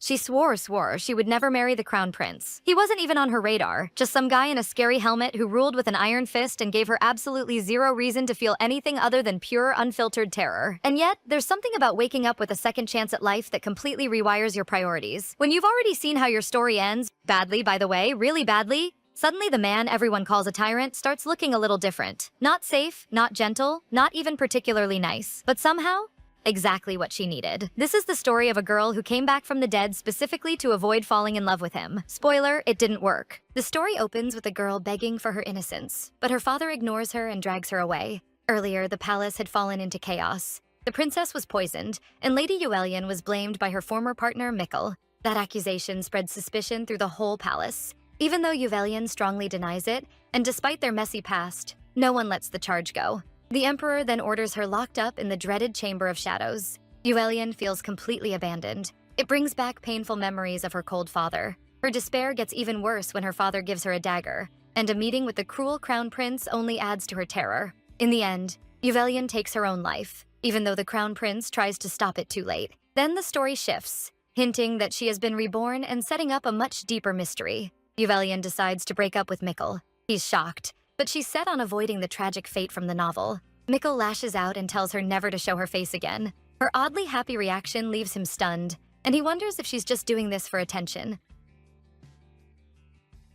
She swore she would never marry the crown prince. He wasn't even on her radar, just some guy in a scary helmet who ruled with an iron fist and gave her absolutely zero reason to feel anything other than pure, unfiltered terror. And yet, there's something about waking up with a second chance at life that completely rewires your priorities. When you've already seen how your story ends, badly by the way, really badly, suddenly the man everyone calls a tyrant starts looking a little different. Not safe, not gentle, not even particularly nice. But somehow, exactly what she needed. This is the story of a girl who came back from the dead specifically to avoid falling in love with him. Spoiler, it didn't work. The story opens with a girl begging for her innocence, but her father ignores her and drags her away. Earlier, the palace had fallen into chaos. The princess was poisoned, and Lady Llewellyn was blamed by her former partner, Mikkel. That accusation spread suspicion through the whole palace. Even though Llewellyn strongly denies it, and despite their messy past, no one lets the charge go. The Emperor then orders her locked up in the dreaded Chamber of Shadows. Llewellyn feels completely abandoned. It brings back painful memories of her cold father. Her despair gets even worse when her father gives her a dagger, and a meeting with the cruel crown prince only adds to her terror. In the end, Llewellyn takes her own life, even though the crown prince tries to stop it too late. Then the story shifts, hinting that she has been reborn and setting up a much deeper mystery. Llewellyn decides to break up with Mikkel. He's shocked, but she's set on avoiding the tragic fate from the novel. Mikkel lashes out and tells her never to show her face again. Her oddly happy reaction leaves him stunned, and he wonders if she's just doing this for attention.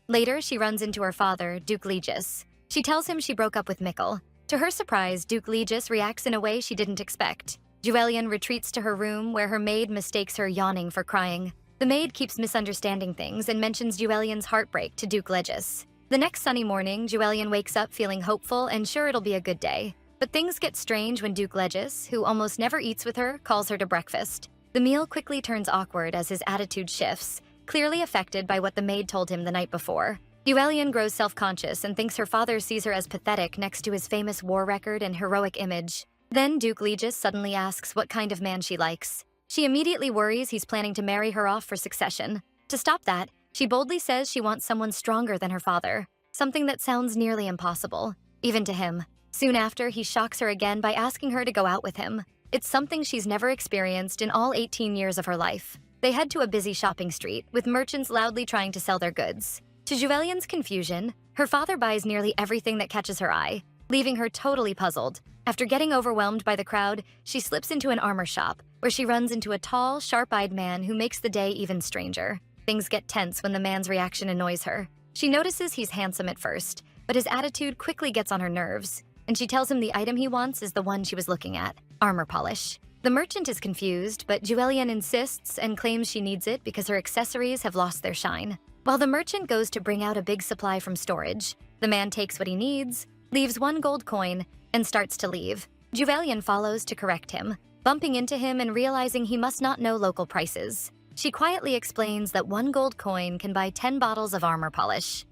Later, she runs into her father, Duke Legis. She tells him she broke up with Mikkel. To her surprise, Duke Legis reacts in a way she didn't expect. Llewellyn retreats to her room, where her maid mistakes her yawning for crying. The maid keeps misunderstanding things and mentions Llewellyn's heartbreak to Duke Legis. The next sunny morning, Llewellyn wakes up feeling hopeful and sure it'll be a good day. But things get strange when Duke Legis, who almost never eats with her, calls her to breakfast. The meal quickly turns awkward as his attitude shifts, clearly affected by what the maid told him the night before. Llewellyn grows self-conscious and thinks her father sees her as pathetic next to his famous war record and heroic image. Then Duke Legis suddenly asks what kind of man she likes. She immediately worries he's planning to marry her off for succession. To stop that, she boldly says she wants someone stronger than her father, something that sounds nearly impossible, even to him. Soon after, he shocks her again by asking her to go out with him. It's something she's never experienced in all 18 years of her life. They head to a busy shopping street, with merchants loudly trying to sell their goods. To Llewellyn's confusion, her father buys nearly everything that catches her eye, leaving her totally puzzled. After getting overwhelmed by the crowd, she slips into an armor shop, where she runs into a tall, sharp-eyed man who makes the day even stranger. Things get tense when the man's reaction annoys her. She notices he's handsome at first, but his attitude quickly gets on her nerves, and she tells him the item he wants is the one she was looking at, armor polish. The merchant is confused, but Llewellyn insists and claims she needs it because her accessories have lost their shine. While the merchant goes to bring out a big supply from storage, the man takes what he needs, leaves 1 gold coin, and starts to leave. Llewellyn follows to correct him, bumping into him and realizing he must not know local prices. She quietly explains that 1 gold coin can buy 10 bottles of armor polish.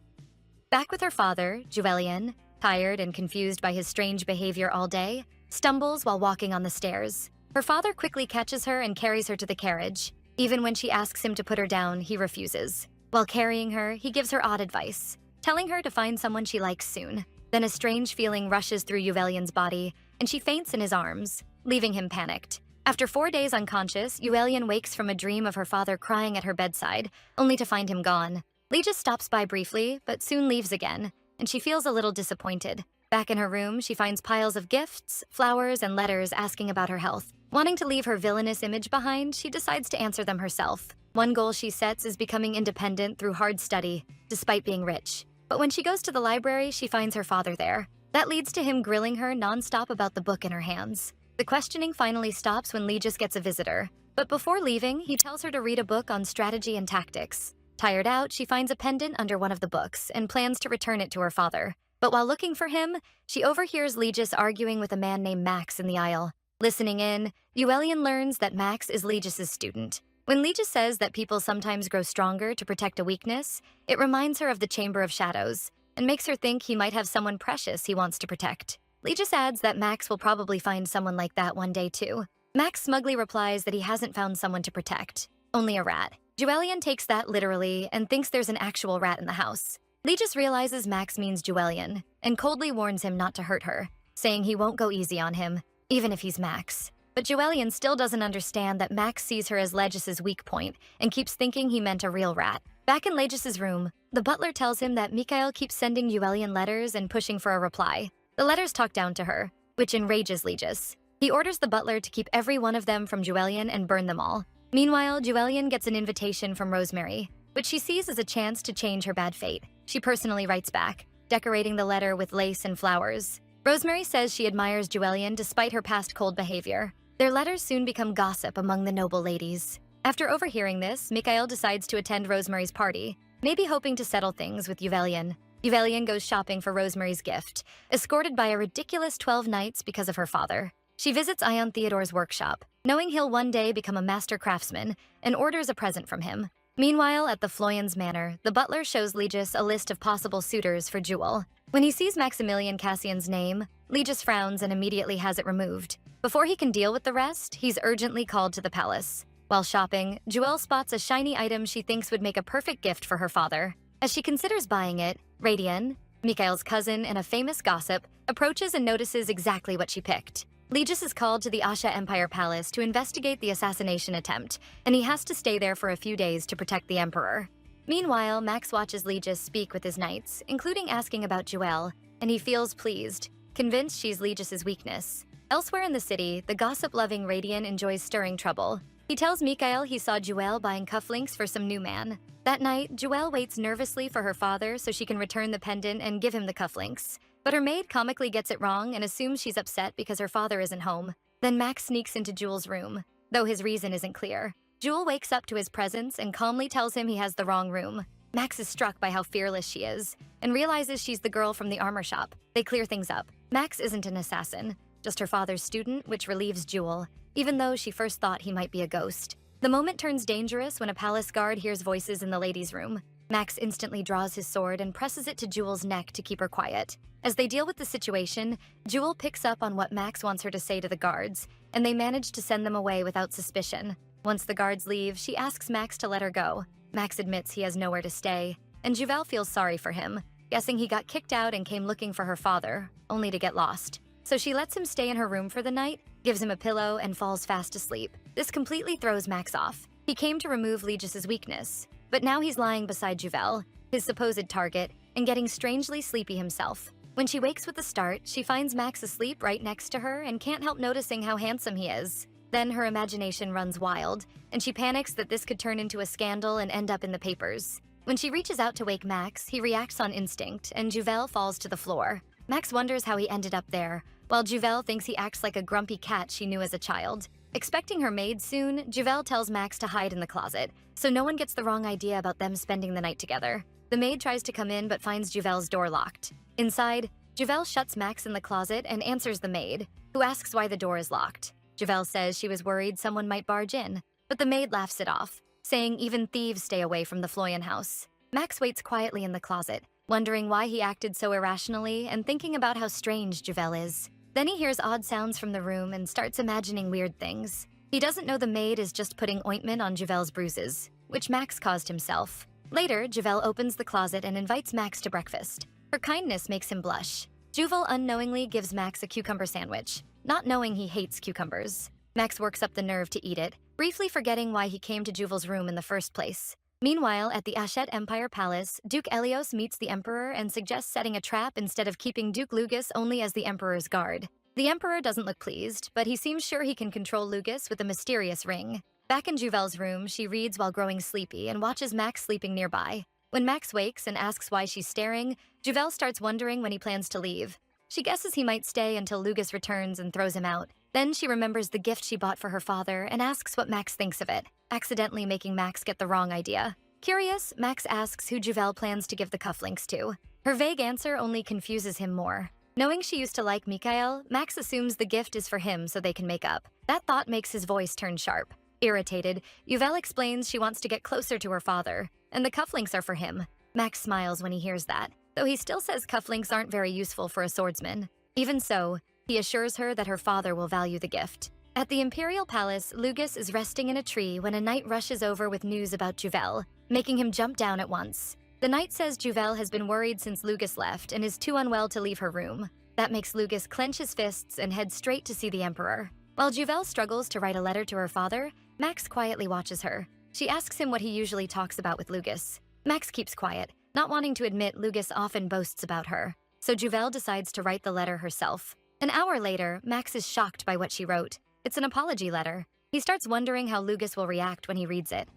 Back with her father, Llewellyn, tired and confused by his strange behavior all day, stumbles while walking on the stairs. Her father quickly catches her and carries her to the carriage. Even when she asks him to put her down, he refuses. While carrying her, he gives her odd advice, telling her to find someone she likes soon. Then a strange feeling rushes through Llewellyn's body, and she faints in his arms, leaving him panicked. After 4 days unconscious, Llewellyn wakes from a dream of her father crying at her bedside, only to find him gone. Legis stops by briefly, but soon leaves again, and she feels a little disappointed. Back in her room, she finds piles of gifts, flowers, and letters asking about her health. Wanting to leave her villainous image behind, she decides to answer them herself. One goal she sets is becoming independent through hard study, despite being rich. But when she goes to the library, she finds her father there. That leads to him grilling her nonstop about the book in her hands. The questioning finally stops when Legis gets a visitor. But before leaving, he tells her to read a book on strategy and tactics. Tired out, she finds a pendant under one of the books and plans to return it to her father. But while looking for him, she overhears Legis arguing with a man named Max in the aisle. Listening in, Llewellyn learns that Max is Legis's student. When Legis says that people sometimes grow stronger to protect a weakness, it reminds her of the Chamber of Shadows and makes her think he might have someone precious he wants to protect. Legis adds that Max will probably find someone like that one day too. Max smugly replies that he hasn't found someone to protect, only a rat. Llewellyn takes that literally and thinks there's an actual rat in the house. Legis realizes Max means Llewellyn and coldly warns him not to hurt her, saying he won't go easy on him, even if he's Max. But Juelian still doesn't understand that Max sees her as Legis's weak point and keeps thinking he meant a real rat. Back in Legis's room, the butler tells him that Mikhail keeps sending Juelian letters and pushing for a reply. The letters talk down to her, which enrages Legis. He orders the butler to keep every one of them from Juelian and burn them all. Meanwhile, Juelian gets an invitation from Rosemary, which she sees as a chance to change her bad fate. She personally writes back, decorating the letter with lace and flowers. Rosemary says she admires Juelian despite her past cold behavior. Their letters soon become gossip among the noble ladies. After overhearing this, Mikhail decides to attend Rosemary's party, maybe hoping to settle things with Juelian. Juelian goes shopping for Rosemary's gift, escorted by a ridiculous 12 knights because of her father. She visits Ion Theodore's workshop, knowing he'll one day become a master craftsman, and orders a present from him. Meanwhile, at the Floyans' manor, the butler shows Legis a list of possible suitors for Jewel. When he sees Maximilian Cassian's name, Legis frowns and immediately has it removed. Before he can deal with the rest, he's urgently called to the palace. While shopping, Jewel spots a shiny item she thinks would make a perfect gift for her father. As she considers buying it, Radian, Mikhail's cousin and a famous gossip, approaches and notices exactly what she picked. Legis is called to the Asha Empire Palace to investigate the assassination attempt, and he has to stay there for a few days to protect the Emperor. Meanwhile, Max watches Legis speak with his knights, including asking about Jewel, and he feels pleased, convinced she's Legis's weakness. Elsewhere in the city, the gossip-loving Radian enjoys stirring trouble. He tells Mikhail he saw Jewel buying cufflinks for some new man. That night, Jewel waits nervously for her father so she can return the pendant and give him the cufflinks. But her maid comically gets it wrong and assumes she's upset because her father isn't home. Then Max sneaks into Jewel's room, though his reason isn't clear. Jewel wakes up to his presence and calmly tells him he has the wrong room. Max is struck by how fearless she is, and realizes she's the girl from the armor shop. They clear things up. Max isn't an assassin, just her father's student, which relieves Jewel, even though she first thought he might be a ghost. The moment turns dangerous when a palace guard hears voices in the ladies' room. Max instantly draws his sword and presses it to Jewel's neck to keep her quiet. As they deal with the situation, Jewel picks up on what Max wants her to say to the guards, and they manage to send them away without suspicion. Once the guards leave, she asks Max to let her go. Max admits he has nowhere to stay, and Jewel feels sorry for him, guessing he got kicked out and came looking for her father, only to get lost. So she lets him stay in her room for the night, gives him a pillow, and falls fast asleep. This completely throws Max off. He came to remove Legis's weakness, but now he's lying beside Jewel, his supposed target, and getting strangely sleepy himself. When she wakes with a start, she finds Max asleep right next to her and can't help noticing how handsome he is. Then her imagination runs wild, and she panics that this could turn into a scandal and end up in the papers. When she reaches out to wake Max, he reacts on instinct, and Jewel falls to the floor. Max wonders how he ended up there, while Jewel thinks he acts like a grumpy cat she knew as a child. Expecting her maid soon, Jewel tells Max to hide in the closet, so no one gets the wrong idea about them spending the night together. The maid tries to come in but finds Jewel's door locked. Inside, Jewel shuts Max in the closet and answers the maid, who asks why the door is locked. Jewel says she was worried someone might barge in, but the maid laughs it off, saying even thieves stay away from the Floyan house. Max waits quietly in the closet, wondering why he acted so irrationally and thinking about how strange Jewel is. Then he hears odd sounds from the room and starts imagining weird things. He doesn't know the maid is just putting ointment on Jewel's bruises, which Max caused himself. Later, Jewel opens the closet and invites Max to breakfast. Her kindness makes him blush. Jewel unknowingly gives Max a cucumber sandwich, not knowing he hates cucumbers. Max works up the nerve to eat it, briefly forgetting why he came to Jewel's room in the first place. Meanwhile, at the Ashet Empire Palace, Duke Elios meets the Emperor and suggests setting a trap instead of keeping Duke Lugus only as the Emperor's guard. The Emperor doesn't look pleased, but he seems sure he can control Lugus with a mysterious ring. Back in Jewel's room, she reads while growing sleepy and watches Max sleeping nearby. When Max wakes and asks why she's staring, Jewel starts wondering when he plans to leave. She guesses he might stay until Lugus returns and throws him out. Then she remembers the gift she bought for her father and asks what Max thinks of it, accidentally making Max get the wrong idea. Curious, Max asks who Jewel plans to give the cufflinks to. Her vague answer only confuses him more. Knowing she used to like Mikhail, Max assumes the gift is for him so they can make up. That thought makes his voice turn sharp. Irritated, Jewel explains she wants to get closer to her father, and the cufflinks are for him. Max smiles when he hears that, though he still says cufflinks aren't very useful for a swordsman. Even so, he assures her that her father will value the gift. At the Imperial Palace, Lugus is resting in a tree when a knight rushes over with news about Jewel, making him jump down at once. The knight says Jewel has been worried since Lugus left and is too unwell to leave her room. That makes Lugus clench his fists and head straight to see the Emperor. While Juvel struggles to write a letter to her father, Max quietly watches her. She asks him what he usually talks about with Lugas. Max keeps quiet, not wanting to admit Lugas often boasts about her. So Juvel decides to write the letter herself. An hour later, Max is shocked by what she wrote. It's an apology letter. He starts wondering how Lugas will react when he reads it.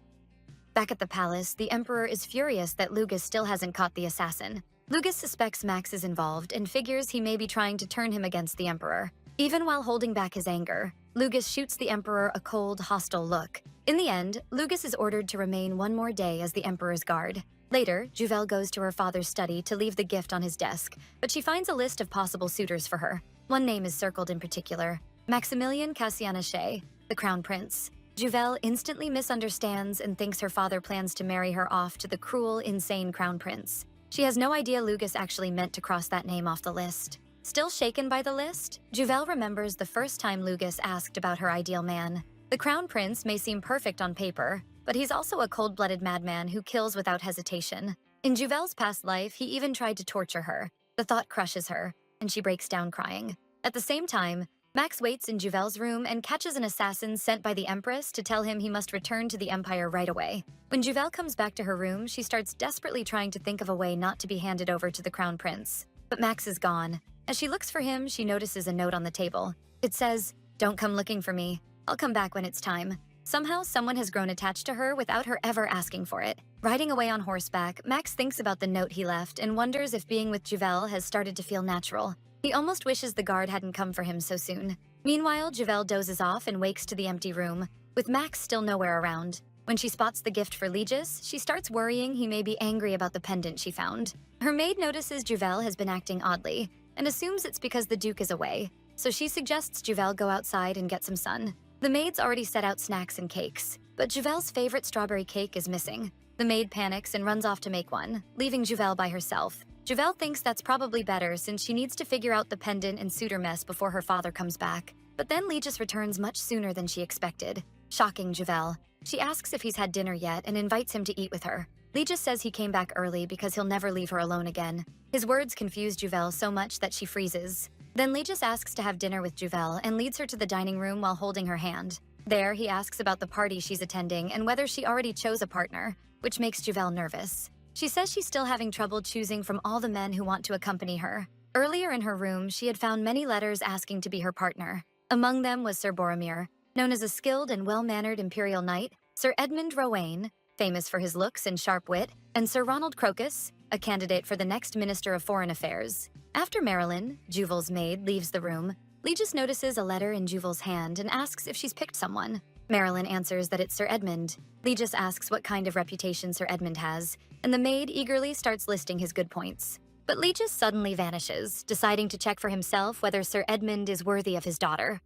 Back at the palace, the Emperor is furious that Lugas still hasn't caught the assassin. Lugas suspects Max is involved and figures he may be trying to turn him against the Emperor. Even while holding back his anger, Lugas shoots the Emperor a cold, hostile look. In the end, Lugas is ordered to remain one more day as the Emperor's guard. Later, Juvel goes to her father's study to leave the gift on his desk, but she finds a list of possible suitors for her. One name is circled in particular: Maximilian Cassianachet, the Crown Prince. Juvel instantly misunderstands and thinks her father plans to marry her off to the cruel, insane Crown Prince. She has no idea Lugas actually meant to cross that name off the list. Still shaken by the list, Juvel remembers the first time Lugas asked about her ideal man. The Crown Prince may seem perfect on paper, but he's also a cold-blooded madman who kills without hesitation. In Juvel's past life, he even tried to torture her. The thought crushes her, and she breaks down crying. At the same time, Max waits in Juvel's room and catches an assassin sent by the Empress to tell him he must return to the Empire right away. When Juvel comes back to her room, she starts desperately trying to think of a way not to be handed over to the Crown Prince. But Max is gone. As she looks for him, she notices a note on the table. It says, "Don't come looking for me. I'll come back when it's time." Somehow, someone has grown attached to her without her ever asking for it. Riding away on horseback, Max thinks about the note he left and wonders if being with Juvel has started to feel natural. He almost wishes the guard hadn't come for him so soon. Meanwhile, Juvel dozes off and wakes to the empty room, with Max still nowhere around. When she spots the gift for Legis, she starts worrying he may be angry about the pendant she found. Her maid notices Juvel has been acting oddly, and assumes it's because the Duke is away, so she suggests Juvel go outside and get some sun. The maids already set out snacks and cakes, but Juvel's favorite strawberry cake is missing. The maid panics and runs off to make one, leaving Juvel by herself. Juvel thinks that's probably better since she needs to figure out the pendant and suitor mess before her father comes back. But then Legis returns much sooner than she expected, shocking Juvel. She asks if he's had dinner yet and invites him to eat with her. Legis says he came back early because he'll never leave her alone again. His words confuse Juvel so much that she freezes. Then Legis asks to have dinner with Juvel and leads her to the dining room while holding her hand. There, he asks about the party she's attending and whether she already chose a partner, which makes Juvel nervous. She says she's still having trouble choosing from all the men who want to accompany her. Earlier in her room, she had found many letters asking to be her partner. Among them was Sir Boromir, known as a skilled and well-mannered imperial knight, Sir Edmund Rowaine, famous for his looks and sharp wit, and Sir Ronald Crocus, a candidate for the next Minister of Foreign Affairs. After Marilyn, Juvel's maid, leaves the room, Legis notices a letter in Juvel's hand and asks if she's picked someone. Marilyn answers that it's Sir Edmund. Legis asks what kind of reputation Sir Edmund has, and the maid eagerly starts listing his good points. But Legis suddenly vanishes, deciding to check for himself whether Sir Edmund is worthy of his daughter.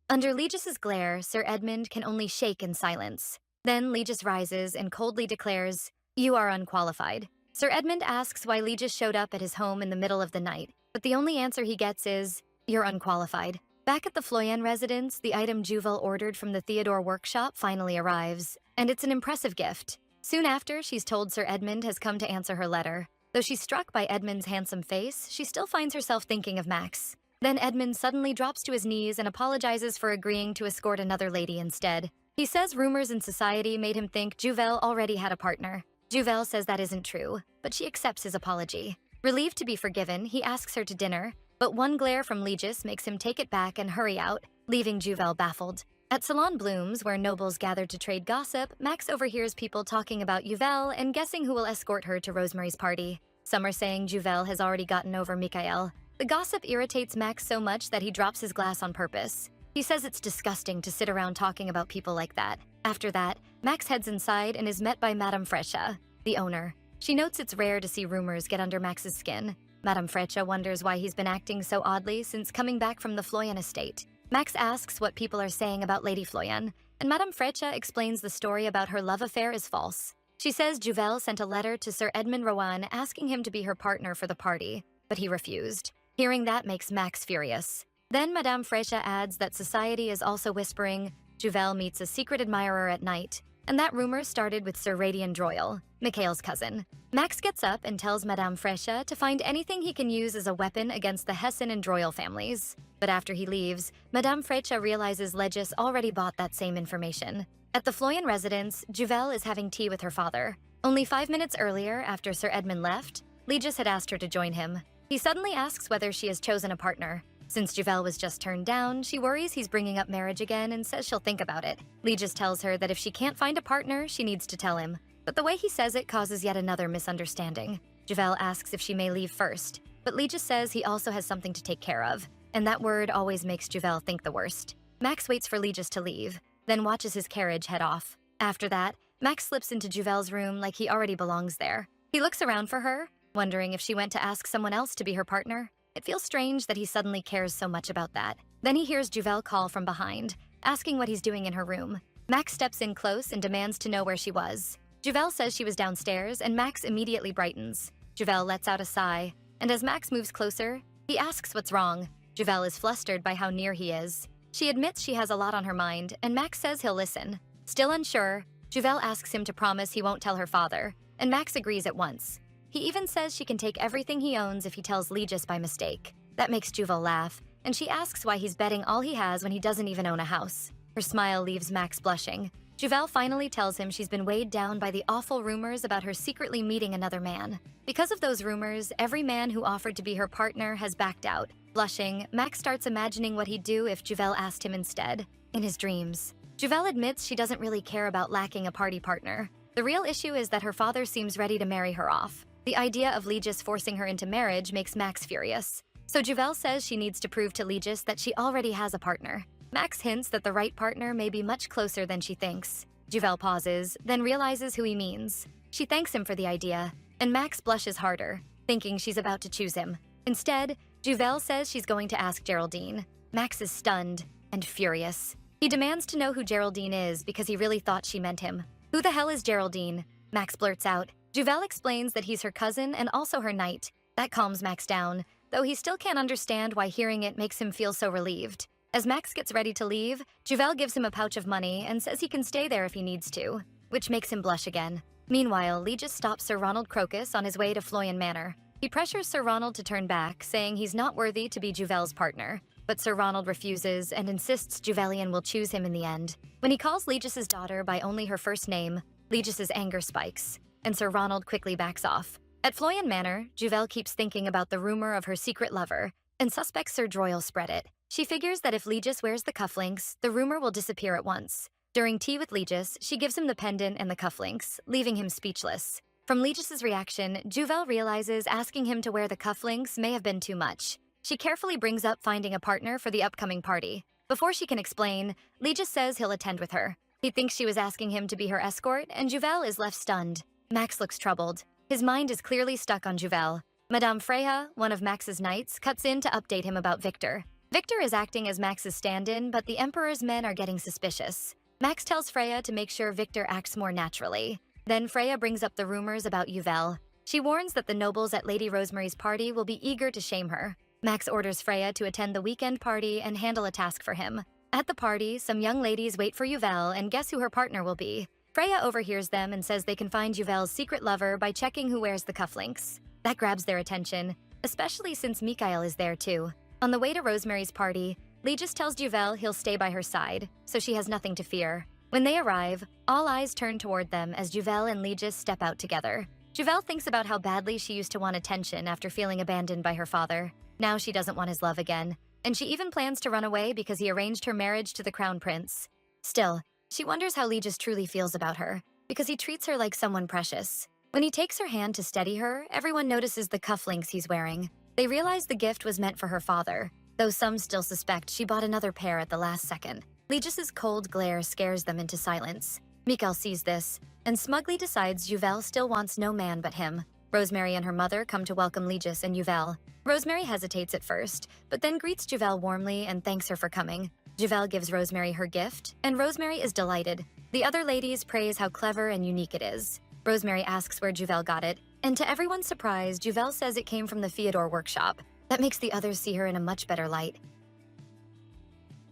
Under Legis's glare, Sir Edmund can only shake in silence. Then Legis rises and coldly declares, "You are unqualified." Sir Edmund asks why Legis showed up at his home in the middle of the night, but the only answer he gets is, "You're unqualified." Back at the Floyen residence, the item Juvel ordered from the Theodore workshop finally arrives, and it's an impressive gift. Soon after, she's told Sir Edmund has come to answer her letter. Though she's struck by Edmund's handsome face, she still finds herself thinking of Max. Then Edmund suddenly drops to his knees and apologizes for agreeing to escort another lady instead. He says rumors in society made him think Juvel already had a partner. Juvel says that isn't true, but she accepts his apology. Relieved to be forgiven, he asks her to dinner, but one glare from Legis makes him take it back and hurry out, leaving Juvel baffled. At Salon Blooms, where nobles gather to trade gossip, Max overhears people talking about Juvel and guessing who will escort her to Rosemary's party. Some are saying Juvel has already gotten over Mikael. The gossip irritates Max so much that he drops his glass on purpose. He says it's disgusting to sit around talking about people like that. After that, Max heads inside and is met by Madame Freccia, the owner. She notes it's rare to see rumors get under Max's skin. Madame Freccia wonders why he's been acting so oddly since coming back from the Floyen estate. Max asks what people are saying about Lady Floyen, and Madame Freccia explains the story about her love affair is false. She says Juvel sent a letter to Sir Edmund Rowan asking him to be her partner for the party, but he refused. Hearing that makes Max furious. Then Madame Freccia adds that society is also whispering Juvel meets a secret admirer at night, and that rumor started with Sir Radian Droyle, Mikhail's cousin. Max gets up and tells Madame Fresha to find anything he can use as a weapon against the Hessen and Droyle families. But after he leaves, Madame Fresha realizes Legis already bought that same information. At the Floyan residence, Juvel is having tea with her father. Only 5 minutes earlier, after Sir Edmund left, Legis had asked her to join him. He suddenly asks whether she has chosen a partner. Since Juvel was just turned down, she worries he's bringing up marriage again and says she'll think about it. Legis tells her that if she can't find a partner, she needs to tell him. But the way he says it causes yet another misunderstanding. Juvel asks if she may leave first, but Legis says he also has something to take care of, and that word always makes Juvel think the worst. Max waits for Legis to leave, then watches his carriage head off. After that, Max slips into Juvel's room like he already belongs there. He looks around for her, wondering if she went to ask someone else to be her partner. It feels strange that he suddenly cares so much about that. Then he hears Juvel call from behind, asking what he's doing in her room. Max steps in close and demands to know where she was. Juvel says she was downstairs, and Max immediately brightens. Juvel lets out a sigh, and as Max moves closer, he asks what's wrong. Juvel is flustered by how near he is. She admits she has a lot on her mind, and Max says he'll listen. Still unsure, Juvel asks him to promise he won't tell her father, and Max agrees at once. He even says she can take everything he owns if he tells Legis by mistake. That makes Juvel laugh, and she asks why he's betting all he has when he doesn't even own a house. Her smile leaves Max blushing. Juvel finally tells him she's been weighed down by the awful rumors about her secretly meeting another man. Because of those rumors, every man who offered to be her partner has backed out. Blushing, Max starts imagining what he'd do if Juvel asked him instead. In his dreams, Juvel admits she doesn't really care about lacking a party partner. The real issue is that her father seems ready to marry her off. The idea of Legis forcing her into marriage makes Max furious. So Juvel says she needs to prove to Legis that she already has a partner. Max hints that the right partner may be much closer than she thinks. Juvel pauses, then realizes who he means. She thanks him for the idea, and Max blushes harder, thinking she's about to choose him. Instead, Juvel says she's going to ask Geraldine. Max is stunned and furious. He demands to know who Geraldine is because he really thought she meant him. Who the hell is Geraldine? Max blurts out. Juvel explains that he's her cousin and also her knight. That calms Max down, though he still can't understand why hearing it makes him feel so relieved. As Max gets ready to leave, Juvel gives him a pouch of money and says he can stay there if he needs to, which makes him blush again. Meanwhile, Legis stops Sir Ronald Crocus on his way to Floyan Manor. He pressures Sir Ronald to turn back, saying he's not worthy to be Juvel's partner. But Sir Ronald refuses and insists Juvelian will choose him in the end. When he calls Legis's daughter by only her first name, Legis's anger spikes, and Sir Ronald quickly backs off. At Floyan Manor, Juvel keeps thinking about the rumor of her secret lover, and suspects Sir Droyle spread it. She figures that if Legis wears the cufflinks, the rumor will disappear at once. During tea with Legis, she gives him the pendant and the cufflinks, leaving him speechless. From Legis's reaction, Juvel realizes asking him to wear the cufflinks may have been too much. She carefully brings up finding a partner for the upcoming party. Before she can explain, Legis says he'll attend with her. He thinks she was asking him to be her escort, and Juvel is left stunned. Max looks troubled. His mind is clearly stuck on Juvel. Madame Freya, one of Max's knights, cuts in to update him about Victor. Victor is acting as Max's stand-in, but the Emperor's men are getting suspicious. Max tells Freya to make sure Victor acts more naturally. Then Freya brings up the rumors about Juvel. She warns that the nobles at Lady Rosemary's party will be eager to shame her. Max orders Freya to attend the weekend party and handle a task for him. At the party, some young ladies wait for Juvel and guess who her partner will be. Freya overhears them and says they can find Juvel's secret lover by checking who wears the cufflinks. That grabs their attention, especially since Mikhail is there too. On the way to Rosemary's party, Legis tells Juvel he'll stay by her side, so she has nothing to fear. When they arrive, all eyes turn toward them as Juvel and Legis step out together. Juvel thinks about how badly she used to want attention after feeling abandoned by her father. Now she doesn't want his love again, and she even plans to run away because he arranged her marriage to the crown prince. Still, she wonders how Legis truly feels about her, because he treats her like someone precious. When he takes her hand to steady her, everyone notices the cufflinks he's wearing. They realize the gift was meant for her father, though some still suspect she bought another pair at the last second. Legis's cold glare scares them into silence. Mikhail sees this, and smugly decides Juvel still wants no man but him. Rosemary and her mother come to welcome Legis and Juvel. Rosemary hesitates at first, but then greets Juvel warmly and thanks her for coming. Juvel gives Rosemary her gift, and Rosemary is delighted. The other ladies praise how clever and unique it is. Rosemary asks where Juvel got it, and to everyone's surprise, Juvel says it came from the Fyodor workshop. That makes the others see her in a much better light.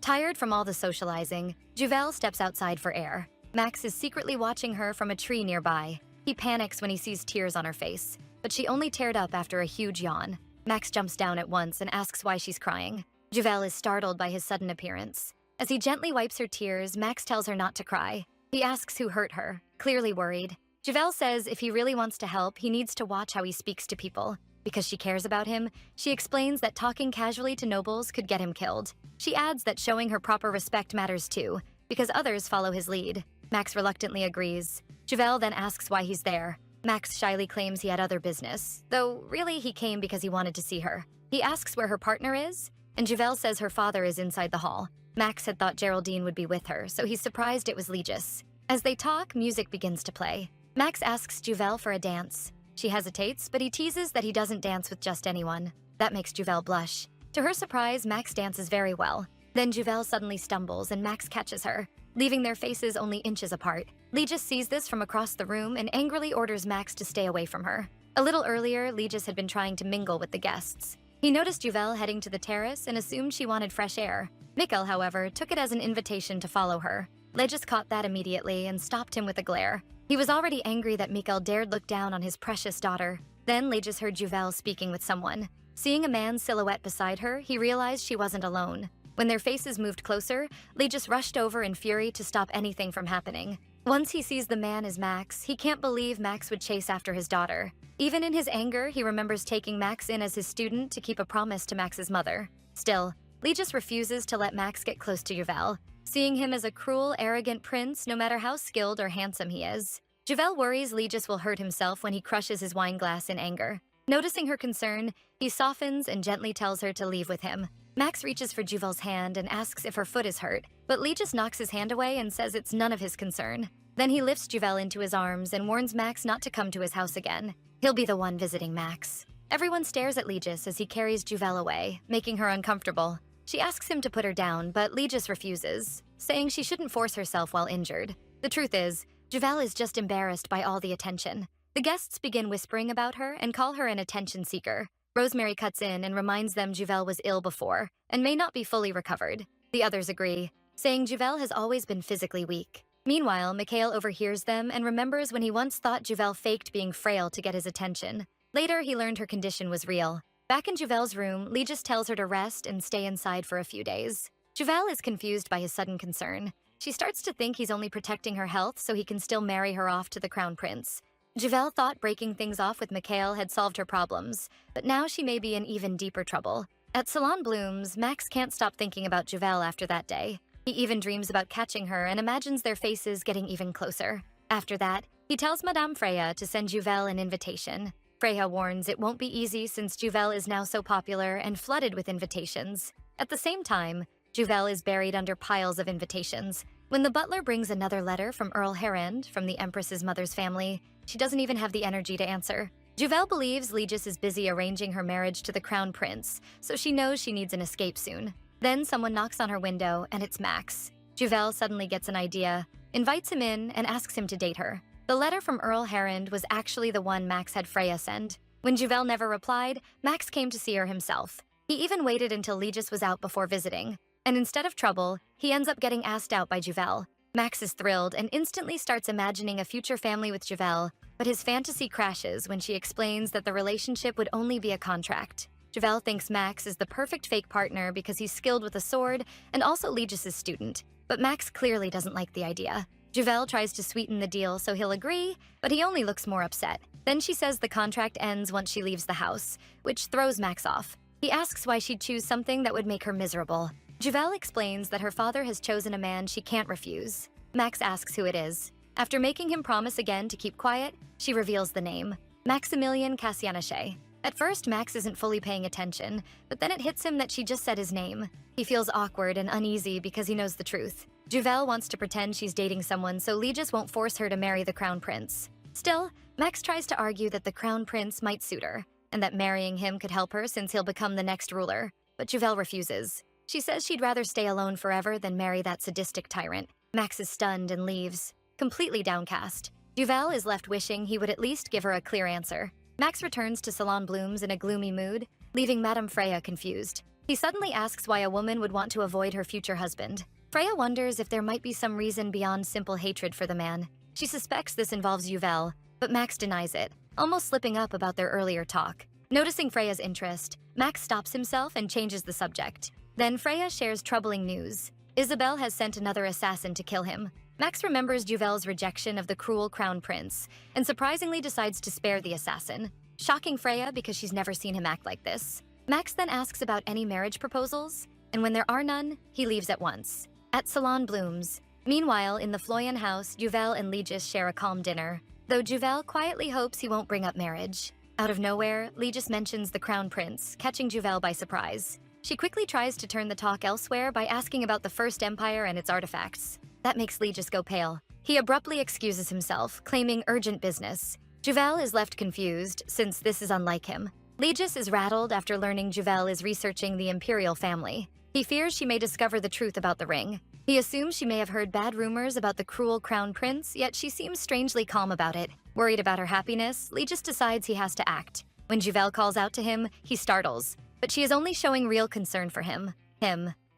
Tired from all the socializing, Juvel steps outside for air. Max is secretly watching her from a tree nearby. He panics when he sees tears on her face, but she only teared up after a huge yawn. Max jumps down at once and asks why she's crying. Juvel is startled by his sudden appearance. As he gently wipes her tears, Max tells her not to cry. He asks who hurt her, clearly worried. Juvel says if he really wants to help, he needs to watch how he speaks to people. Because she cares about him, she explains that talking casually to nobles could get him killed. She adds that showing her proper respect matters too, because others follow his lead. Max reluctantly agrees. Juvel then asks why he's there. Max shyly claims he had other business, though really he came because he wanted to see her. He asks where her partner is, and Juvel says her father is inside the hall. Max had thought Geraldine would be with her, so he's surprised it was Legis. As they talk, music begins to play. Max asks Juvel for a dance. She hesitates, but he teases that he doesn't dance with just anyone. That makes Juvel blush. To her surprise, Max dances very well. Then Juvel suddenly stumbles and Max catches her, leaving their faces only inches apart. Legis sees this from across the room and angrily orders Max to stay away from her. A little earlier, Legis had been trying to mingle with the guests. He noticed Juvel heading to the terrace and assumed she wanted fresh air. Mikkel, however, took it as an invitation to follow her. Legis caught that immediately and stopped him with a glare. He was already angry that Mikkel dared look down on his precious daughter. Then Legis heard Juvel speaking with someone. Seeing a man's silhouette beside her, he realized she wasn't alone. When their faces moved closer, Legis rushed over in fury to stop anything from happening. Once he sees the man is Max, he can't believe Max would chase after his daughter. Even in his anger, he remembers taking Max in as his student to keep a promise to Max's mother. Still, Legis refuses to let Max get close to Juvel, seeing him as a cruel, arrogant prince no matter how skilled or handsome he is. Juvel worries Legis will hurt himself when he crushes his wine glass in anger. Noticing her concern, he softens and gently tells her to leave with him. Max reaches for Juvel's hand and asks if her foot is hurt, but Legis knocks his hand away and says it's none of his concern. Then he lifts Juvel into his arms and warns Max not to come to his house again. He'll be the one visiting Max. Everyone stares at Legis as he carries Juvel away, making her uncomfortable. She asks him to put her down, but Legis refuses, saying she shouldn't force herself while injured. The truth is, Juvel is just embarrassed by all the attention. The guests begin whispering about her and call her an attention seeker. Rosemary cuts in and reminds them Juvel was ill before and may not be fully recovered. The others agree, saying Juvel has always been physically weak. Meanwhile, Mikhail overhears them and remembers when he once thought Juvel faked being frail to get his attention. Later, he learned her condition was real. Back in Juvel's room, Legis tells her to rest and stay inside for a few days. Juvel is confused by his sudden concern. She starts to think he's only protecting her health so he can still marry her off to the crown prince. Juvel thought breaking things off with Mikhail had solved her problems, but now she may be in even deeper trouble. At Salon Blooms, Max can't stop thinking about Juvel after that day. He even dreams about catching her and imagines their faces getting even closer. After that, he tells Madame Freya to send Juvel an invitation. Freya warns it won't be easy since Juvel is now so popular and flooded with invitations. At the same time, Juvel is buried under piles of invitations. When the butler brings another letter from Earl Herand from the Empress's mother's family, she doesn't even have the energy to answer. Juvel believes Legis is busy arranging her marriage to the crown prince, so she knows she needs an escape soon. Then someone knocks on her window, and it's Max. Juvel suddenly gets an idea, invites him in, and asks him to date her. The letter from Earl Herand was actually the one Max had Freya send. When Juvel never replied, Max came to see her himself. He even waited until Legis was out before visiting. And instead of trouble, he ends up getting asked out by Juvel. Max is thrilled and instantly starts imagining a future family with Juvel, but his fantasy crashes when she explains that the relationship would only be a contract. Juvel thinks Max is the perfect fake partner because he's skilled with a sword and also Legis' student, but Max clearly doesn't like the idea. Juvel tries to sweeten the deal so he'll agree, but he only looks more upset. Then she says the contract ends once she leaves the house, which throws Max off. He asks why she'd choose something that would make her miserable. Juvel explains that her father has chosen a man she can't refuse. Max asks who it is. After making him promise again to keep quiet, she reveals the name, Maximilian Cassianache. At first, Max isn't fully paying attention, but then it hits him that she just said his name. He feels awkward and uneasy because he knows the truth. Juvel wants to pretend she's dating someone so Legis won't force her to marry the crown prince. Still, Max tries to argue that the crown prince might suit her, and that marrying him could help her since he'll become the next ruler. But Juvel refuses. She says she'd rather stay alone forever than marry that sadistic tyrant. Max is stunned and leaves, completely downcast. Juvel is left wishing he would at least give her a clear answer. Max returns to Salon Blooms in a gloomy mood, leaving Madame Freya confused. He suddenly asks why a woman would want to avoid her future husband. Freya wonders if there might be some reason beyond simple hatred for the man. She suspects this involves Yuvel, but Max denies it, almost slipping up about their earlier talk. Noticing Freya's interest, Max stops himself and changes the subject. Then Freya shares troubling news. Isabel has sent another assassin to kill him. Max remembers Juvel's rejection of the cruel crown prince, and surprisingly decides to spare the assassin, shocking Freya because she's never seen him act like this. Max then asks about any marriage proposals, and when there are none, he leaves at once. At Salon blooms. Meanwhile, in the Floyan house, Juvel and Legis share a calm dinner, though Juvel quietly hopes he won't bring up marriage. Out of nowhere, Legis mentions the crown prince, catching Juvel by surprise. She quickly tries to turn the talk elsewhere by asking about the First Empire and its artifacts. That makes Legis go pale. He abruptly excuses himself, claiming urgent business. Juvel is left confused, since this is unlike him. Legis is rattled after learning Juvel is researching the imperial family. He fears she may discover the truth about the ring. He assumes she may have heard bad rumors about the cruel crown prince, yet she seems strangely calm about it. Worried about her happiness, Legis decides he has to act. When Juvel calls out to him, he startles, but she is only showing real concern for him.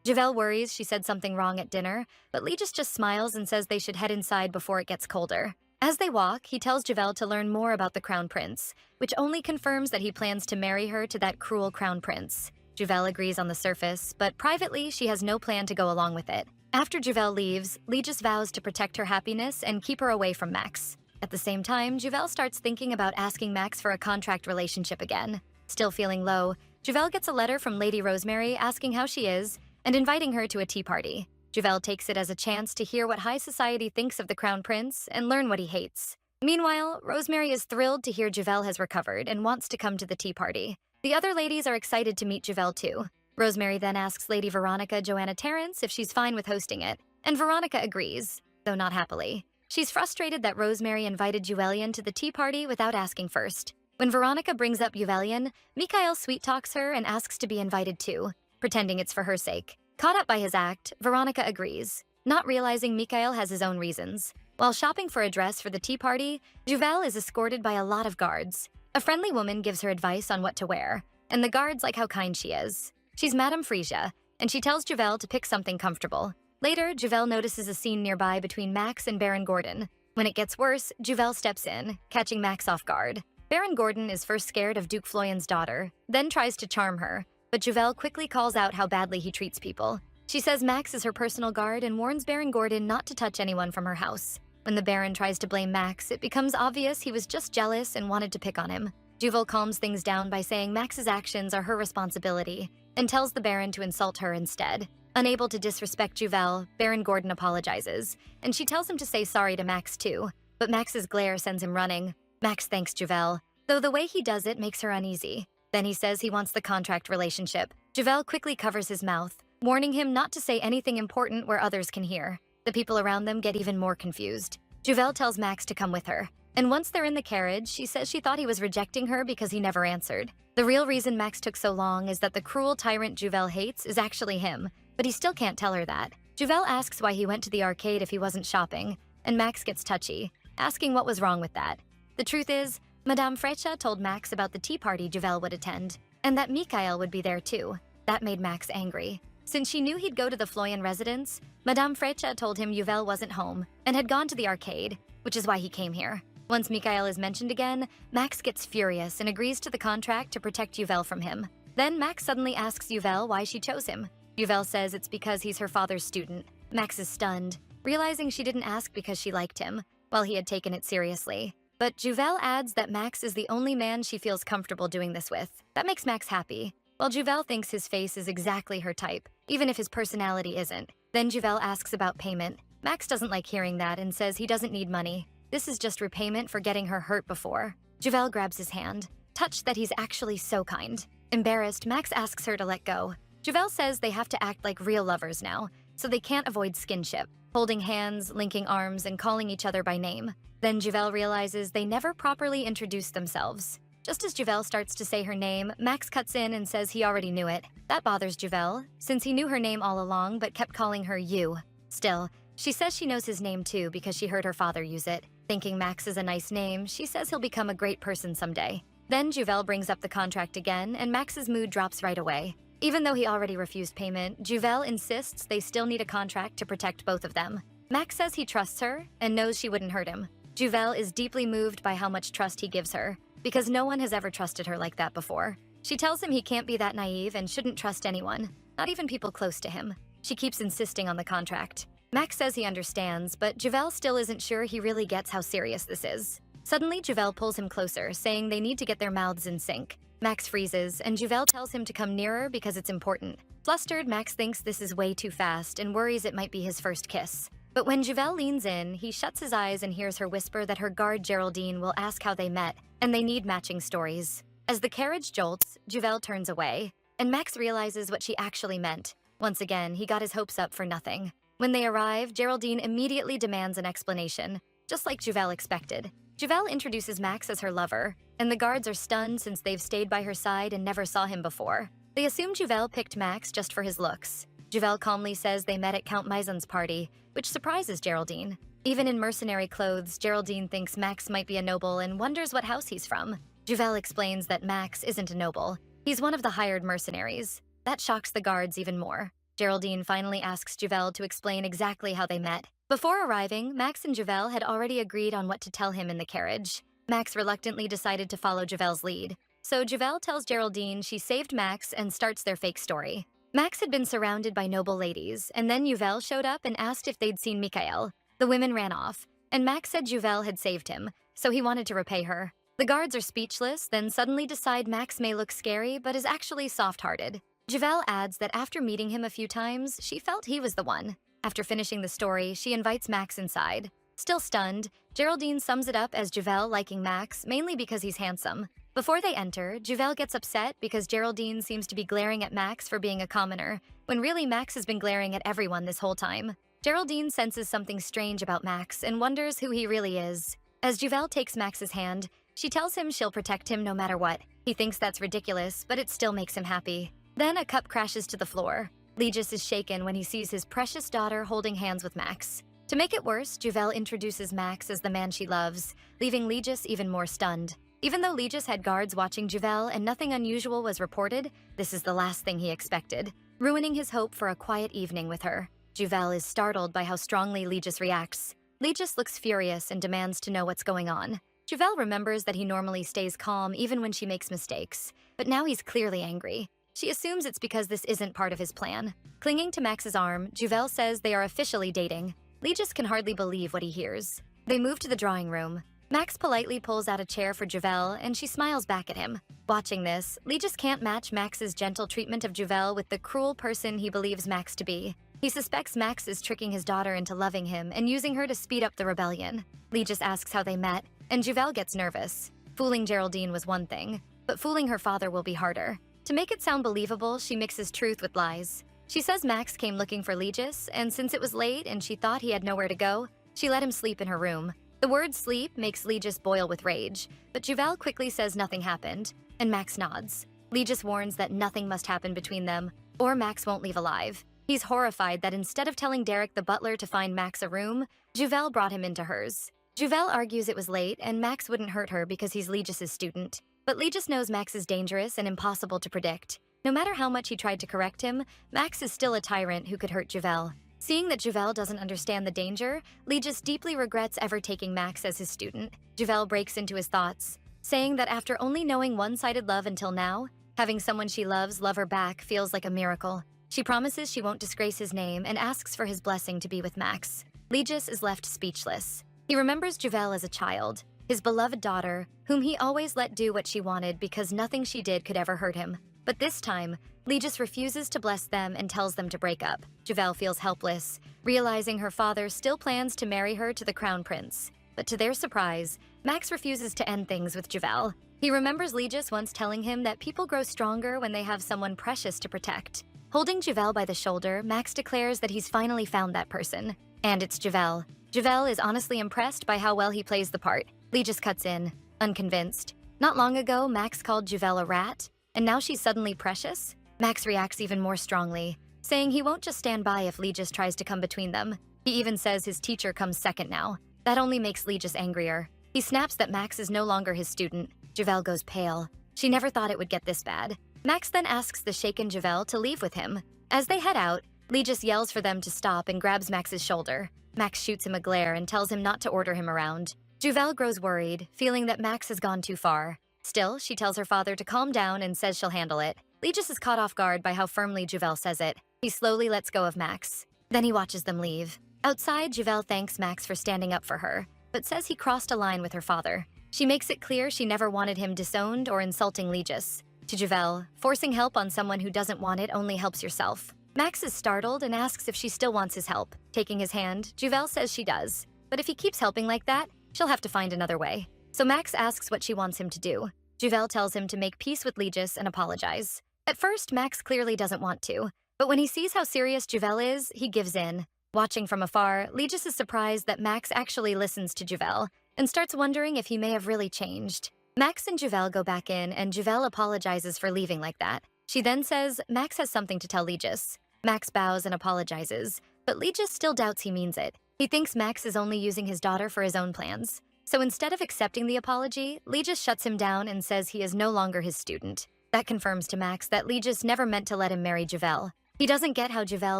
Juvel worries she said something wrong at dinner, but Legis just smiles and says they should head inside before it gets colder. As they walk, he tells Juvel to learn more about the crown prince, which only confirms that he plans to marry her to that cruel crown prince. Juvel agrees on the surface, but privately she has no plan to go along with it. After Juvel leaves, Legis vows to protect her happiness and keep her away from Max. At the same time, Juvel starts thinking about asking Max for a contract relationship again. Still feeling low, Juvel gets a letter from Lady Rosemary asking how she is and inviting her to a tea party. Juvel takes it as a chance to hear what high society thinks of the crown prince and learn what he hates. Meanwhile, Rosemary is thrilled to hear Juvel has recovered and wants to come to the tea party. The other ladies are excited to meet Juvel too. Rosemary then asks Lady Veronica Joanna Terrence if she's fine with hosting it, and Veronica agrees, though not happily. She's frustrated that Rosemary invited Juvelian to the tea party without asking first. When Veronica brings up Juvelian, Mikhail sweet-talks her and asks to be invited too, pretending it's for her sake. Caught up by his act, Veronica agrees, not realizing Mikhail has his own reasons. While shopping for a dress for the tea party, Juvel is escorted by a lot of guards. A friendly woman gives her advice on what to wear, and the guards like how kind she is. She's Madame Frisia, and she tells Juvel to pick something comfortable. Later, Juvel notices a scene nearby between Max and Baron Gordon. When it gets worse, Juvel steps in, catching Max off guard. Baron Gordon is first scared of Duke Floyan's daughter, then tries to charm her, but Juvel quickly calls out how badly he treats people. She says Max is her personal guard and warns Baron Gordon not to touch anyone from her house. When the Baron tries to blame Max, it becomes obvious he was just jealous and wanted to pick on him. Juvel calms things down by saying Max's actions are her responsibility, and tells the Baron to insult her instead. Unable to disrespect Juvel, Baron Gordon apologizes, and she tells him to say sorry to Max too, but Max's glare sends him running. Max thanks Juvel, though the way he does it makes her uneasy. Then he says he wants the contract relationship. Juvel quickly covers his mouth, warning him not to say anything important where others can hear. The people around them get even more confused. Juvel tells Max to come with her, and once they're in the carriage, she says she thought he was rejecting her because he never answered. The real reason Max took so long is that the cruel tyrant Juvel hates is actually him, but he still can't tell her that. Juvel asks why he went to the arcade if he wasn't shopping, and Max gets touchy, asking what was wrong with that. The truth is, Madame Frecha told Max about the tea party Juvel would attend, and that Mikhail would be there too. That made Max angry. Since she knew he'd go to the Floyan residence, Madame Frecha told him Juvel wasn't home and had gone to the arcade, which is why he came here. Once Mikhail is mentioned again, Max gets furious and agrees to the contract to protect Juvel from him. Then Max suddenly asks Juvel why she chose him. Juvel says it's because he's her father's student. Max is stunned, realizing she didn't ask because she liked him, while he had taken it seriously. But Juvel adds that Max is the only man she feels comfortable doing this with. That makes Max happy, while Juvel thinks his face is exactly her type, even if his personality isn't. Then Juvel asks about payment. Max doesn't like hearing that and says he doesn't need money. This is just repayment for getting her hurt before. Juvel grabs his hand, touched that he's actually so kind. Embarrassed, Max asks her to let go. Juvel says they have to act like real lovers now, so they can't avoid skinship, holding hands, linking arms, and calling each other by name. Then Juvel realizes they never properly introduced themselves. Just as Juvel starts to say her name, Max cuts in and says he already knew it. That bothers Juvel, since he knew her name all along but kept calling her you. Still, she says she knows his name too because she heard her father use it. Thinking Max is a nice name, she says he'll become a great person someday. Then Juvel brings up the contract again, and Max's mood drops right away. Even though he already refused payment, Juvel insists they still need a contract to protect both of them. Max says he trusts her and knows she wouldn't hurt him. Juvel is deeply moved by how much trust he gives her, because no one has ever trusted her like that before. She tells him he can't be that naive and shouldn't trust anyone, not even people close to him. She keeps insisting on the contract. Max says he understands, but Juvel still isn't sure he really gets how serious this is. Suddenly, Juvel pulls him closer, saying they need to get their mouths in sync. Max freezes, and Juvel tells him to come nearer because it's important. Flustered, Max thinks this is way too fast and worries it might be his first kiss. But when Juvel leans in, he shuts his eyes and hears her whisper that her guard Geraldine will ask how they met, and they need matching stories. As the carriage jolts, Juvel turns away, and Max realizes what she actually meant. Once again, he got his hopes up for nothing. When they arrive, Geraldine immediately demands an explanation, just like Juvel expected. Juvel introduces Max as her lover, and the guards are stunned since they've stayed by her side and never saw him before. They assume Juvel picked Max just for his looks. Juvel calmly says they met at Count Maison's party, which surprises Geraldine. Even in mercenary clothes, Geraldine thinks Max might be a noble and wonders what house he's from. Juvel explains that Max isn't a noble. He's one of the hired mercenaries. That shocks the guards even more. Geraldine finally asks Juvel to explain exactly how they met. Before arriving, Max and Juvel had already agreed on what to tell him in the carriage. Max reluctantly decided to follow Juvel's lead. So Juvel tells Geraldine she saved Max and starts their fake story. Max had been surrounded by noble ladies, and then Juvel showed up and asked if they'd seen Mikael. The women ran off, and Max said Juvel had saved him, so he wanted to repay her. The guards are speechless, then suddenly decide Max may look scary but is actually soft-hearted. Juvel adds that after meeting him a few times, she felt he was the one. After finishing the story, she invites Max inside. Still stunned, Geraldine sums it up as Juvel liking Max, mainly because he's handsome. Before they enter, Juvel gets upset because Geraldine seems to be glaring at Max for being a commoner, when really Max has been glaring at everyone this whole time. Geraldine senses something strange about Max and wonders who he really is. As Juvel takes Max's hand, she tells him she'll protect him no matter what. He thinks that's ridiculous, but it still makes him happy. Then a cup crashes to the floor. Legis is shaken when he sees his precious daughter holding hands with Max. To make it worse, Juvel introduces Max as the man she loves, leaving Legis even more stunned. Even though Legis had guards watching Juvel and nothing unusual was reported, this is the last thing he expected, ruining his hope for a quiet evening with her. Juvel is startled by how strongly Legis reacts. Legis looks furious and demands to know what's going on. Juvel remembers that he normally stays calm even when she makes mistakes, but now he's clearly angry. She assumes it's because this isn't part of his plan. Clinging to Max's arm, Juvel says they are officially dating. Legis can hardly believe what he hears. They move to the drawing room. Max politely pulls out a chair for Juvel, and she smiles back at him. Watching this, Legis can't match Max's gentle treatment of Juvel with the cruel person he believes Max to be. He suspects Max is tricking his daughter into loving him and using her to speed up the rebellion. Legis asks how they met, and Juvel gets nervous. Fooling Geraldine was one thing, but fooling her father will be harder. To make it sound believable, she mixes truth with lies. She says Max came looking for Legis, and since it was late and she thought he had nowhere to go, she let him sleep in her room. The word sleep makes Legis boil with rage, but Juvel quickly says nothing happened, and Max nods. Legis warns that nothing must happen between them, or Max won't leave alive. He's horrified that instead of telling Derek the butler to find Max a room, Juvel brought him into hers. Juvel argues it was late and Max wouldn't hurt her because he's Legis's student. But Legis knows Max is dangerous and impossible to predict. No matter how much he tried to correct him, Max is still a tyrant who could hurt Juvel. Seeing that Juvel doesn't understand the danger, Legis deeply regrets ever taking Max as his student. Juvel breaks into his thoughts, saying that after only knowing one-sided love until now, having someone she loves love her back feels like a miracle. She promises she won't disgrace his name and asks for his blessing to be with Max. Legis is left speechless. He remembers Juvel as a child, his beloved daughter, whom he always let do what she wanted because nothing she did could ever hurt him. But this time, Legis refuses to bless them and tells them to break up. Juvel feels helpless, realizing her father still plans to marry her to the crown prince. But to their surprise, Max refuses to end things with Juvel. He remembers Legis once telling him that people grow stronger when they have someone precious to protect. Holding Juvel by the shoulder, Max declares that he's finally found that person. And it's Juvel. Juvel is honestly impressed by how well he plays the part. Legis cuts in, unconvinced. Not long ago, Max called Juvel a rat, and now she's suddenly precious? Max reacts even more strongly, saying he won't just stand by if Legis tries to come between them. He even says his teacher comes second now. That only makes Legis angrier. He snaps that Max is no longer his student. Juvel goes pale. She never thought it would get this bad. Max then asks the shaken Javel to leave with him. As they head out, Legis yells for them to stop and grabs Max's shoulder. Max shoots him a glare and tells him not to order him around. Javel grows worried, feeling that Max has gone too far. Still, she tells her father to calm down and says she'll handle it. Legis is caught off guard by how firmly Javel says it. He slowly lets go of Max. Then he watches them leave. Outside, Javel thanks Max for standing up for her, but says he crossed a line with her father. She makes it clear she never wanted him disowned or insulting Legis. To Javel, forcing help on someone who doesn't want it only helps yourself. Max is startled and asks if she still wants his help. Taking his hand, Javel says she does. But if he keeps helping like that, she'll have to find another way. So Max asks what she wants him to do. Javel tells him to make peace with Legis and apologize. At first, Max clearly doesn't want to. But when he sees how serious Javel is, he gives in. Watching from afar, Legis is surprised that Max actually listens to Javel and starts wondering if he may have really changed. Max and Javel go back in, and Javel apologizes for leaving like that. She then says Max has something to tell Legis. Max bows and apologizes, but Legis still doubts he means it. He thinks Max is only using his daughter for his own plans. So instead of accepting the apology, Legis shuts him down and says he is no longer his student. That confirms to Max that Legis never meant to let him marry Javel. He doesn't get how Javel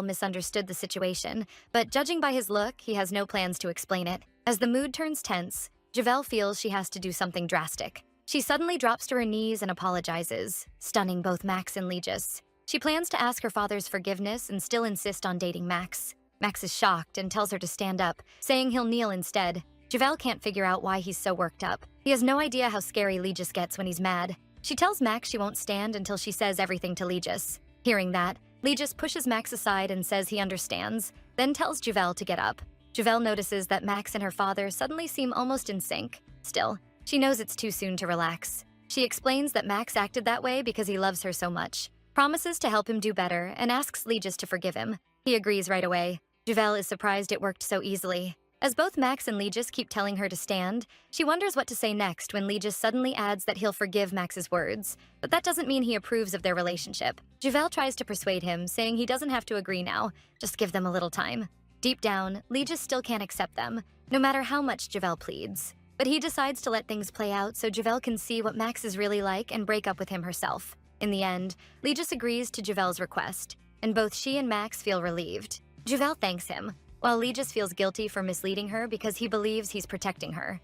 misunderstood the situation, but judging by his look, he has no plans to explain it. As the mood turns tense, Javel feels she has to do something drastic. She suddenly drops to her knees and apologizes, stunning both Max and Legis. She plans to ask her father's forgiveness and still insist on dating Max. Max is shocked and tells her to stand up, saying he'll kneel instead. Javel can't figure out why he's so worked up. He has no idea how scary Legis gets when he's mad. She tells Max she won't stand until she says everything to Legis. Hearing that, Legis pushes Max aside and says he understands, then tells Javel to get up. Javel notices that Max and her father suddenly seem almost in sync. Still, she knows it's too soon to relax. She explains that Max acted that way because he loves her so much, promises to help him do better, and asks Legis to forgive him. He agrees right away. Javel is surprised it worked so easily. As both Max and Legis keep telling her to stand, she wonders what to say next when Legis suddenly adds that he'll forgive Max's words. But that doesn't mean he approves of their relationship. Javel tries to persuade him, saying he doesn't have to agree now, just give them a little time. Deep down, Legis still can't accept them, no matter how much Javel pleads. But he decides to let things play out so Javel can see what Max is really like and break up with him herself. In the end, Legis agrees to Javel's request, and both she and Max feel relieved. Javel thanks him, while Legis feels guilty for misleading her because he believes he's protecting her.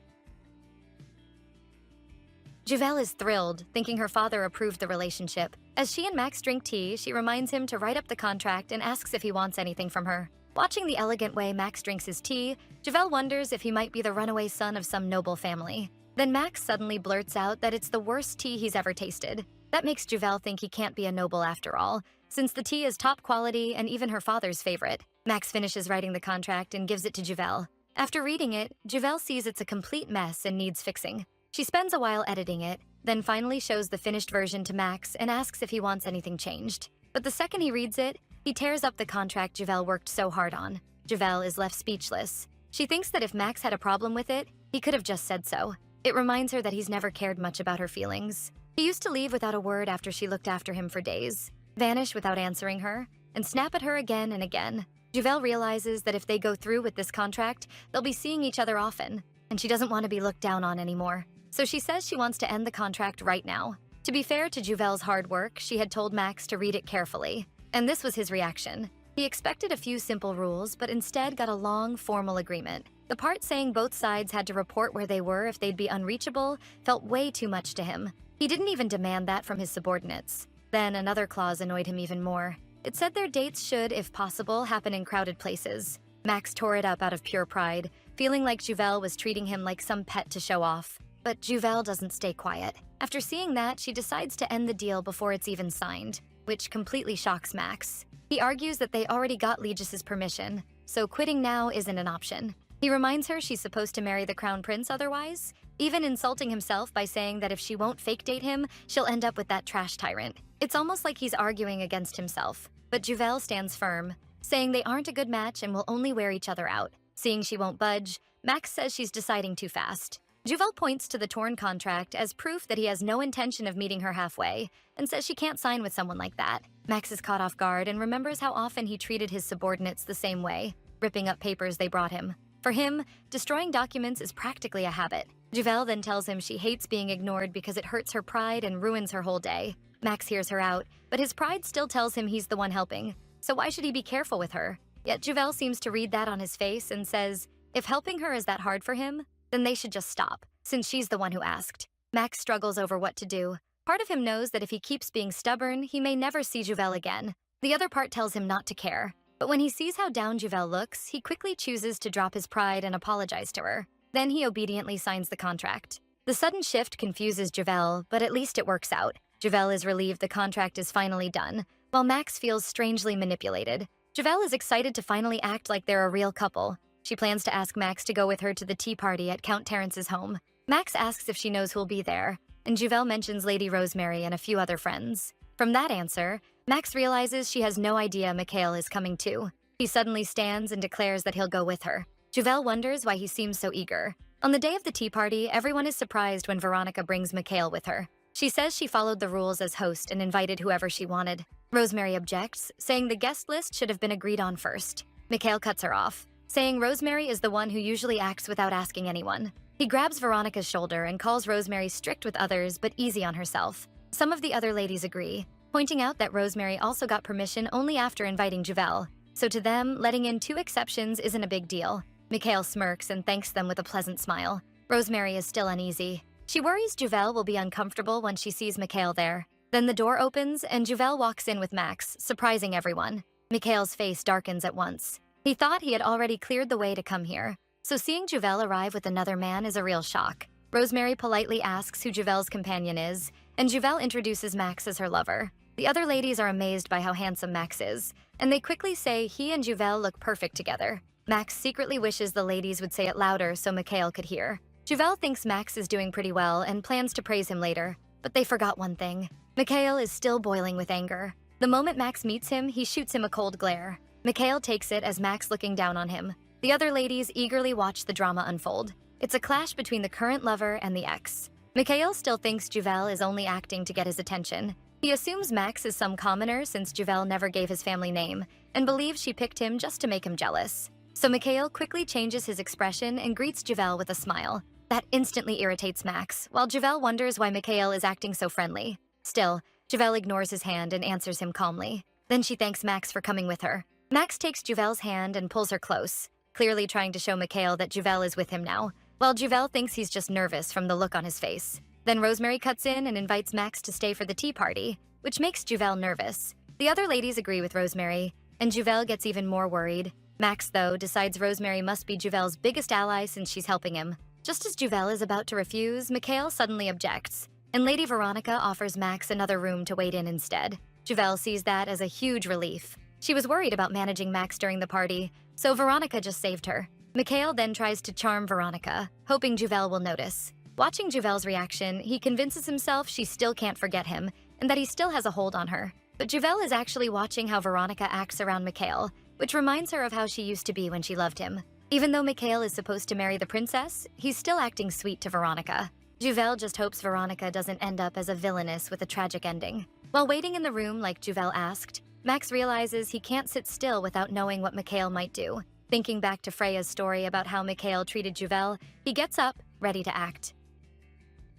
Javel is thrilled, thinking her father approved the relationship. As she and Max drink tea, she reminds him to write up the contract and asks if he wants anything from her. Watching the elegant way Max drinks his tea, Javel wonders if he might be the runaway son of some noble family. Then Max suddenly blurts out that it's the worst tea he's ever tasted. That makes Javel think he can't be a noble after all, since the tea is top quality and even her father's favorite. Max finishes writing the contract and gives it to Javel. After reading it, Javel sees it's a complete mess and needs fixing. She spends a while editing it, then finally shows the finished version to Max and asks if he wants anything changed. But the second he reads it, he tears up the contract Javel worked so hard on. Javel is left speechless. She thinks that if Max had a problem with it, he could have just said so. It reminds her that he's never cared much about her feelings. He used to leave without a word after she looked after him for days, vanish without answering her, and snap at her again and again. Javel realizes that if they go through with this contract, they'll be seeing each other often, and she doesn't want to be looked down on anymore. So she says she wants to end the contract right now. To be fair to Javel's hard work, she had told Max to read it carefully, and this was his reaction. He expected a few simple rules, but instead got a long, formal agreement. The part saying both sides had to report where they were if they'd be unreachable felt way too much to him. He didn't even demand that from his subordinates. Then another clause annoyed him even more. It said their dates should, if possible, happen in crowded places. Max tore it up out of pure pride, feeling like Javel was treating him like some pet to show off. But Javel doesn't stay quiet. After seeing that, she decides to end the deal before it's even signed, which completely shocks Max. He argues that they already got Legis's permission, so quitting now isn't an option. He reminds her she's supposed to marry the crown prince otherwise, even insulting himself by saying that if she won't fake date him, she'll end up with that trash tyrant. It's almost like he's arguing against himself, but Javel stands firm, saying they aren't a good match and will only wear each other out. Seeing she won't budge, Max says she's deciding too fast. Javel points to the torn contract as proof that he has no intention of meeting her halfway, and says she can't sign with someone like that. Max is caught off guard and remembers how often he treated his subordinates the same way, ripping up papers they brought him. For him, destroying documents is practically a habit. Javel then tells him she hates being ignored because it hurts her pride and ruins her whole day. Max hears her out, but his pride still tells him he's the one helping, so why should he be careful with her? Yet Javel seems to read that on his face and says, if helping her is that hard for him, then they should just stop, since she's the one who asked. Max struggles over what to do. Part of him knows that if he keeps being stubborn, he may never see Javel again. The other part tells him not to care. But when he sees how down Javel looks, he quickly chooses to drop his pride and apologize to her. Then he obediently signs the contract. The sudden shift confuses Javel, but at least it works out. Javel is relieved the contract is finally done, while Max feels strangely manipulated. Javel is excited to finally act like they're a real couple. She plans to ask Max to go with her to the tea party at Count Terrence's home. Max asks if she knows who'll be there, and Javel mentions Lady Rosemary and a few other friends. From that answer, Max realizes she has no idea Mikhail is coming too. He suddenly stands and declares that he'll go with her. Javel wonders why he seems so eager. On the day of the tea party, everyone is surprised when Veronica brings Mikhail with her. She says she followed the rules as host and invited whoever she wanted. Rosemary objects, saying the guest list should have been agreed on first. Mikhail cuts her off, saying Rosemary is the one who usually acts without asking anyone. He grabs Veronica's shoulder and calls Rosemary strict with others but easy on herself. Some of the other ladies agree, pointing out that Rosemary also got permission only after inviting Javel. So to them, letting in 2 exceptions isn't a big deal. Mikhail smirks and thanks them with a pleasant smile. Rosemary is still uneasy. She worries Javel will be uncomfortable when she sees Mikhail there. Then the door opens and Javel walks in with Max, surprising everyone. Mikhail's face darkens at once. He thought he had already cleared the way to come here, so seeing Javel arrive with another man is a real shock. Rosemary politely asks who Javel's companion is, and Javel introduces Max as her lover. The other ladies are amazed by how handsome Max is, and they quickly say he and Javel look perfect together. Max secretly wishes the ladies would say it louder so Mikhail could hear. Javel thinks Max is doing pretty well and plans to praise him later, but they forgot one thing. Mikhail is still boiling with anger. The moment Max meets him, he shoots him a cold glare. Mikhail takes it as Max looking down on him. The other ladies eagerly watch the drama unfold. It's a clash between the current lover and the ex. Mikhail still thinks Javel is only acting to get his attention. He assumes Max is some commoner since Javel never gave his family name, and believes she picked him just to make him jealous. So Mikhail quickly changes his expression and greets Javel with a smile. That instantly irritates Max, while Javel wonders why Mikhail is acting so friendly. Still, Javel ignores his hand and answers him calmly. Then she thanks Max for coming with her. Max takes Javel's hand and pulls her close, clearly trying to show Mikhail that Javel is with him now, while Javel thinks he's just nervous from the look on his face. Then Rosemary cuts in and invites Max to stay for the tea party, which makes Javel nervous. The other ladies agree with Rosemary, and Javel gets even more worried. Max, though, decides Rosemary must be Javel's biggest ally since she's helping him. Just as Javel is about to refuse, Mikhail suddenly objects, and Lady Veronica offers Max another room to wait in instead. Javel sees that as a huge relief. She was worried about managing Max during the party, so Veronica just saved her. Mikhail then tries to charm Veronica, hoping Javel will notice. Watching Javel's reaction, he convinces himself she still can't forget him, and that he still has a hold on her. But Javel is actually watching how Veronica acts around Mikhail, which reminds her of how she used to be when she loved him. Even though Mikhail is supposed to marry the princess, he's still acting sweet to Veronica. Javel just hopes Veronica doesn't end up as a villainess with a tragic ending. While waiting in the room like Javel asked, Max realizes he can't sit still without knowing what Mikhail might do. Thinking back to Freya's story about how Mikhail treated Javel, he gets up, ready to act.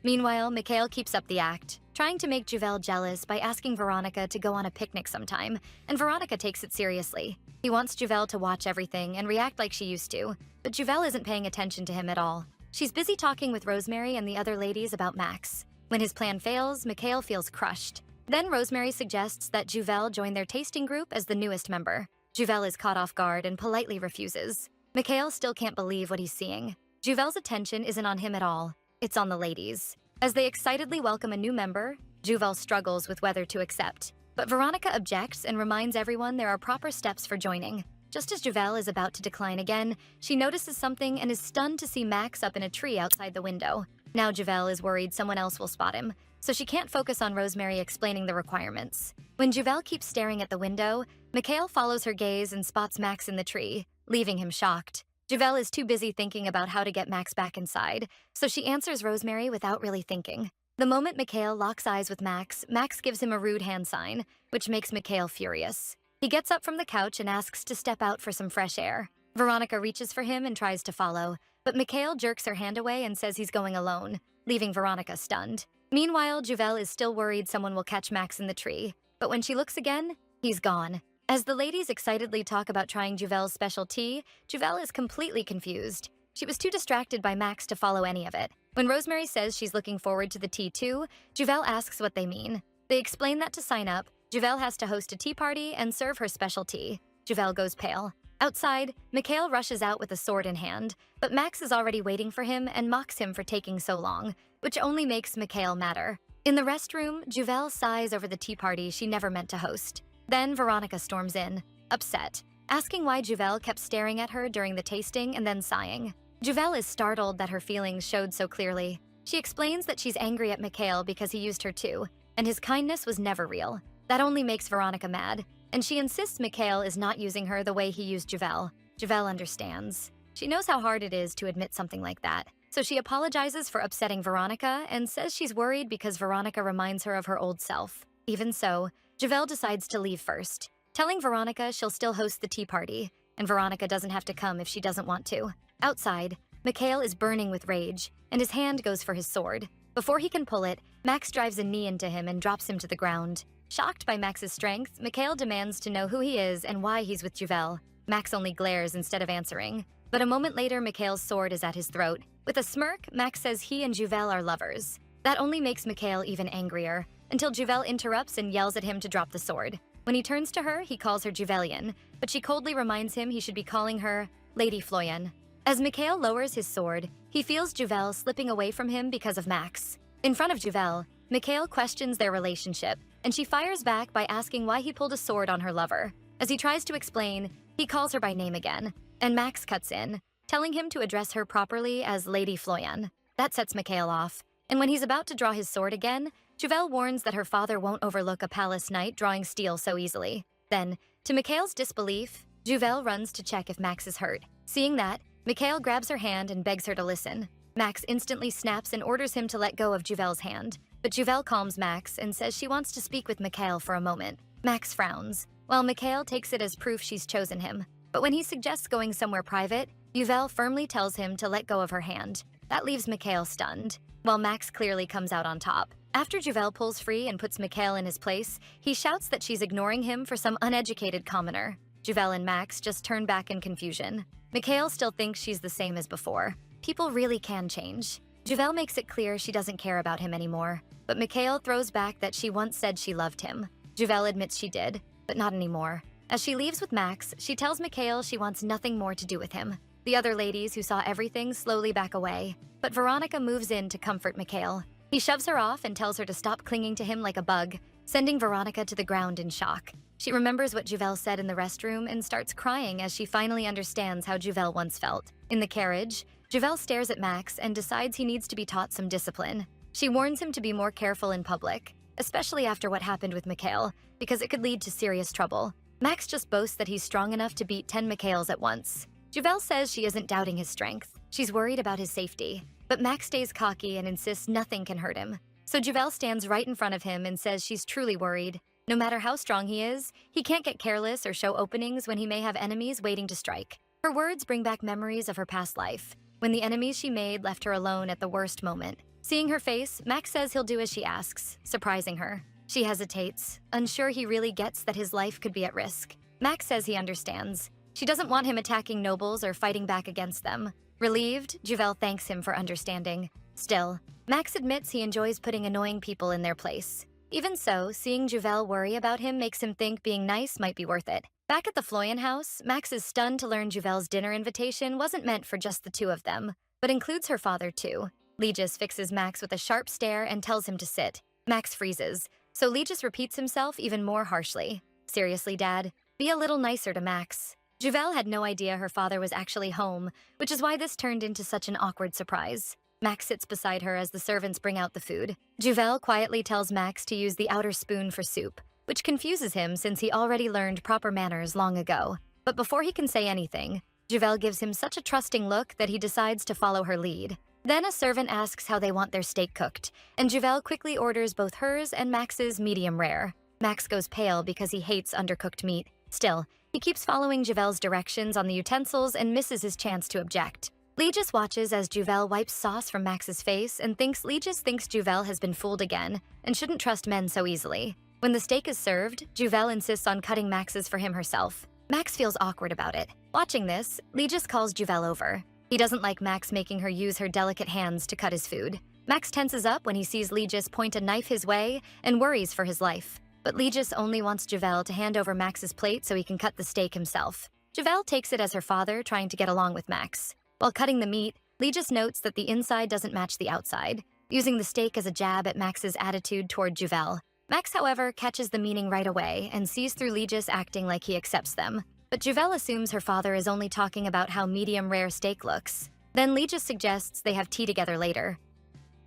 Meanwhile, Mikhail keeps up the act, trying to make Javel jealous by asking Veronica to go on a picnic sometime, and Veronica takes it seriously. He wants Javel to watch everything and react like she used to, but Javel isn't paying attention to him at all. She's busy talking with Rosemary and the other ladies about Max. When his plan fails, Mikhail feels crushed. Then Rosemary suggests that Javel join their tasting group as the newest member. Javel is caught off guard and politely refuses. Mikhail still can't believe what he's seeing. Javel's attention isn't on him at all. It's on the ladies. As they excitedly welcome a new member, Javel struggles with whether to accept. But Veronica objects and reminds everyone there are proper steps for joining. Just as Javel is about to decline again, she notices something and is stunned to see Max up in a tree outside the window. Now Javel is worried someone else will spot him, so she can't focus on Rosemary explaining the requirements. When Javel keeps staring at the window, Mikhail follows her gaze and spots Max in the tree, leaving him shocked. Javel is too busy thinking about how to get Max back inside, so she answers Rosemary without really thinking. The moment Mikhail locks eyes with Max, Max gives him a rude hand sign, which makes Mikhail furious. He gets up from the couch and asks to step out for some fresh air. Veronica reaches for him and tries to follow, but Mikhail jerks her hand away and says he's going alone, leaving Veronica stunned. Meanwhile, Juvel is still worried someone will catch Max in the tree, but when she looks again, he's gone. As the ladies excitedly talk about trying Juvel's special tea, Juvel is completely confused. She was too distracted by Max to follow any of it. When Rosemary says she's looking forward to the tea too, Juvel asks what they mean. They explain that to sign up, Juvel has to host a tea party and serve her special tea. Juvel goes pale. Outside, Mikhail rushes out with a sword in hand, but Max is already waiting for him and mocks him for taking so long, which only makes Mikhail madder. In the restroom, Juvel sighs over the tea party she never meant to host. Then Veronica storms in, upset, asking why Juvel kept staring at her during the tasting and then sighing. Juvel is startled that her feelings showed so clearly. She explains that she's angry at Mikhail because he used her too, and his kindness was never real. That only makes Veronica mad, and she insists Mikhail is not using her the way he used Juvel. Juvel understands. She knows how hard it is to admit something like that, so she apologizes for upsetting Veronica and says she's worried because Veronica reminds her of her old self. Even so, Juvel decides to leave first, telling Veronica she'll still host the tea party, and Veronica doesn't have to come if she doesn't want to. Outside, Mikhail is burning with rage, and his hand goes for his sword. Before he can pull it, Max drives a knee into him and drops him to the ground. Shocked by Max's strength, Mikhail demands to know who he is and why he's with Juvel. Max only glares instead of answering. But a moment later, Mikhail's sword is at his throat. With a smirk, Max says he and Juvel are lovers. That only makes Mikhail even angrier, until Juvel interrupts and yells at him to drop the sword. When he turns to her, he calls her Juvelian, but she coldly reminds him he should be calling her Lady Floyan. As Mikhail lowers his sword, he feels Juvel slipping away from him because of Max. In front of Juvel, Mikhail questions their relationship, and she fires back by asking why he pulled a sword on her lover. As he tries to explain, he calls her by name again, and Max cuts in, telling him to address her properly as Lady Floyan. That sets Mikhail off, and when he's about to draw his sword again, Juvel warns that her father won't overlook a palace knight drawing steel so easily. Then, to Mikhail's disbelief, Juvel runs to check if Max is hurt. Seeing that, Mikhail grabs her hand and begs her to listen. Max instantly snaps and orders him to let go of Juvel's hand, but Juvel calms Max and says she wants to speak with Mikhail for a moment. Max frowns, while Mikhail takes it as proof she's chosen him. But when he suggests going somewhere private, Juvel firmly tells him to let go of her hand. That leaves Mikhail stunned, while Max clearly comes out on top. After Juvel pulls free and puts Mikhail in his place, he shouts that she's ignoring him for some uneducated commoner. Juvel and Max just turn back in confusion. Mikhail still thinks she's the same as before. People really can change. Juvel makes it clear she doesn't care about him anymore, but Mikhail throws back that she once said she loved him. Juvel admits she did, but not anymore. As she leaves with Max, she tells Mikhail she wants nothing more to do with him. The other ladies who saw everything slowly back away, but Veronica moves in to comfort Mikhail. He shoves her off and tells her to stop clinging to him like a bug, sending Veronica to the ground in shock. She remembers what Juvel said in the restroom and starts crying as she finally understands how Juvel once felt. In the carriage, Juvel stares at Max and decides he needs to be taught some discipline. She warns him to be more careful in public, especially after what happened with Mikhail, because it could lead to serious trouble. Max just boasts that he's strong enough to beat 10 Mikhails at once. Juvel says she isn't doubting his strength. She's worried about his safety, but Max stays cocky and insists nothing can hurt him. So Juvel stands right in front of him and says she's truly worried. No matter how strong he is, he can't get careless or show openings when he may have enemies waiting to strike. Her words bring back memories of her past life, when the enemies she made left her alone at the worst moment. Seeing her face, Max says he'll do as she asks, surprising her. She hesitates, unsure he really gets that his life could be at risk. Max says he understands. She doesn't want him attacking nobles or fighting back against them. Relieved, Juvel thanks him for understanding. Still, Max admits he enjoys putting annoying people in their place. Even so, seeing Juvel worry about him makes him think being nice might be worth it. Back at the Floyan house, Max is stunned to learn Juvel's dinner invitation wasn't meant for just the two of them, but includes her father too. Legis fixes Max with a sharp stare and tells him to sit. Max freezes, so Legis repeats himself even more harshly. Seriously, Dad, be a little nicer to Max. Juvel had no idea her father was actually home, which is why this turned into such an awkward surprise. Max sits beside her as the servants bring out the food. Juvel quietly tells Max to use the outer spoon for soup, which confuses him since he already learned proper manners long ago. But before he can say anything, Juvel gives him such a trusting look that he decides to follow her lead. Then a servant asks how they want their steak cooked, and Juvel quickly orders both hers and Max's medium rare. Max goes pale because he hates undercooked meat. Still, he keeps following Juvel's directions on the utensils and misses his chance to object. Legis watches as Juvel wipes sauce from Max's face and thinks Legis thinks Juvel has been fooled again and shouldn't trust men so easily. When the steak is served, Juvel insists on cutting Max's for him herself. Max feels awkward about it. Watching this, Legis calls Juvel over. He doesn't like Max making her use her delicate hands to cut his food. Max tenses up when he sees Legis point a knife his way and worries for his life. But Legis only wants Juvel to hand over Max's plate so he can cut the steak himself. Juvel takes it as her father trying to get along with Max. While cutting the meat, Legis notes that the inside doesn't match the outside, using the steak as a jab at Max's attitude toward Juvel. Max, however, catches the meaning right away and sees through Legis acting like he accepts them. But Juvel assumes her father is only talking about how medium-rare steak looks. Then Legis suggests they have tea together later.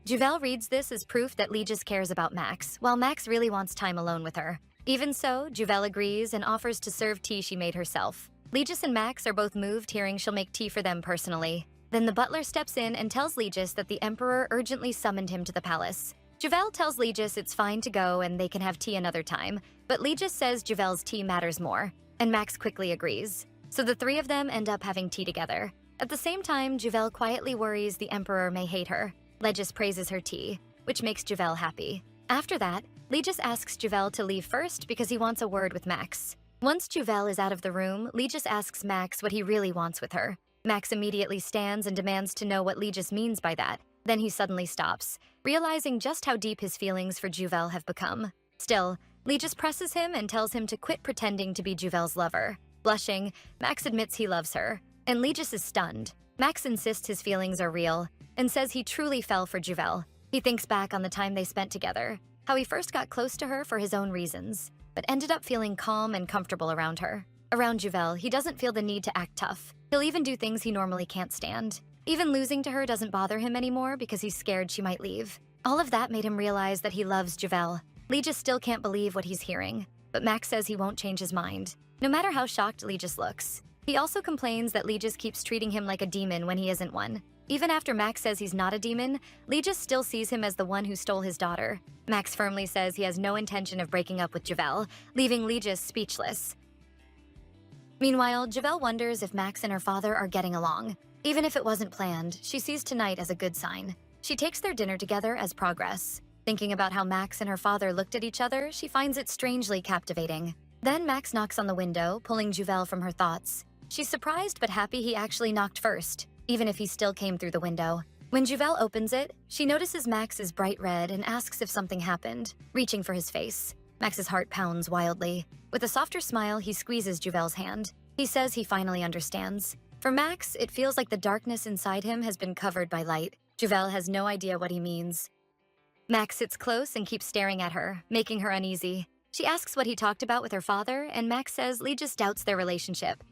Juvel reads this as proof that Legis cares about Max, while Max really wants time alone with her. Even so, Juvel agrees and offers to serve tea she made herself. Legis and Max are both moved hearing she'll make tea for them personally. Then the butler steps in and tells Legis that the Emperor urgently summoned him to the palace. Juvel tells Legis it's fine to go and they can have tea another time, but Legis says Juvel's tea matters more, and Max quickly agrees. So the three of them end up having tea together. At the same time, Juvel quietly worries the Emperor may hate her. Legis praises her tea, which makes Juvel happy. After that, Legis asks Juvel to leave first because he wants a word with Max. Once Juvel is out of the room, Legis asks Max what he really wants with her. Max immediately stands and demands to know what Legis means by that. Then he suddenly stops, realizing just how deep his feelings for Juvel have become. Still, Legis presses him and tells him to quit pretending to be Juvel's lover. Blushing, Max admits he loves her, and Legis is stunned. Max insists his feelings are real, and says he truly fell for Juvel. He thinks back on the time they spent together, how he first got close to her for his own reasons, but ended up feeling calm and comfortable around her. Around Juvel, he doesn't feel the need to act tough. He'll even do things he normally can't stand. Even losing to her doesn't bother him anymore because he's scared she might leave. All of that made him realize that he loves Juvel. Legis still can't believe what he's hearing, but Max says he won't change his mind, no matter how shocked Legis looks. He also complains that Legis keeps treating him like a demon when he isn't one. Even after Max says he's not a demon, Legis still sees him as the one who stole his daughter. Max firmly says he has no intention of breaking up with Juvel, leaving Legis speechless. Meanwhile, Juvel wonders if Max and her father are getting along. Even if it wasn't planned, she sees tonight as a good sign. She takes their dinner together as progress. Thinking about how Max and her father looked at each other, she finds it strangely captivating. Then Max knocks on the window, pulling Juvel from her thoughts. She's surprised but happy he actually knocked first, even if he still came through the window. When Juvel opens it, she notices Max is bright red and asks if something happened, reaching for his face. Max's heart pounds wildly. With a softer smile, he squeezes Juvel's hand. He says he finally understands. For Max, it feels like the darkness inside him has been covered by light. Juvel has no idea what he means. Max sits close and keeps staring at her, making her uneasy. She asks what he talked about with her father, and Max says Legis doubts their relationship.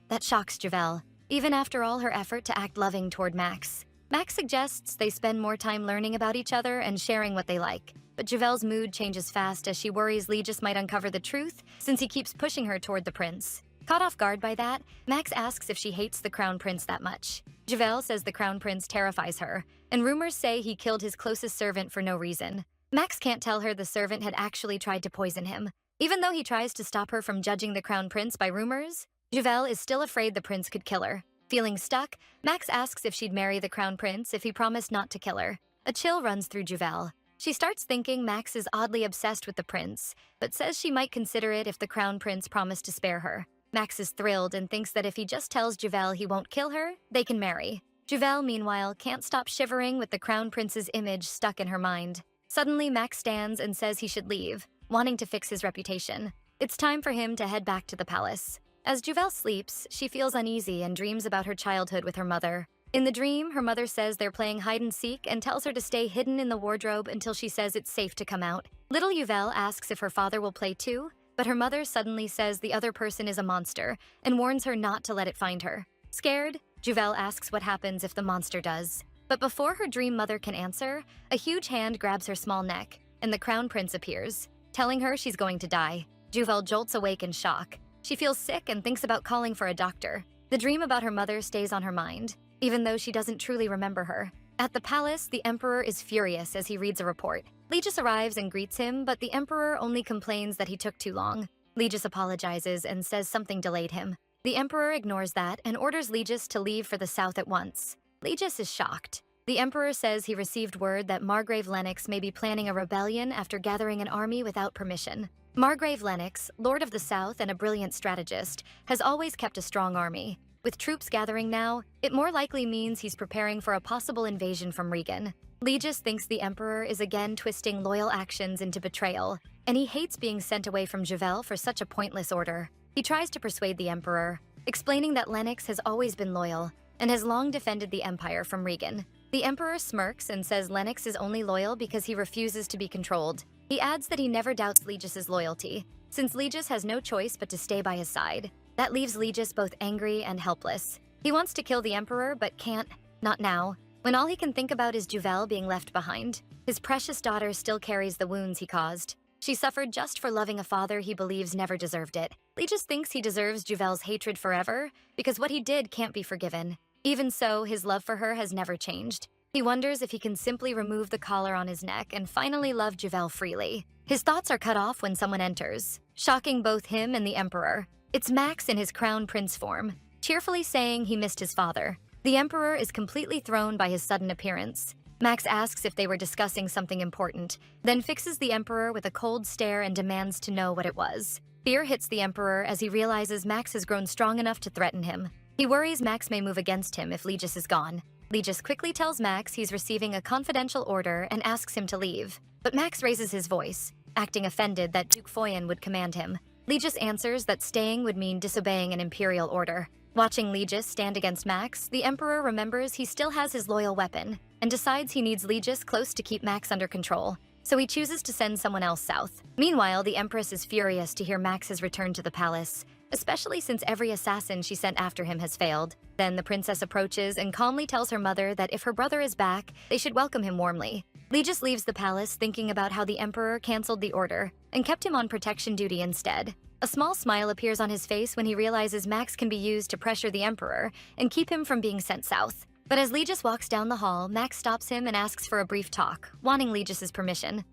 That shocks Juvel, even after all her effort to act loving toward Max. Max suggests they spend more time learning about each other and sharing what they like. But Juvel's mood changes fast as she worries Legis might uncover the truth since he keeps pushing her toward the prince. Caught off guard by that, Max asks if she hates the crown prince that much. Juvel says the crown prince terrifies her, and rumors say he killed his closest servant for no reason. Max can't tell her the servant had actually tried to poison him. Even though he tries to stop her from judging the crown prince by rumors, Juvel is still afraid the prince could kill her. Feeling stuck, Max asks if she'd marry the crown prince if he promised not to kill her. A chill runs through Juvel. She starts thinking Max is oddly obsessed with the prince, but says she might consider it if the crown prince promised to spare her. Max is thrilled and thinks that if he just tells Juvel he won't kill her, they can marry. Juvel, meanwhile, can't stop shivering with the crown prince's image stuck in her mind. Suddenly, Max stands and says he should leave, wanting to fix his reputation. It's time for him to head back to the palace. As Juvel sleeps, she feels uneasy and dreams about her childhood with her mother. In the dream, her mother says they're playing hide-and-seek and tells her to stay hidden in the wardrobe until she says it's safe to come out. Little Juvel asks if her father will play too, but her mother suddenly says the other person is a monster and warns her not to let it find her. Scared, Juvel asks what happens if the monster does. But before her dream mother can answer, a huge hand grabs her small neck, and the crown prince appears, telling her she's going to die. Juvel jolts awake in shock. She feels sick and thinks about calling for a doctor. The dream about her mother stays on her mind, even though she doesn't truly remember her. At the palace, the Emperor is furious as he reads a report. Legis arrives and greets him, but the Emperor only complains that he took too long. Legis apologizes and says something delayed him. The Emperor ignores that and orders Legis to leave for the south at once. Legis is shocked. The Emperor says he received word that Margrave Lennox may be planning a rebellion after gathering an army without permission. Margrave Lennox, Lord of the South and a brilliant strategist, has always kept a strong army. With troops gathering now, it more likely means he's preparing for a possible invasion from Regan. Legis thinks the Emperor is again twisting loyal actions into betrayal, and he hates being sent away from Javel for such a pointless order. He tries to persuade the Emperor, explaining that Lennox has always been loyal and has long defended the Empire from Regan. The Emperor smirks and says Lennox is only loyal because he refuses to be controlled. He adds that he never doubts Legis's loyalty, since Legis has no choice but to stay by his side. That leaves Legis both angry and helpless. He wants to kill the Emperor, but can't, not now, when all he can think about is Juvel being left behind. His precious daughter still carries the wounds he caused. She suffered just for loving a father he believes never deserved it. Legis thinks he deserves Juvel's hatred forever, because what he did can't be forgiven. Even so, his love for her has never changed. He wonders if he can simply remove the collar on his neck and finally love Juvel freely. His thoughts are cut off when someone enters, shocking both him and the Emperor. It's Max in his crown prince form, cheerfully saying he missed his father. The Emperor is completely thrown by his sudden appearance. Max asks if they were discussing something important, then fixes the Emperor with a cold stare and demands to know what it was. Fear hits the Emperor as he realizes Max has grown strong enough to threaten him. He worries Max may move against him if Legis is gone. Legis quickly tells Max he's receiving a confidential order and asks him to leave. But Max raises his voice, acting offended that Duke Foyen would command him. Legis answers that staying would mean disobeying an imperial order. Watching Legis stand against Max, the Emperor remembers he still has his loyal weapon and decides he needs Legis close to keep Max under control, so he chooses to send someone else south. Meanwhile, the Empress is furious to hear Max has returned to the palace, especially since every assassin she sent after him has failed. Then the princess approaches and calmly tells her mother that if her brother is back, they should welcome him warmly. Legis leaves the palace thinking about how the Emperor canceled the order and kept him on protection duty instead. A small smile appears on his face when he realizes Max can be used to pressure the Emperor and keep him from being sent south. But as Legis walks down the hall, Max stops him and asks for a brief talk, wanting Legis's permission.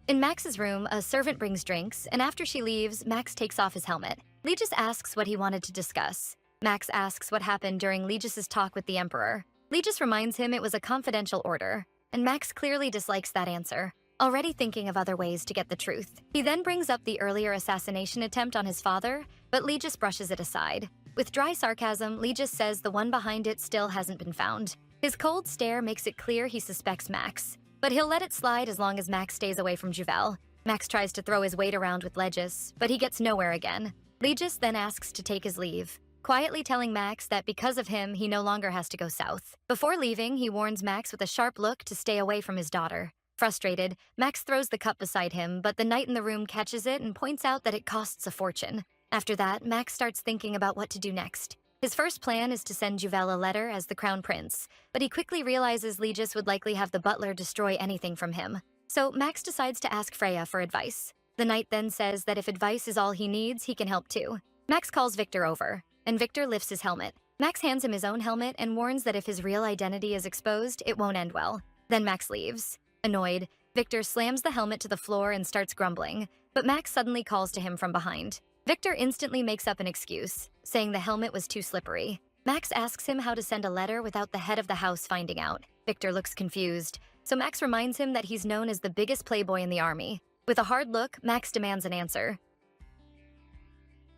In Max's room, a servant brings drinks, and after she leaves, Max takes off his helmet. Legis asks what he wanted to discuss. Max asks what happened during Legis's talk with the Emperor. Legis reminds him it was a confidential order, and Max clearly dislikes that answer, already thinking of other ways to get the truth. He then brings up the earlier assassination attempt on his father, but Legis brushes it aside. With dry sarcasm, Legis says the one behind it still hasn't been found. His cold stare makes it clear he suspects Max, but he'll let it slide as long as Max stays away from Juvel. Max tries to throw his weight around with Legis, but he gets nowhere again. Legis then asks to take his leave, quietly telling Max that because of him, he no longer has to go south. Before leaving, he warns Max with a sharp look to stay away from his daughter. Frustrated, Max throws the cup beside him, but the knight in the room catches it and points out that it costs a fortune. After that, Max starts thinking about what to do next. His first plan is to send Juvel a letter as the crown prince, but he quickly realizes Legis would likely have the butler destroy anything from him. So Max decides to ask Freya for advice. The knight then says that if advice is all he needs, he can help too. Max calls Victor over, and Victor lifts his helmet. Max hands him his own helmet and warns that if his real identity is exposed, it won't end well. Then Max leaves. Annoyed, Victor slams the helmet to the floor and starts grumbling, but Max suddenly calls to him from behind. Victor instantly makes up an excuse, saying the helmet was too slippery. Max asks him how to send a letter without the head of the house finding out. Victor looks confused, so Max reminds him that he's known as the biggest playboy in the army. With a hard look, Max demands an answer.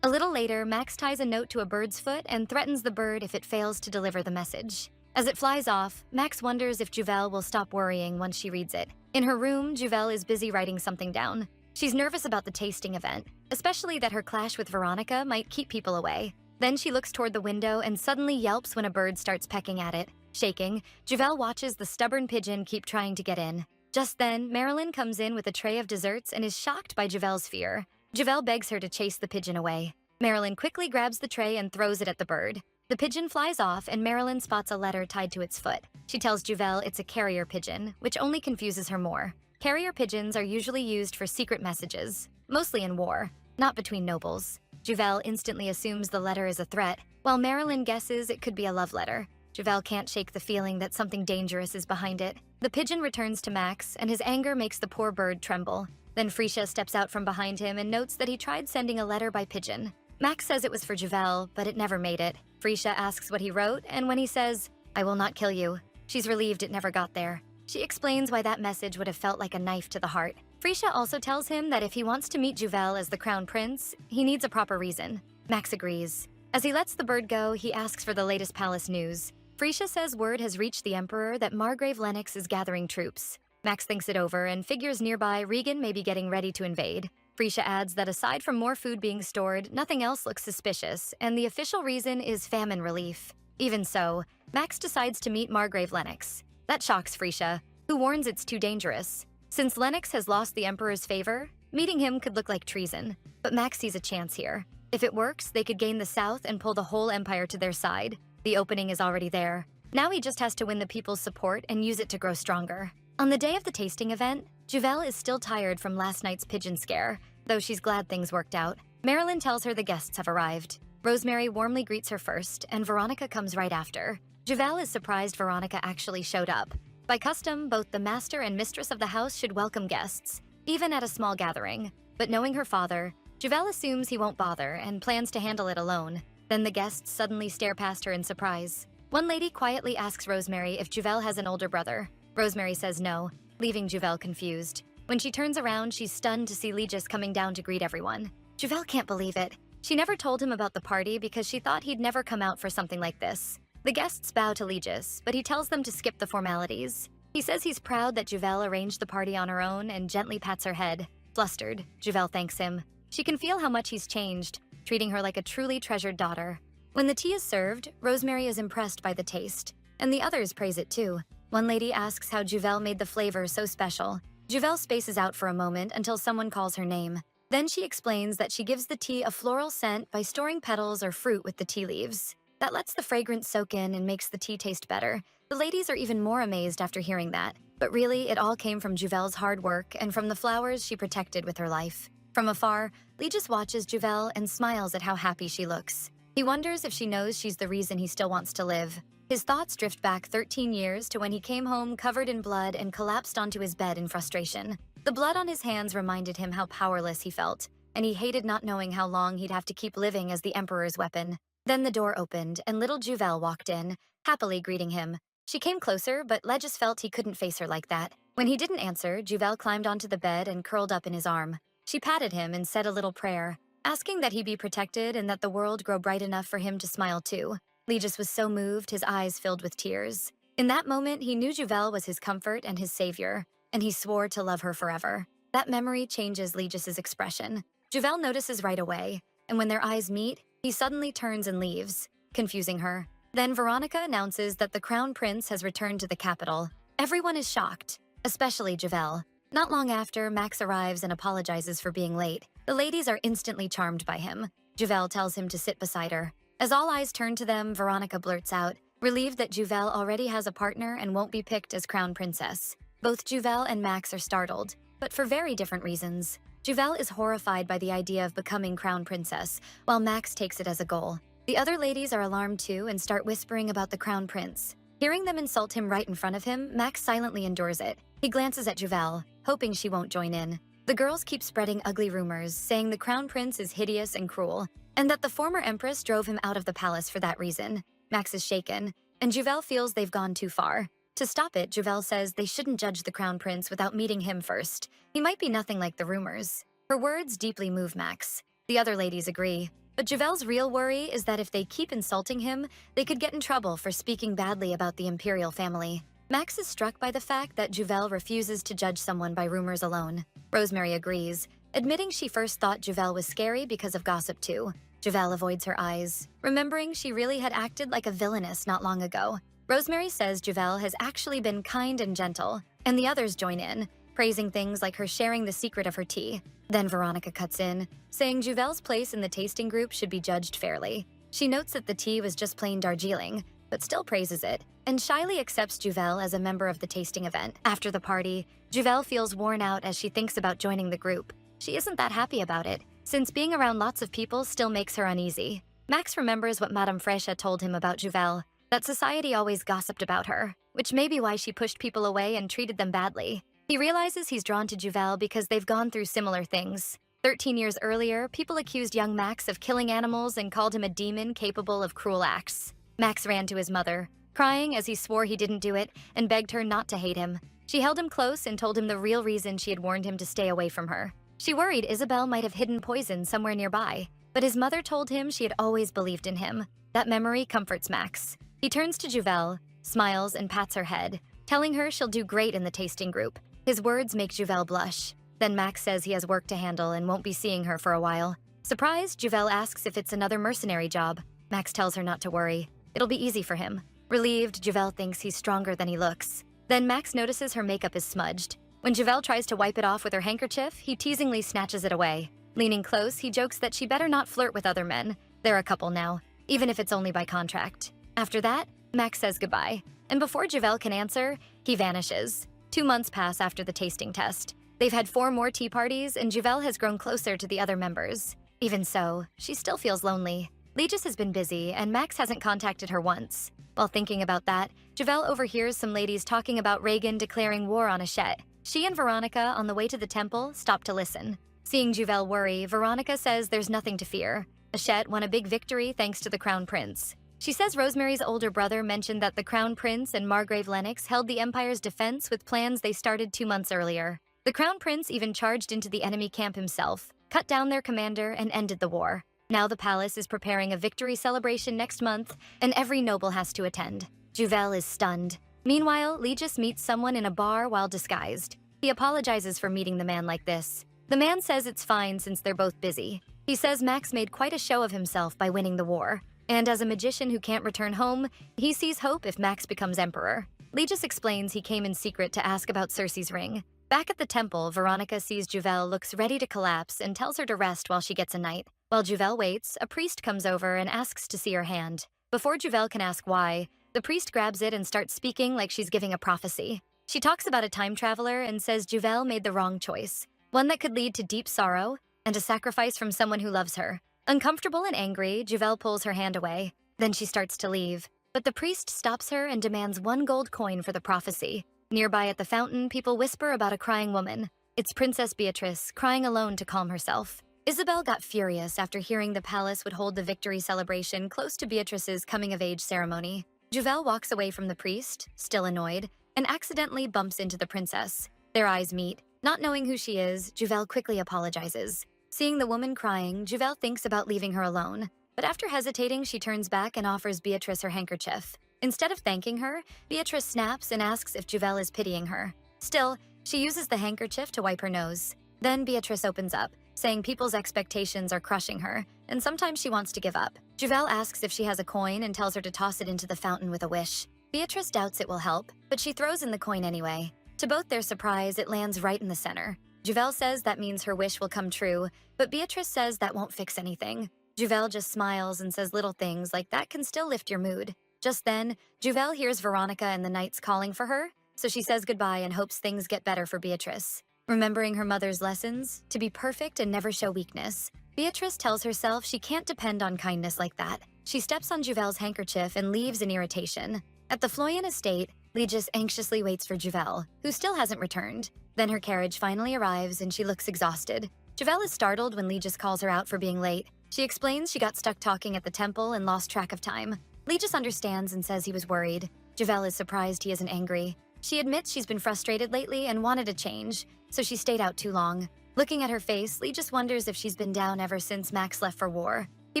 A little later, Max ties a note to a bird's foot and threatens the bird if it fails to deliver the message. As it flies off, Max wonders if Juvel will stop worrying once she reads it. In her room, Juvel is busy writing something down. She's nervous about the tasting event, especially that her clash with Veronica might keep people away. Then she looks toward the window and suddenly yelps when a bird starts pecking at it. Shaking, Juvel watches the stubborn pigeon keep trying to get in. Just then, Marilyn comes in with a tray of desserts and is shocked by Juvel's fear. Juvel begs her to chase the pigeon away. Marilyn quickly grabs the tray and throws it at the bird. The pigeon flies off and Marilyn spots a letter tied to its foot. She tells Juvel it's a carrier pigeon, which only confuses her more. Carrier pigeons are usually used for secret messages, mostly in war, not between nobles. Juvel instantly assumes the letter is a threat, while Marilyn guesses it could be a love letter. Juvel can't shake the feeling that something dangerous is behind it. The pigeon returns to Max, and his anger makes the poor bird tremble. Then Frecia steps out from behind him and notes that he tried sending a letter by pigeon. Max says it was for Juvel, but it never made it. Frisha asks what he wrote, and when he says, "I will not kill you," she's relieved it never got there. She explains why that message would have felt like a knife to the heart. Frisha also tells him that if he wants to meet Juvel as the crown prince, he needs a proper reason. Max agrees. As he lets the bird go, he asks for the latest palace news. Frisha says word has reached the emperor that Margrave Lennox is gathering troops. Max thinks it over and figures nearby Regan may be getting ready to invade. Frisha adds that aside from more food being stored, nothing else looks suspicious, and the official reason is famine relief. Even so, Max decides to meet Margrave Lennox. That shocks Frisha, who warns it's too dangerous. Since Lennox has lost the Emperor's favor, meeting him could look like treason, but Max sees a chance here. If it works, they could gain the south and pull the whole empire to their side. The opening is already there. Now he just has to win the people's support and use it to grow stronger. On the day of the tasting event, Juvel is still tired from last night's pigeon scare, though she's glad things worked out. Marilyn tells her the guests have arrived. Rosemary warmly greets her first, and Veronica comes right after. Juvel is surprised Veronica actually showed up. By custom, both the master and mistress of the house should welcome guests, even at a small gathering. But knowing her father, Juvel assumes he won't bother and plans to handle it alone. Then the guests suddenly stare past her in surprise. One lady quietly asks Rosemary if Juvel has an older brother. Rosemary says no, leaving Juvel confused. When she turns around, she's stunned to see Legis coming down to greet everyone. Juvel can't believe it. She never told him about the party because she thought he'd never come out for something like this. The guests bow to Legis, but he tells them to skip the formalities. He says he's proud that Juvel arranged the party on her own and gently pats her head. Flustered, Juvel thanks him. She can feel how much he's changed, treating her like a truly treasured daughter. When the tea is served, Rosemary is impressed by the taste, and the others praise it too. One lady asks how Juvel made the flavor so special. Juvel spaces out for a moment until someone calls her name. Then she explains that she gives the tea a floral scent by storing petals or fruit with the tea leaves. That lets the fragrance soak in and makes the tea taste better. The ladies are even more amazed after hearing that. But really, it all came from Juvel's hard work and from the flowers she protected with her life. From afar, Legis watches Juvel and smiles at how happy she looks. He wonders if she knows she's the reason he still wants to live. His thoughts drift back 13 years to when he came home covered in blood and collapsed onto his bed in frustration. The blood on his hands reminded him how powerless he felt, and he hated not knowing how long he'd have to keep living as the Emperor's weapon. Then the door opened, and little Juvel walked in, happily greeting him. She came closer, but Legis felt he couldn't face her like that. When he didn't answer, Juvel climbed onto the bed and curled up in his arm. She patted him and said a little prayer, asking that he be protected and that the world grow bright enough for him to smile too. Legis was so moved, his eyes filled with tears. In that moment, he knew Juvel was his comfort and his savior, and he swore to love her forever. That memory changes Legis's expression. Juvel notices right away, and when their eyes meet, he suddenly turns and leaves, confusing her. Then Veronica announces that the crown prince has returned to the capital. Everyone is shocked, especially Juvel. Not long after, Max arrives and apologizes for being late. The ladies are instantly charmed by him. Juvel tells him to sit beside her. As all eyes turn to them, Veronica blurts out, relieved that Juvel already has a partner and won't be picked as crown princess. Both Juvel and Max are startled, but for very different reasons. Juvel is horrified by the idea of becoming crown princess, while Max takes it as a goal. The other ladies are alarmed too and start whispering about the crown prince. Hearing them insult him right in front of him, Max silently endures it. He glances at Juvel, hoping she won't join in. The girls keep spreading ugly rumors, saying the crown prince is hideous and cruel, and that the former empress drove him out of the palace for that reason. Max is shaken, and Juvel feels they've gone too far. To stop it, Juvel says they shouldn't judge the crown prince without meeting him first. He might be nothing like the rumors. Her words deeply move Max. The other ladies agree. But Juvel's real worry is that if they keep insulting him, they could get in trouble for speaking badly about the imperial family. Max is struck by the fact that Juvel refuses to judge someone by rumors alone. Rosemary agrees, admitting she first thought Juvel was scary because of gossip too. Juvel avoids her eyes, remembering she really had acted like a villainess not long ago. Rosemary says Juvel has actually been kind and gentle, and the others join in, praising things like her sharing the secret of her tea. Then Veronica cuts in, saying Juvel's place in the tasting group should be judged fairly. She notes that the tea was just plain Darjeeling, but still praises it, and shyly accepts Juvel as a member of the tasting event. After the party, Juvel feels worn out as she thinks about joining the group. She isn't that happy about it, since being around lots of people still makes her uneasy. Max remembers what Madame Fresha told him about Juvel, that society always gossiped about her, which may be why she pushed people away and treated them badly. He realizes he's drawn to Juvel because they've gone through similar things. 13 years earlier, people accused young Max of killing animals and called him a demon capable of cruel acts. Max ran to his mother, crying as he swore he didn't do it and begged her not to hate him. She held him close and told him the real reason she had warned him to stay away from her. She worried Isabel might have hidden poison somewhere nearby, but his mother told him she had always believed in him. That memory comforts Max. He turns to Juvel, smiles, and pats her head, telling her she'll do great in the tasting group. His words make Juvel blush. Then Max says he has work to handle and won't be seeing her for a while. Surprised, Juvel asks if it's another mercenary job. Max tells her not to worry. It'll be easy for him. Relieved, Juvel thinks he's stronger than he looks. Then Max notices her makeup is smudged. When Juvel tries to wipe it off with her handkerchief, he teasingly snatches it away. Leaning close, he jokes that she better not flirt with other men. They're a couple now, even if it's only by contract. After that, Max says goodbye. And before Juvel can answer, he vanishes. 2 months pass after the tasting test. They've had 4 more tea parties, and Juvel has grown closer to the other members. Even so, she still feels lonely. Legis has been busy, and Max hasn't contacted her once. While thinking about that, Juvel overhears some ladies talking about Reagan declaring war on Hachette. She and Veronica, on the way to the temple, stop to listen. Seeing Juvel worry, Veronica says there's nothing to fear. Hachette won a big victory thanks to the Crown Prince. She says Rosemary's older brother mentioned that the Crown Prince and Margrave Lennox held the Empire's defense with plans they started 2 months earlier. The Crown Prince even charged into the enemy camp himself, cut down their commander, and ended the war. Now the palace is preparing a victory celebration next month, and every noble has to attend. Juvel is stunned. Meanwhile, Legis meets someone in a bar while disguised. He apologizes for meeting the man like this. The man says it's fine since they're both busy. He says Max made quite a show of himself by winning the war. And as a magician who can't return home, he sees hope if Max becomes emperor. Legis explains he came in secret to ask about Cersei's ring. Back at the temple, Veronica sees Juvel looks ready to collapse and tells her to rest while she gets a night. While Juvel waits, a priest comes over and asks to see her hand. Before Juvel can ask why, the priest grabs it and starts speaking like she's giving a prophecy. She talks about a time traveler and says Juvel made the wrong choice, one that could lead to deep sorrow and a sacrifice from someone who loves her. Uncomfortable and angry, Juvel pulls her hand away. Then she starts to leave. But the priest stops her and demands 1 gold coin for the prophecy. Nearby at the fountain, people whisper about a crying woman. It's Princess Beatrice, crying alone to calm herself. Isabel got furious after hearing the palace would hold the victory celebration close to Beatrice's coming-of-age ceremony. Juvel walks away from the priest, still annoyed, and accidentally bumps into the princess. Their eyes meet. Not knowing who she is, Juvel quickly apologizes. Seeing the woman crying, Juvel thinks about leaving her alone. But after hesitating, she turns back and offers Beatrice her handkerchief. Instead of thanking her, Beatrice snaps and asks if Juvel is pitying her. Still, she uses the handkerchief to wipe her nose. Then Beatrice opens up, saying people's expectations are crushing her, and sometimes she wants to give up. Juvel asks if she has a coin and tells her to toss it into the fountain with a wish. Beatrice doubts it will help, but she throws in the coin anyway. To both their surprise, it lands right in the center. Juvel says that means her wish will come true, but Beatrice says that won't fix anything. Juvel just smiles and says little things like that can still lift your mood. Just then, Juvel hears Veronica and the knights calling for her, so she says goodbye and hopes things get better for Beatrice. Remembering her mother's lessons, to be perfect and never show weakness, Beatrice tells herself she can't depend on kindness like that. She steps on Juvel's handkerchief and leaves in irritation. At the Floyan estate, Legis anxiously waits for Juvel, who still hasn't returned. Then her carriage finally arrives and she looks exhausted. Juvel is startled when Legis calls her out for being late. She explains she got stuck talking at the temple and lost track of time. Legis understands and says he was worried. Juvel is surprised he isn't angry. She admits she's been frustrated lately and wanted a change, so she stayed out too long. Looking at her face, Legis wonders if she's been down ever since Max left for war. He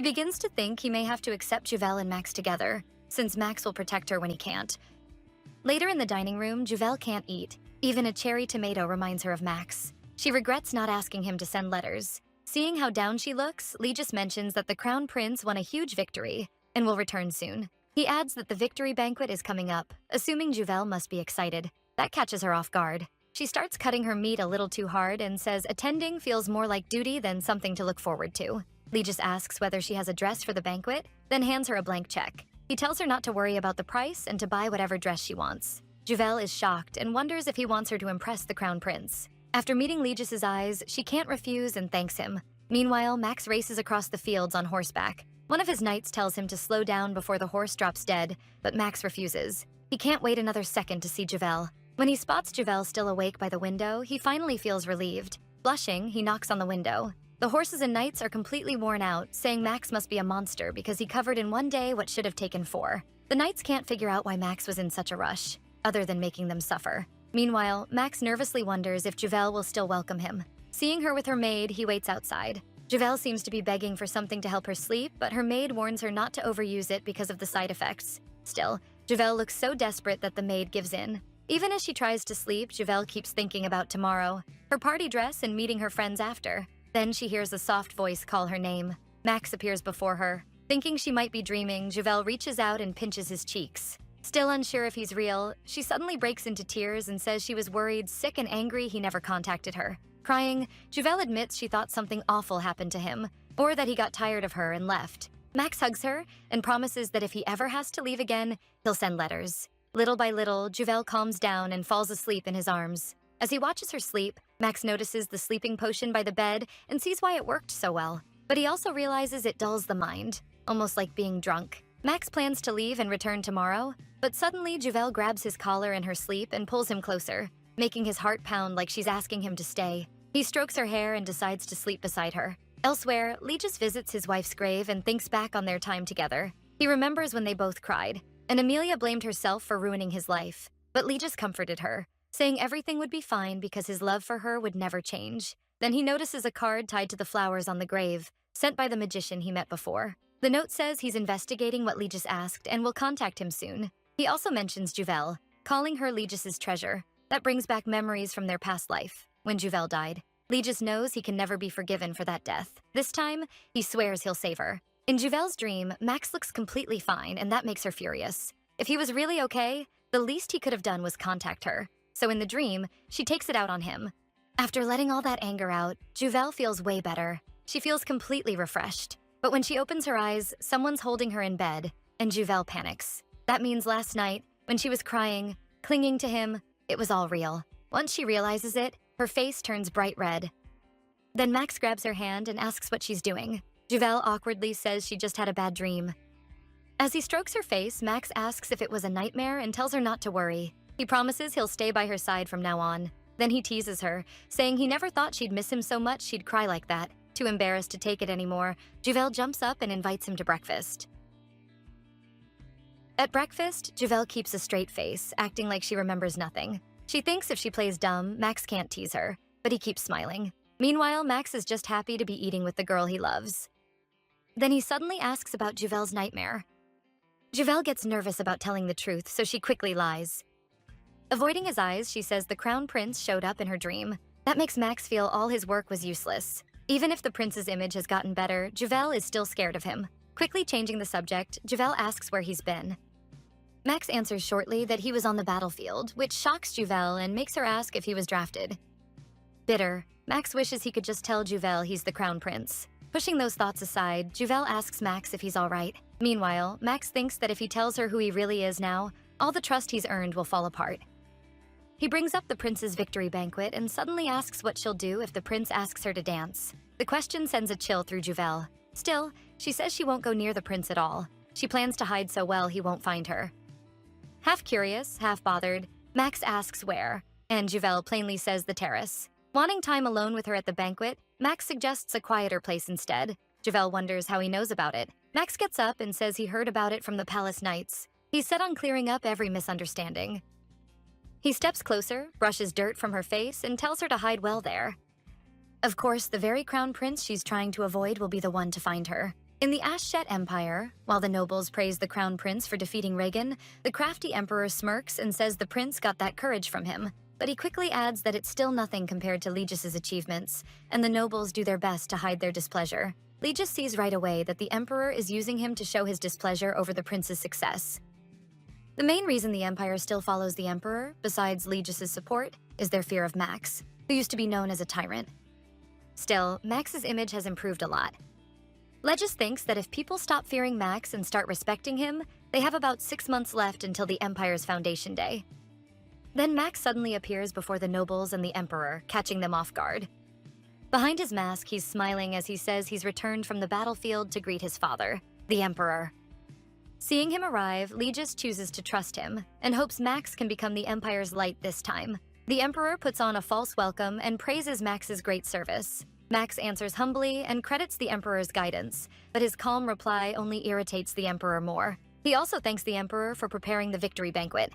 begins to think he may have to accept Juvel and Max together, since Max will protect her when he can't. Later in the dining room, Juvel can't eat. Even a cherry tomato reminds her of Max. She regrets not asking him to send letters. Seeing how down she looks, Legis mentions that the Crown Prince won a huge victory and will return soon. He adds that the victory banquet is coming up, assuming Juvel must be excited. That catches her off guard. She starts cutting her meat a little too hard and says attending feels more like duty than something to look forward to. Legis asks whether she has a dress for the banquet, then hands her a blank check. He tells her not to worry about the price and to buy whatever dress she wants. Juvel is shocked and wonders if he wants her to impress the Crown Prince. After meeting Legis's eyes, she can't refuse and thanks him. Meanwhile, Max races across the fields on horseback. One of his knights tells him to slow down before the horse drops dead, but Max refuses. He can't wait another second to see Juvel. When he spots Juvel still awake by the window, he finally feels relieved. Blushing, he knocks on the window. The horses and knights are completely worn out, saying Max must be a monster because he covered in one day what should have taken 4. The knights can't figure out why Max was in such a rush, other than making them suffer. Meanwhile, Max nervously wonders if Juvel will still welcome him. Seeing her with her maid, he waits outside. Juvel seems to be begging for something to help her sleep, but her maid warns her not to overuse it because of the side effects. Still, Juvel looks so desperate that the maid gives in. Even as she tries to sleep, Juvel keeps thinking about tomorrow, her party dress, and meeting her friends after. Then she hears a soft voice call her name. Max appears before her. Thinking she might be dreaming, Juvel reaches out and pinches his cheeks. Still unsure if he's real, she suddenly breaks into tears and says she was worried, sick, and angry he never contacted her. Crying, Juvel admits she thought something awful happened to him, or that he got tired of her and left. Max hugs her and promises that if he ever has to leave again, he'll send letters. Little by little, Juvel calms down and falls asleep in his arms. As he watches her sleep, Max notices the sleeping potion by the bed and sees why it worked so well. But he also realizes it dulls the mind, almost like being drunk. Max plans to leave and return tomorrow, but suddenly Juvel grabs his collar in her sleep and pulls him closer, making his heart pound like she's asking him to stay. He strokes her hair and decides to sleep beside her. Elsewhere, Legis visits his wife's grave and thinks back on their time together. He remembers when they both cried, and Amelia blamed herself for ruining his life. But Legis comforted her, saying everything would be fine because his love for her would never change. Then he notices a card tied to the flowers on the grave, sent by the magician he met before. The note says he's investigating what Legis asked and will contact him soon. He also mentions Juvel, calling her Legis's treasure. That brings back memories from their past life, when Juvel died. Legis knows he can never be forgiven for that death. This time, he swears he'll save her. In Juvel's dream, Max looks completely fine, and that makes her furious. If he was really okay, the least he could have done was contact her. So in the dream, she takes it out on him. After letting all that anger out, Juvel feels way better. She feels completely refreshed. But when she opens her eyes, someone's holding her in bed, and Juvel panics. That means last night, when she was crying, clinging to him, it was all real. Once she realizes it, her face turns bright red. Then Max grabs her hand and asks what she's doing. Juvel awkwardly says she just had a bad dream. As he strokes her face, Max asks if it was a nightmare and tells her not to worry. He promises he'll stay by her side from now on. Then he teases her, saying he never thought she'd miss him so much she'd cry like that. Too embarrassed to take it anymore, Juvel jumps up and invites him to breakfast. At breakfast, Juvel keeps a straight face, acting like she remembers nothing. She thinks if she plays dumb, Max can't tease her, but he keeps smiling. Meanwhile, Max is just happy to be eating with the girl he loves. Then he suddenly asks about Juvel's nightmare. Juvel gets nervous about telling the truth, so she quickly lies. Avoiding his eyes, she says the crown prince showed up in her dream. That makes Max feel all his work was useless. Even if the prince's image has gotten better, Juvel is still scared of him. Quickly changing the subject, Juvel asks where he's been. Max answers shortly that he was on the battlefield, which shocks Juvel and makes her ask if he was drafted. Bitter, Max wishes he could just tell Juvel he's the crown prince. Pushing those thoughts aside, Juvel asks Max if he's all right. Meanwhile, Max thinks that if he tells her who he really is now, all the trust he's earned will fall apart. He brings up the prince's victory banquet and suddenly asks what she'll do if the prince asks her to dance. The question sends a chill through Juvel. Still, she says she won't go near the prince at all. She plans to hide so well he won't find her. Half curious, half bothered, Max asks where, and Juvel plainly says the terrace. Wanting time alone with her at the banquet, Max suggests a quieter place instead. Juvel wonders how he knows about it. Max gets up and says he heard about it from the palace knights. He's set on clearing up every misunderstanding. He steps closer, brushes dirt from her face, and tells her to hide well there. Of course, the very crown prince she's trying to avoid will be the one to find her. In the Ashtet Empire, while the nobles praise the crown prince for defeating Regan, the crafty emperor smirks and says the prince got that courage from him. But he quickly adds that it's still nothing compared to Legis's achievements, and the nobles do their best to hide their displeasure. Legis sees right away that the emperor is using him to show his displeasure over the prince's success. The main reason the Empire still follows the Emperor, besides Legis's support, is their fear of Max, who used to be known as a tyrant. Still, Max's image has improved a lot. Legis thinks that if people stop fearing Max and start respecting him, they have about 6 months left until the Empire's foundation day. Then Max suddenly appears before the nobles and the Emperor, catching them off guard. Behind his mask, he's smiling as he says he's returned from the battlefield to greet his father, the Emperor. Seeing him arrive, Legis chooses to trust him and hopes Max can become the Empire's light this time. The Emperor puts on a false welcome and praises Max's great service. Max answers humbly and credits the Emperor's guidance, but his calm reply only irritates the Emperor more. He also thanks the Emperor for preparing the victory banquet.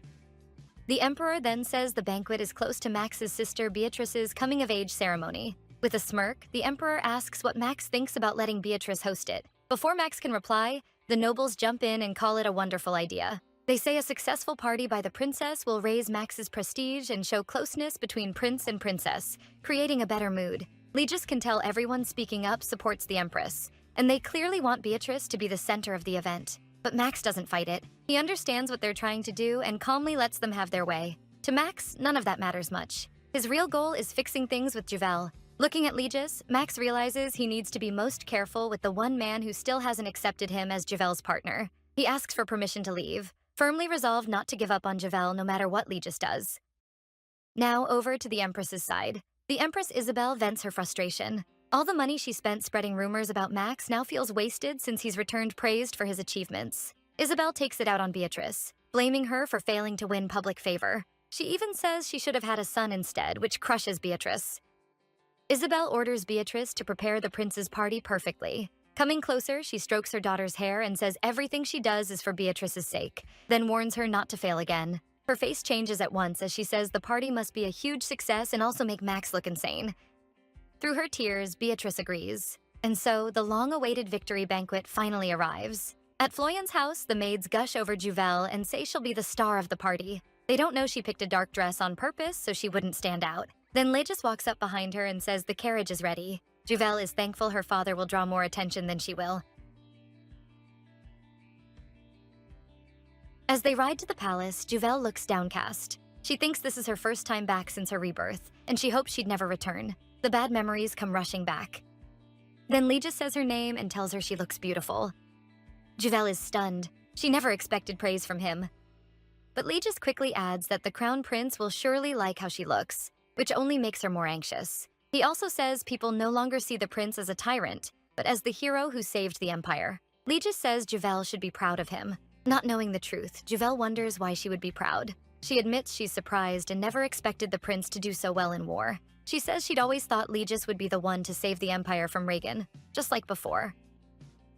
The Emperor then says the banquet is close to Max's sister Beatrice's coming-of-age ceremony. With a smirk, the Emperor asks what Max thinks about letting Beatrice host it. Before Max can reply, the nobles jump in and call it a wonderful idea. They say a successful party by the princess will raise Max's prestige and show closeness between prince and princess, creating a better mood. Legis can tell everyone speaking up supports the Empress, and they clearly want Beatrice to be the center of the event. But Max doesn't fight it. He understands what they're trying to do and calmly lets them have their way. To Max, none of that matters much. His real goal is fixing things with Juvel. Looking at Legis, Max realizes he needs to be most careful with the one man who still hasn't accepted him as Juvel's partner. He asks for permission to leave, firmly resolved not to give up on Juvel no matter what Legis does. Now over to the Empress's side. The Empress Isabel vents her frustration. All the money she spent spreading rumors about Max now feels wasted since he's returned praised for his achievements. Isabel takes it out on Beatrice, blaming her for failing to win public favor. She even says she should have had a son instead, which crushes Beatrice. Isabel orders Beatrice to prepare the prince's party perfectly. Coming closer, she strokes her daughter's hair and says everything she does is for Beatrice's sake, then warns her not to fail again. Her face changes at once as she says the party must be a huge success and also make Max look insane. Through her tears, Beatrice agrees. And so, the long-awaited victory banquet finally arrives. At Floyan's house, the maids gush over Juvel and say she'll be the star of the party. They don't know she picked a dark dress on purpose so she wouldn't stand out. Then Legis walks up behind her and says the carriage is ready. Juvel is thankful her father will draw more attention than she will. As they ride to the palace, Juvel looks downcast. She thinks this is her first time back since her rebirth, and she hopes she'd never return. The bad memories come rushing back. Then Legis says her name and tells her she looks beautiful. Juvel is stunned. She never expected praise from him. But Legis quickly adds that the crown prince will surely like how she looks, which only makes her more anxious. He also says people no longer see the prince as a tyrant, but as the hero who saved the empire. Legis says Juvel should be proud of him. Not knowing the truth, Juvel wonders why she would be proud. She admits she's surprised and never expected the prince to do so well in war. She says she'd always thought Legis would be the one to save the empire from Reagan, just like before.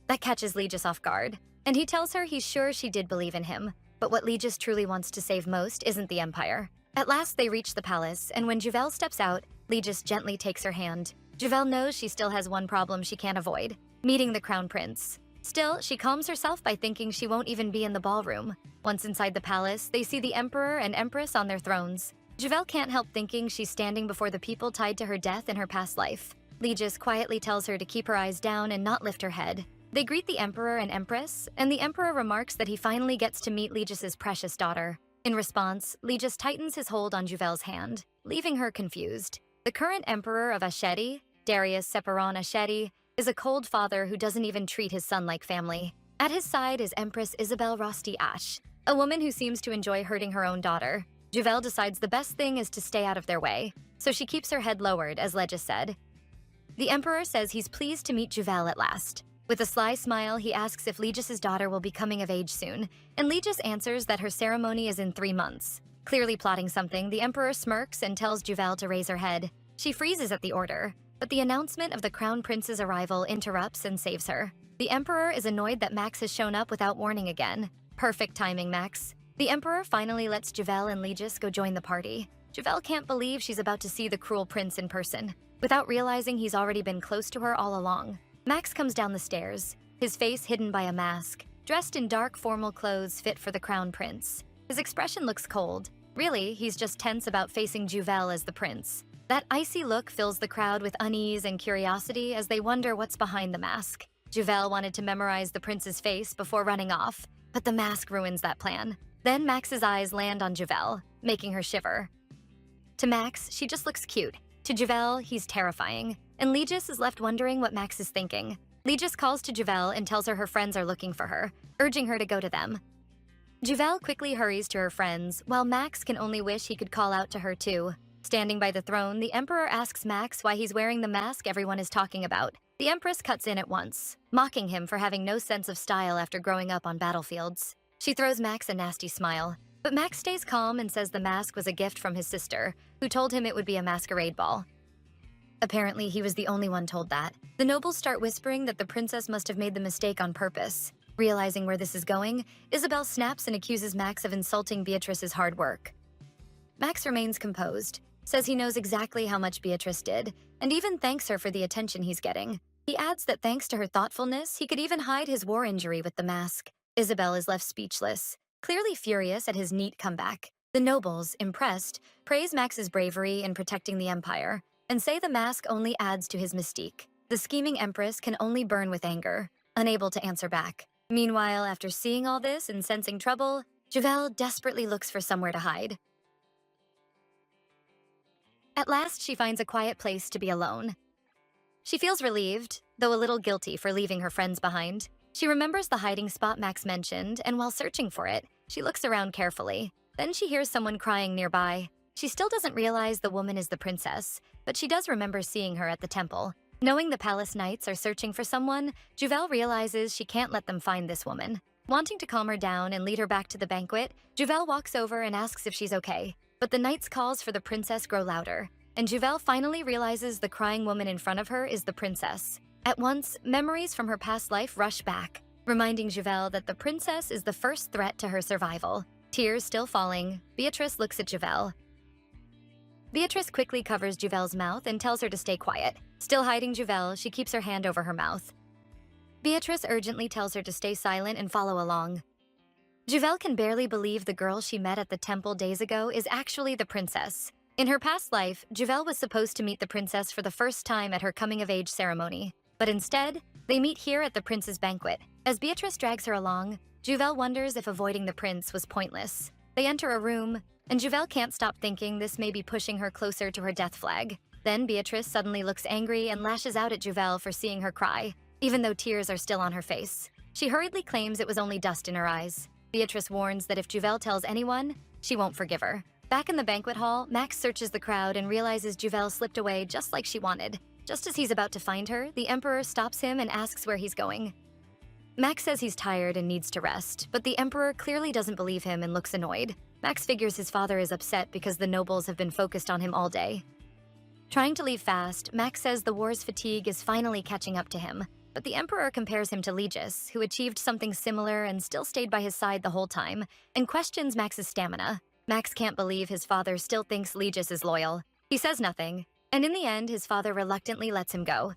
That catches Legis off guard, and he tells her he's sure she did believe in him, but what Legis truly wants to save most isn't the empire. At last they reach the palace, and when Juvel steps out, Legis gently takes her hand. Juvel knows she still has one problem she can't avoid, meeting the crown prince. Still, she calms herself by thinking she won't even be in the ballroom. Once inside the palace, they see the emperor and empress on their thrones. Juvel can't help thinking she's standing before the people tied to her death in her past life. Legis quietly tells her to keep her eyes down and not lift her head. They greet the emperor and empress, and the emperor remarks that he finally gets to meet Legis's precious daughter. In response, Legis tightens his hold on Juvel's hand, leaving her confused. The current emperor of Asheti, Darius Separon Asheti, is a cold father who doesn't even treat his son like family. At his side is Empress Isabel Rosti Ash, a woman who seems to enjoy hurting her own daughter. Juvel decides the best thing is to stay out of their way, so she keeps her head lowered, as Legis said. The emperor says he's pleased to meet Juvel at last. With a sly smile, he asks if Legis's daughter will be coming of age soon, and Legis answers that her ceremony is in 3 months. Clearly plotting something, the emperor smirks and tells Juvel to raise her head. She freezes at the order, but the announcement of the crown prince's arrival interrupts and saves her. The emperor is annoyed that Max has shown up without warning again. Perfect timing, Max. The emperor finally lets Juvel and Legis go join the party. Juvel can't believe she's about to see the cruel prince in person, without realizing he's already been close to her all along. Max comes down the stairs, his face hidden by a mask, dressed in dark formal clothes fit for the crown prince. His expression looks cold. Really, he's just tense about facing Juvel as the prince. That icy look fills the crowd with unease and curiosity as they wonder what's behind the mask. Juvel wanted to memorize the prince's face before running off, but the mask ruins that plan. Then Max's eyes land on Juvel, making her shiver. To Max, she just looks cute. To Juvel, he's terrifying. And Legis is left wondering what Max is thinking. Legis calls to Juvel and tells her friends are looking for her, urging her to go to them. Juvel quickly hurries to her friends, while Max can only wish he could call out to her too. Standing by the throne, the emperor asks Max why he's wearing the mask everyone is talking about. The empress cuts in at once, mocking him for having no sense of style after growing up on battlefields. She throws Max a nasty smile, but Max stays calm and says the mask was a gift from his sister, who told him it would be a masquerade ball. Apparently, he was the only one told that. The nobles start whispering that the princess must have made the mistake on purpose. Realizing where this is going, Isabel snaps and accuses Max of insulting Beatrice's hard work. Max remains composed, says he knows exactly how much Beatrice did, and even thanks her for the attention he's getting. He adds that thanks to her thoughtfulness, he could even hide his war injury with the mask. Isabel is left speechless, clearly furious at his neat comeback. The nobles, impressed, praise Max's bravery in protecting the empire, and say the mask only adds to his mystique. The scheming empress can only burn with anger, unable to answer back. Meanwhile, after seeing all this and sensing trouble, Javel desperately looks for somewhere to hide. At last, she finds a quiet place to be alone. She feels relieved, though a little guilty for leaving her friends behind. She remembers the hiding spot Max mentioned, and while searching for it, she looks around carefully. Then she hears someone crying nearby. She still doesn't realize the woman is the princess, but she does remember seeing her at the temple. Knowing the palace knights are searching for someone, Juvel realizes she can't let them find this woman. Wanting to calm her down and lead her back to the banquet, Juvel walks over and asks if she's okay. But the knights' calls for the princess grow louder, and Juvel finally realizes the crying woman in front of her is the princess. At once, memories from her past life rush back, reminding Juvel that the princess is the first threat to her survival. Tears still falling, Beatrice looks at Juvel. Beatrice quickly covers Juvel's mouth and tells her to stay quiet. Still hiding Juvel, she keeps her hand over her mouth. Beatrice urgently tells her to stay silent and follow along. Juvel can barely believe the girl she met at the temple days ago is actually the princess. In her past life, Juvel was supposed to meet the princess for the first time at her coming-of-age ceremony. But instead, they meet here at the prince's banquet. As Beatrice drags her along, Juvel wonders if avoiding the prince was pointless. They enter a room, and Juvel can't stop thinking this may be pushing her closer to her death flag. Then Beatrice suddenly looks angry and lashes out at Juvel for seeing her cry, even though tears are still on her face. She hurriedly claims it was only dust in her eyes. Beatrice warns that if Juvel tells anyone, she won't forgive her. Back in the banquet hall, Max searches the crowd and realizes Juvel slipped away just like she wanted. Just as he's about to find her, the Emperor stops him and asks where he's going. Max says he's tired and needs to rest, but the Emperor clearly doesn't believe him and looks annoyed. Max figures his father is upset because the nobles have been focused on him all day. Trying to leave fast, Max says the war's fatigue is finally catching up to him, but the Emperor compares him to Legis, who achieved something similar and still stayed by his side the whole time, and questions Max's stamina. Max can't believe his father still thinks Legis is loyal. He says nothing, and in the end, his father reluctantly lets him go.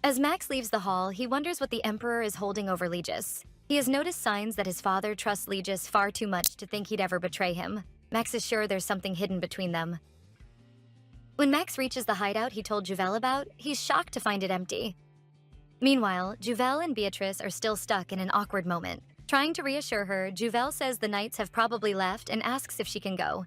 As Max leaves the hall, he wonders what the Emperor is holding over Legis. He has noticed signs that his father trusts Legis far too much to think he'd ever betray him. Max is sure there's something hidden between them. When Max reaches the hideout he told Juvel about, he's shocked to find it empty. Meanwhile, Juvel and Beatrice are still stuck in an awkward moment. Trying to reassure her, Juvel says the knights have probably left and asks if she can go.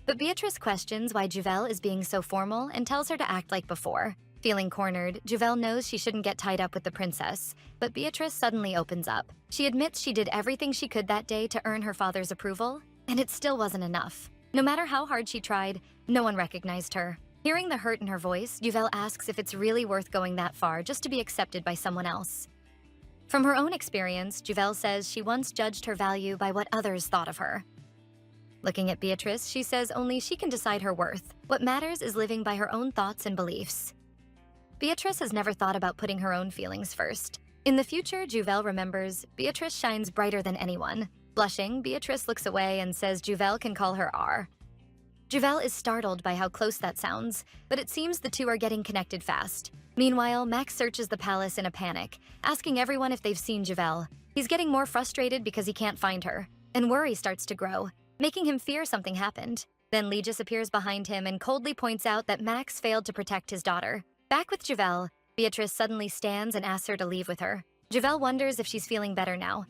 But Beatrice questions why Juvel is being so formal and tells her to act like before. Feeling cornered, Juvel knows she shouldn't get tied up with the princess, but Beatrice suddenly opens up. She admits she did everything she could that day to earn her father's approval, and it still wasn't enough. No matter how hard she tried, no one recognized her. Hearing the hurt in her voice, Juvel asks if it's really worth going that far just to be accepted by someone else. From her own experience, Juvel says she once judged her value by what others thought of her. Looking at Beatrice, she says only she can decide her worth. What matters is living by her own thoughts and beliefs. Beatrice has never thought about putting her own feelings first. In the future, Juvel remembers, Beatrice shines brighter than anyone. Blushing, Beatrice looks away and says Juvel can call her R. Juvel is startled by how close that sounds, but it seems the two are getting connected fast. Meanwhile, Max searches the palace in a panic, asking everyone if they've seen Juvel. He's getting more frustrated because he can't find her, and worry starts to grow, making him fear something happened. Then Legis appears behind him and coldly points out that Max failed to protect his daughter. Back with Juvel, Beatrice suddenly stands and asks her to leave with her. Juvel wonders if she's feeling better now.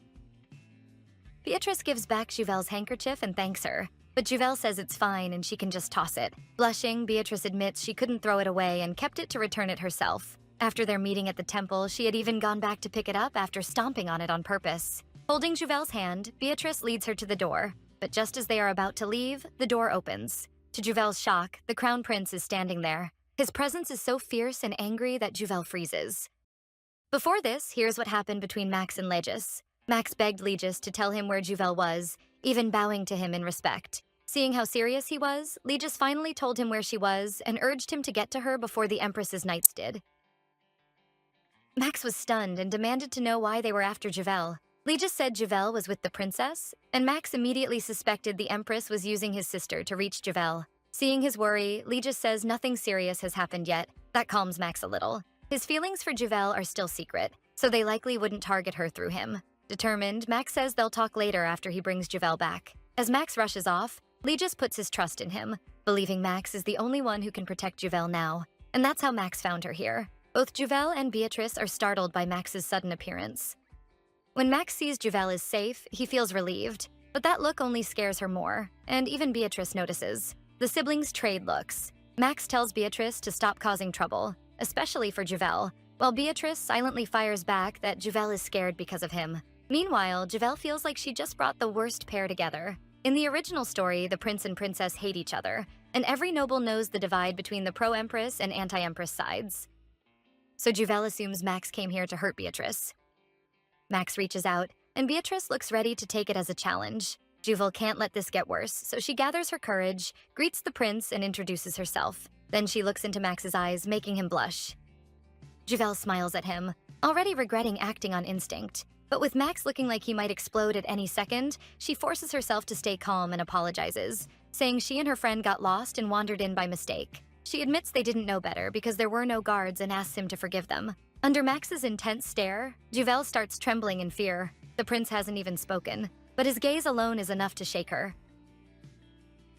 Beatrice gives back Juvel's handkerchief and thanks her, but Juvel says it's fine and she can just toss it. Blushing, Beatrice admits she couldn't throw it away and kept it to return it herself. After their meeting at the temple, she had even gone back to pick it up after stomping on it on purpose. Holding Juvel's hand, Beatrice leads her to the door, but just as they are about to leave, the door opens. To Juvel's shock, the crown prince is standing there. His presence is so fierce and angry that Juvel freezes. Before this, here's what happened between Max and Legis. Max begged Legis to tell him where Juvel was, even bowing to him in respect. Seeing how serious he was, Legis finally told him where she was and urged him to get to her before the Empress's knights did. Max was stunned and demanded to know why they were after Javel. Legis said Javel was with the princess, and Max immediately suspected the Empress was using his sister to reach Javel. Seeing his worry, Legis says nothing serious has happened yet. That calms Max a little. His feelings for Javel are still secret, so they likely wouldn't target her through him. Determined, Max says they'll talk later after he brings Javel back. As Max rushes off, Legis puts his trust in him, believing Max is the only one who can protect Javel now. And that's how Max found her here. Both Javel and Beatrice are startled by Max's sudden appearance. When Max sees Javel is safe, he feels relieved, but that look only scares her more, and even Beatrice notices. The siblings trade looks. Max tells Beatrice to stop causing trouble, especially for Javel, while Beatrice silently fires back that Javel is scared because of him. Meanwhile, Javel feels like she just brought the worst pair together. In the original story, the prince and princess hate each other, and every noble knows the divide between the pro-empress and anti-empress sides. So Javel assumes Max came here to hurt Beatrice. Max reaches out, and Beatrice looks ready to take it as a challenge. Javel can't let this get worse, so she gathers her courage, greets the prince, and introduces herself. Then she looks into Max's eyes, making him blush. Javel smiles at him, already regretting acting on instinct. But with Max looking like he might explode at any second, she forces herself to stay calm and apologizes, saying she and her friend got lost and wandered in by mistake. She admits they didn't know better because there were no guards and asks him to forgive them. Under Max's intense stare, Javel starts trembling in fear. The prince hasn't even spoken, but his gaze alone is enough to shake her.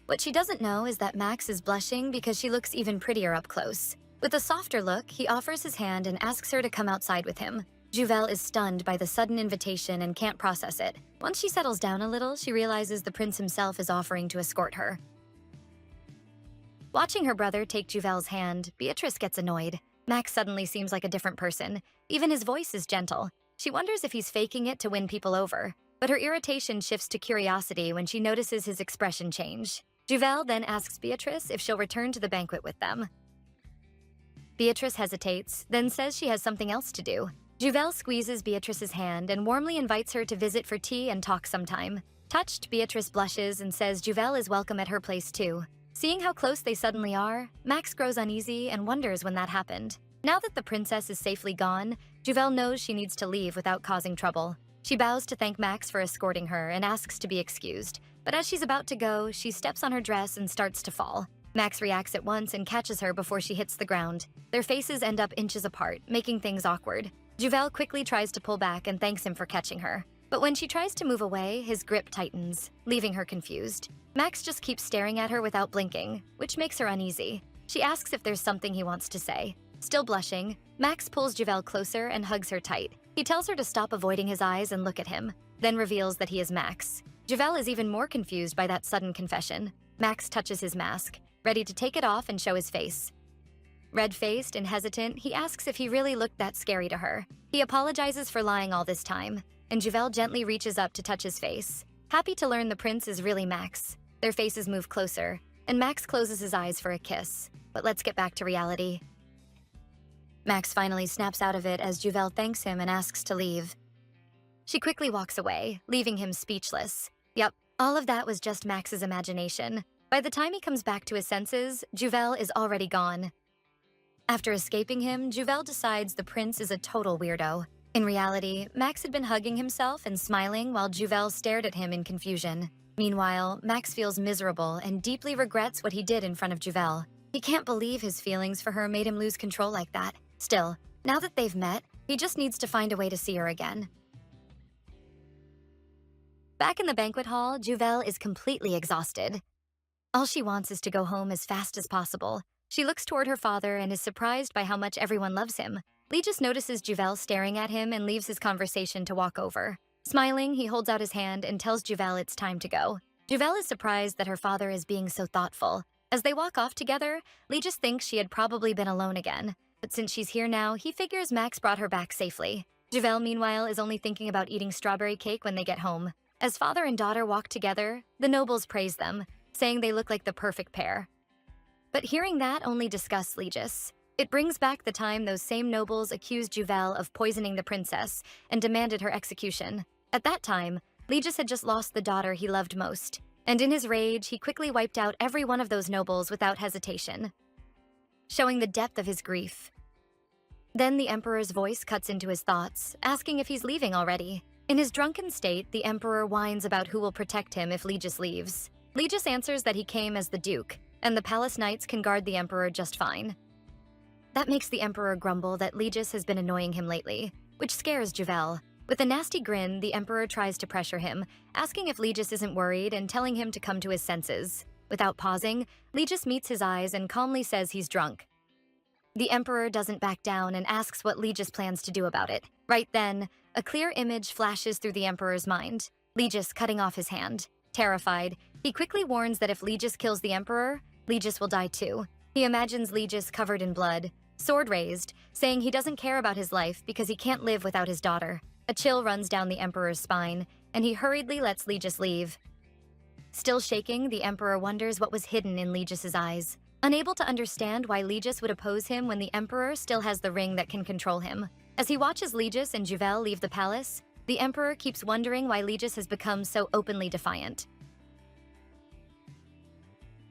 What she doesn't know is that Max is blushing because she looks even prettier up close. With a softer look, he offers his hand and asks her to come outside with him. Javel is stunned by the sudden invitation and can't process it. Once she settles down a little, she realizes the prince himself is offering to escort her. Watching her brother take Javel's hand, Beatrice gets annoyed. Max suddenly seems like a different person. Even his voice is gentle. She wonders if he's faking it to win people over. But her irritation shifts to curiosity when she notices his expression change. Javel then asks Beatrice if she'll return to the banquet with them. Beatrice hesitates, then says she has something else to do. Javel squeezes Beatrice's hand and warmly invites her to visit for tea and talk sometime. Touched, Beatrice blushes and says Javel is welcome at her place too. Seeing how close they suddenly are, Max grows uneasy and wonders when that happened. Now that the princess is safely gone, Javel knows she needs to leave without causing trouble. She bows to thank Max for escorting her and asks to be excused. But as she's about to go, she steps on her dress and starts to fall. Max reacts at once and catches her before she hits the ground. Their faces end up inches apart, making things awkward. Javel quickly tries to pull back and thanks him for catching her. But when she tries to move away, his grip tightens, leaving her confused. Max just keeps staring at her without blinking, which makes her uneasy. She asks if there's something he wants to say. Still blushing, Max pulls Javel closer and hugs her tight. He tells her to stop avoiding his eyes and look at him, then reveals that he is Max. Javel is even more confused by that sudden confession. Max touches his mask, ready to take it off and show his face. Red-faced and hesitant, he asks if he really looked that scary to her. He apologizes for lying all this time, and Javel gently reaches up to touch his face. Happy to learn the prince is really Max. Their faces move closer, and Max closes his eyes for a kiss. But let's get back to reality. Max finally snaps out of it as Javel thanks him and asks to leave. She quickly walks away, leaving him speechless. Yep, all of that was just Max's imagination. By the time he comes back to his senses, Javel is already gone. After escaping him, Javel decides the prince is a total weirdo. In reality, Max had been hugging himself and smiling while Javel stared at him in confusion. Meanwhile, Max feels miserable and deeply regrets what he did in front of Javel. He can't believe his feelings for her made him lose control like that. Still, now that they've met, he just needs to find a way to see her again. Back in the banquet hall, Javel is completely exhausted. All she wants is to go home as fast as possible. She looks toward her father and is surprised by how much everyone loves him. Legis notices Javel staring at him and leaves his conversation to walk over. Smiling, he holds out his hand and tells Javel it's time to go. Javel is surprised that her father is being so thoughtful. As they walk off together, Legis thinks she had probably been alone again. But since she's here now, he figures Max brought her back safely. Javel, meanwhile, is only thinking about eating strawberry cake when they get home. As father and daughter walk together, the nobles praise them, saying they look like the perfect pair. But hearing that only disgusts Legis. It brings back the time those same nobles accused Javel of poisoning the princess and demanded her execution. At that time, Legis had just lost the daughter he loved most, and in his rage, he quickly wiped out every one of those nobles without hesitation, showing the depth of his grief. Then the emperor's voice cuts into his thoughts, asking if he's leaving already. In his drunken state, the emperor whines about who will protect him if Legis leaves. Legis answers that he came as the duke, and the palace knights can guard the emperor just fine. That makes the emperor grumble that Legis has been annoying him lately, which scares Juvel. With a nasty grin, the emperor tries to pressure him, asking if Legis isn't worried and telling him to come to his senses. Without pausing, Legis meets his eyes and calmly says he's drunk. The emperor doesn't back down and asks what Legis plans to do about it. Right then, a clear image flashes through the emperor's mind, Legis cutting off his hand. Terrified, he quickly warns that if Legis kills the emperor, Legis will die too. He imagines Legis covered in blood, sword raised, saying he doesn't care about his life because he can't live without his daughter. A chill runs down the emperor's spine, and he hurriedly lets Legis leave. Still shaking, the emperor wonders what was hidden in Legis's eyes, unable to understand why Legis would oppose him when the emperor still has the ring that can control him. As he watches Legis and Juvel leave the palace, the emperor keeps wondering why Legis has become so openly defiant.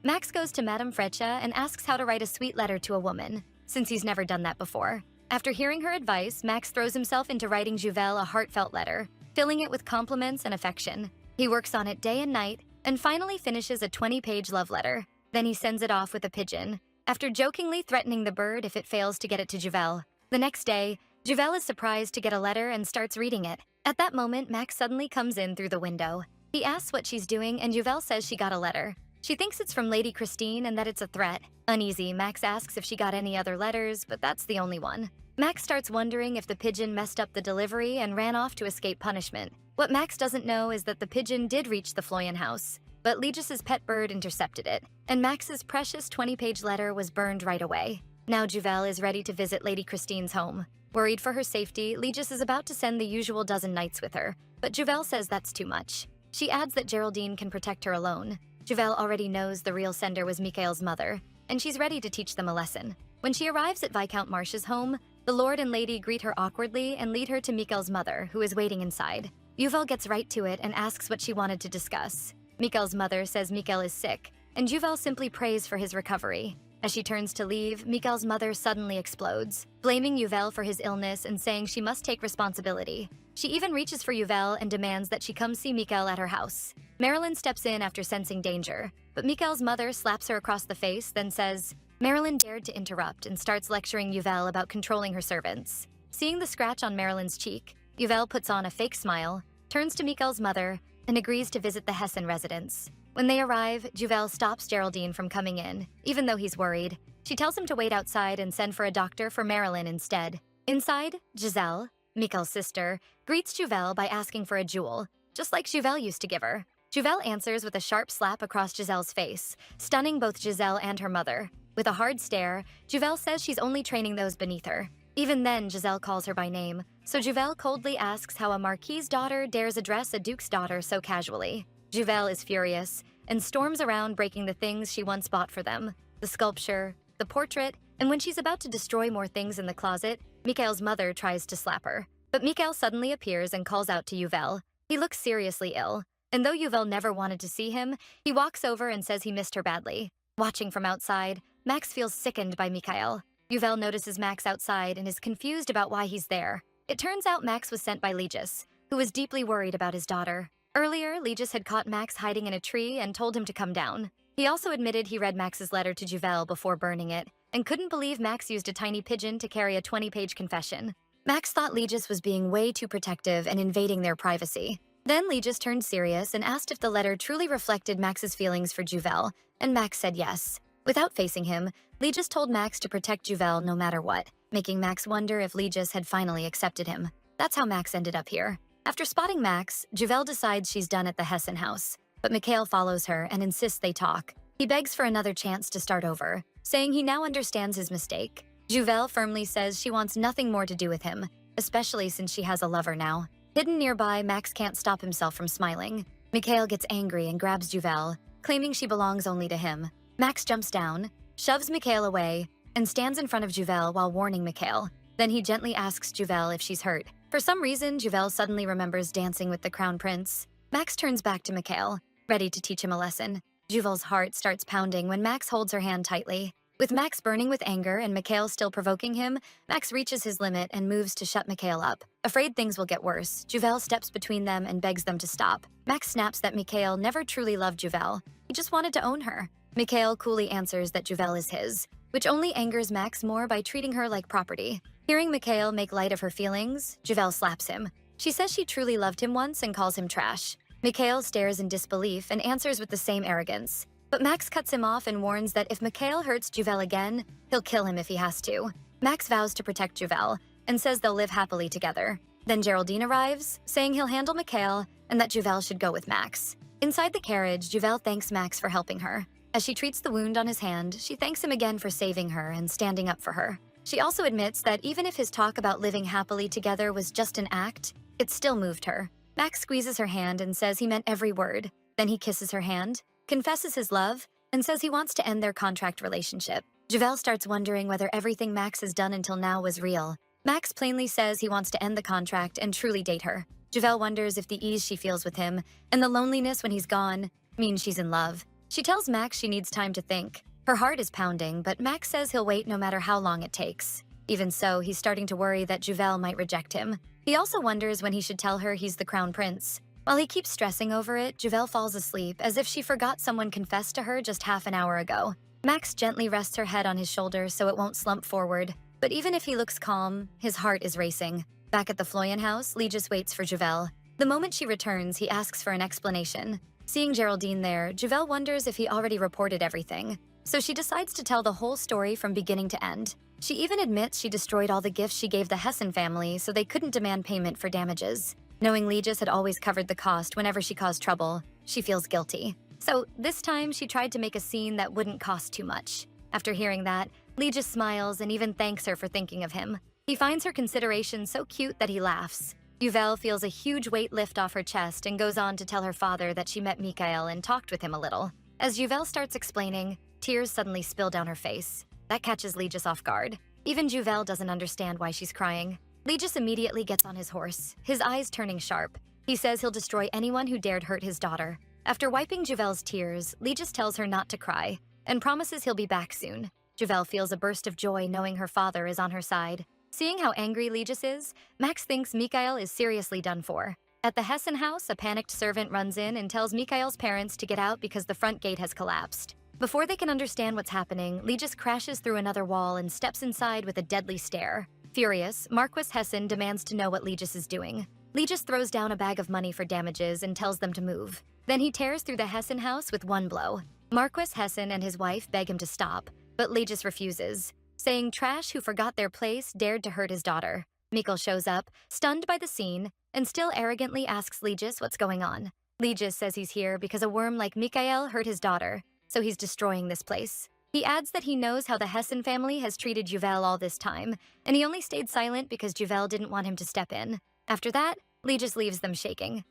Max goes to Madame Freccia and asks how to write a sweet letter to a woman, since he's never done that before. After hearing her advice, Max throws himself into writing Juvel a heartfelt letter, filling it with compliments and affection. He works on it day and night, and finally finishes a 20-page love letter. Then he sends it off with a pigeon, after jokingly threatening the bird if it fails to get it to Juvel. The next day, Juvel is surprised to get a letter and starts reading it. At that moment, Max suddenly comes in through the window. He asks what she's doing, and Juvel says she got a letter. She thinks it's from Lady Christine and that it's a threat. Uneasy, Max asks if she got any other letters, but that's the only one. Max starts wondering if the pigeon messed up the delivery and ran off to escape punishment. What Max doesn't know is that the pigeon did reach the Floyan house, but Legis's pet bird intercepted it, and Max's precious 20-page letter was burned right away. Now Juvel is ready to visit Lady Christine's home. Worried for her safety, Legis is about to send the usual dozen knights with her, but Juvel says that's too much. She adds that Geraldine can protect her alone. Juvel already knows the real sender was Mikhail's mother, and she's ready to teach them a lesson. When she arrives at Viscount Marsh's home, the lord and lady greet her awkwardly and lead her to Mikhail's mother, who is waiting inside. Juvel gets right to it and asks what she wanted to discuss. Mikhail's mother says Mikhail is sick, and Juvel simply prays for his recovery. As she turns to leave, Mikhail's mother suddenly explodes, blaming Juvel for his illness and saying she must take responsibility. She even reaches for Juvel and demands that she come see Mikhail at her house. Marilyn steps in after sensing danger, but Mikhail's mother slaps her across the face, then says, Marilyn dared to interrupt and starts lecturing Juvel about controlling her servants. Seeing the scratch on Marilyn's cheek, Juvel puts on a fake smile, turns to Mikhail's mother, and agrees to visit the Hessen residence. When they arrive, Juvel stops Geraldine from coming in, even though he's worried. She tells him to wait outside and send for a doctor for Marilyn instead. Inside, Giselle, Mikhail's sister, greets Juvel by asking for a jewel, just like Juvel used to give her. Juvel answers with a sharp slap across Giselle's face, stunning both Giselle and her mother. With a hard stare, Juvel says she's only training those beneath her. Even then, Giselle calls her by name, so Juvel coldly asks how a marquis's daughter dares address a duke's daughter so casually. Juvel is furious and storms around breaking the things she once bought for them, the sculpture, the portrait, and when she's about to destroy more things in the closet, Mikhail's mother tries to slap her. But Mikhail suddenly appears and calls out to Juvel. He looks seriously ill, and though Juvel never wanted to see him, he walks over and says he missed her badly. Watching from outside, Max feels sickened by Mikhail. Juvel notices Max outside and is confused about why he's there. It turns out Max was sent by Legis, who was deeply worried about his daughter. Earlier, Legis had caught Max hiding in a tree and told him to come down. He also admitted he read Max's letter to Juvel before burning it, and couldn't believe Max used a tiny pigeon to carry a 20-page confession. Max thought Legis was being way too protective and invading their privacy. Then Legis turned serious and asked if the letter truly reflected Max's feelings for Juvel, and Max said yes. Without facing him, Legis told Max to protect Juvel no matter what, making Max wonder if Legis had finally accepted him. That's how Max ended up here. After spotting Max, Juvel decides she's done at the Hessen house, but Mikhail follows her and insists they talk. He begs for another chance to start over, saying he now understands his mistake. Juvel firmly says she wants nothing more to do with him, especially since she has a lover now. Hidden nearby, Max can't stop himself from smiling. Mikhail gets angry and grabs Juvel, claiming she belongs only to him. Max jumps down, shoves Mikhail away, and stands in front of Juvel while warning Mikhail. Then he gently asks Juvel if she's hurt. For some reason, Juvel suddenly remembers dancing with the crown prince. Max turns back to Mikhail. ready to teach him a lesson. Juval's heart starts pounding when Max holds her hand tightly. With Max burning with anger and Mikhail still provoking him, Max reaches his limit and moves to shut Mikhail up. Afraid things will get worse, Juval steps between them and begs them to stop. Max snaps that Mikhail never truly loved Juval. He just wanted to own her. Mikhail coolly answers that Juval is his, which only angers Max more by treating her like property. Hearing Mikhail make light of her feelings, Juval slaps him. She says she truly loved him once and calls him trash. Mikhail stares in disbelief and answers with the same arrogance. But Max cuts him off and warns that if Mikhail hurts Juval again, he'll kill him if he has to. Max vows to protect Juval and says they'll live happily together. Then Geraldine arrives, saying he'll handle Mikhail and that Juval should go with Max. Inside the carriage, Juval thanks Max for helping her. As she treats the wound on his hand, she thanks him again for saving her and standing up for her. She also admits that even if his talk about living happily together was just an act, it still moved her. Max squeezes her hand and says he meant every word. Then he kisses her hand, confesses his love, and says he wants to end their contract relationship. Juval starts wondering whether everything Max has done until now was real. Max plainly says he wants to end the contract and truly date her. Juval wonders if the ease she feels with him and the loneliness when he's gone means she's in love. She tells Max she needs time to think. Her heart is pounding, but Max says he'll wait no matter how long it takes. Even so, he's starting to worry that Juval might reject him. He also wonders when he should tell her he's the crown prince. While he keeps stressing over it, Juval falls asleep as if she forgot someone confessed to her just half an hour ago. Max gently rests her head on his shoulder so it won't slump forward. But even if he looks calm, his heart is racing. Back at the Floyan house, Legis waits for Juval. The moment she returns, he asks for an explanation. Seeing Geraldine there, Juval wonders if he already reported everything. So she decides to tell the whole story from beginning to end. She even admits she destroyed all the gifts she gave the Hessen family so they couldn't demand payment for damages. Knowing Legis had always covered the cost whenever she caused trouble, she feels guilty. So this time she tried to make a scene that wouldn't cost too much. After hearing that, Legis smiles and even thanks her for thinking of him. He finds her consideration so cute that he laughs. Juval feels a huge weight lift off her chest and goes on to tell her father that she met Mikhail and talked with him a little. As Juval starts explaining, tears suddenly spill down her face. That catches Legis off guard. Even Juval doesn't understand why she's crying. Legis immediately gets on his horse, his eyes turning sharp. He says he'll destroy anyone who dared hurt his daughter. After wiping Juval's tears, Legis tells her not to cry and promises he'll be back soon. Juval feels a burst of joy knowing her father is on her side. Seeing how angry Legis is, Max thinks Mikhail is seriously done for. At the Hessen house, a panicked servant runs in and tells Mikhail's parents to get out because the front gate has collapsed. Before they can understand what's happening, Legis crashes through another wall and steps inside with a deadly stare. Furious, Marquis Hessen demands to know what Legis is doing. Legis throws down a bag of money for damages and tells them to move. Then he tears through the Hessen house with one blow. Marquis Hessen and his wife beg him to stop, but Legis refuses, saying trash who forgot their place dared to hurt his daughter. Mikkel shows up, stunned by the scene, and still arrogantly asks Legis what's going on. Legis says he's here because a worm like Mikhail hurt his daughter, so he's destroying this place. He adds that he knows how the Hessen family has treated Juval all this time, and he only stayed silent because Juval didn't want him to step in. After that, Legis leaves them shaking.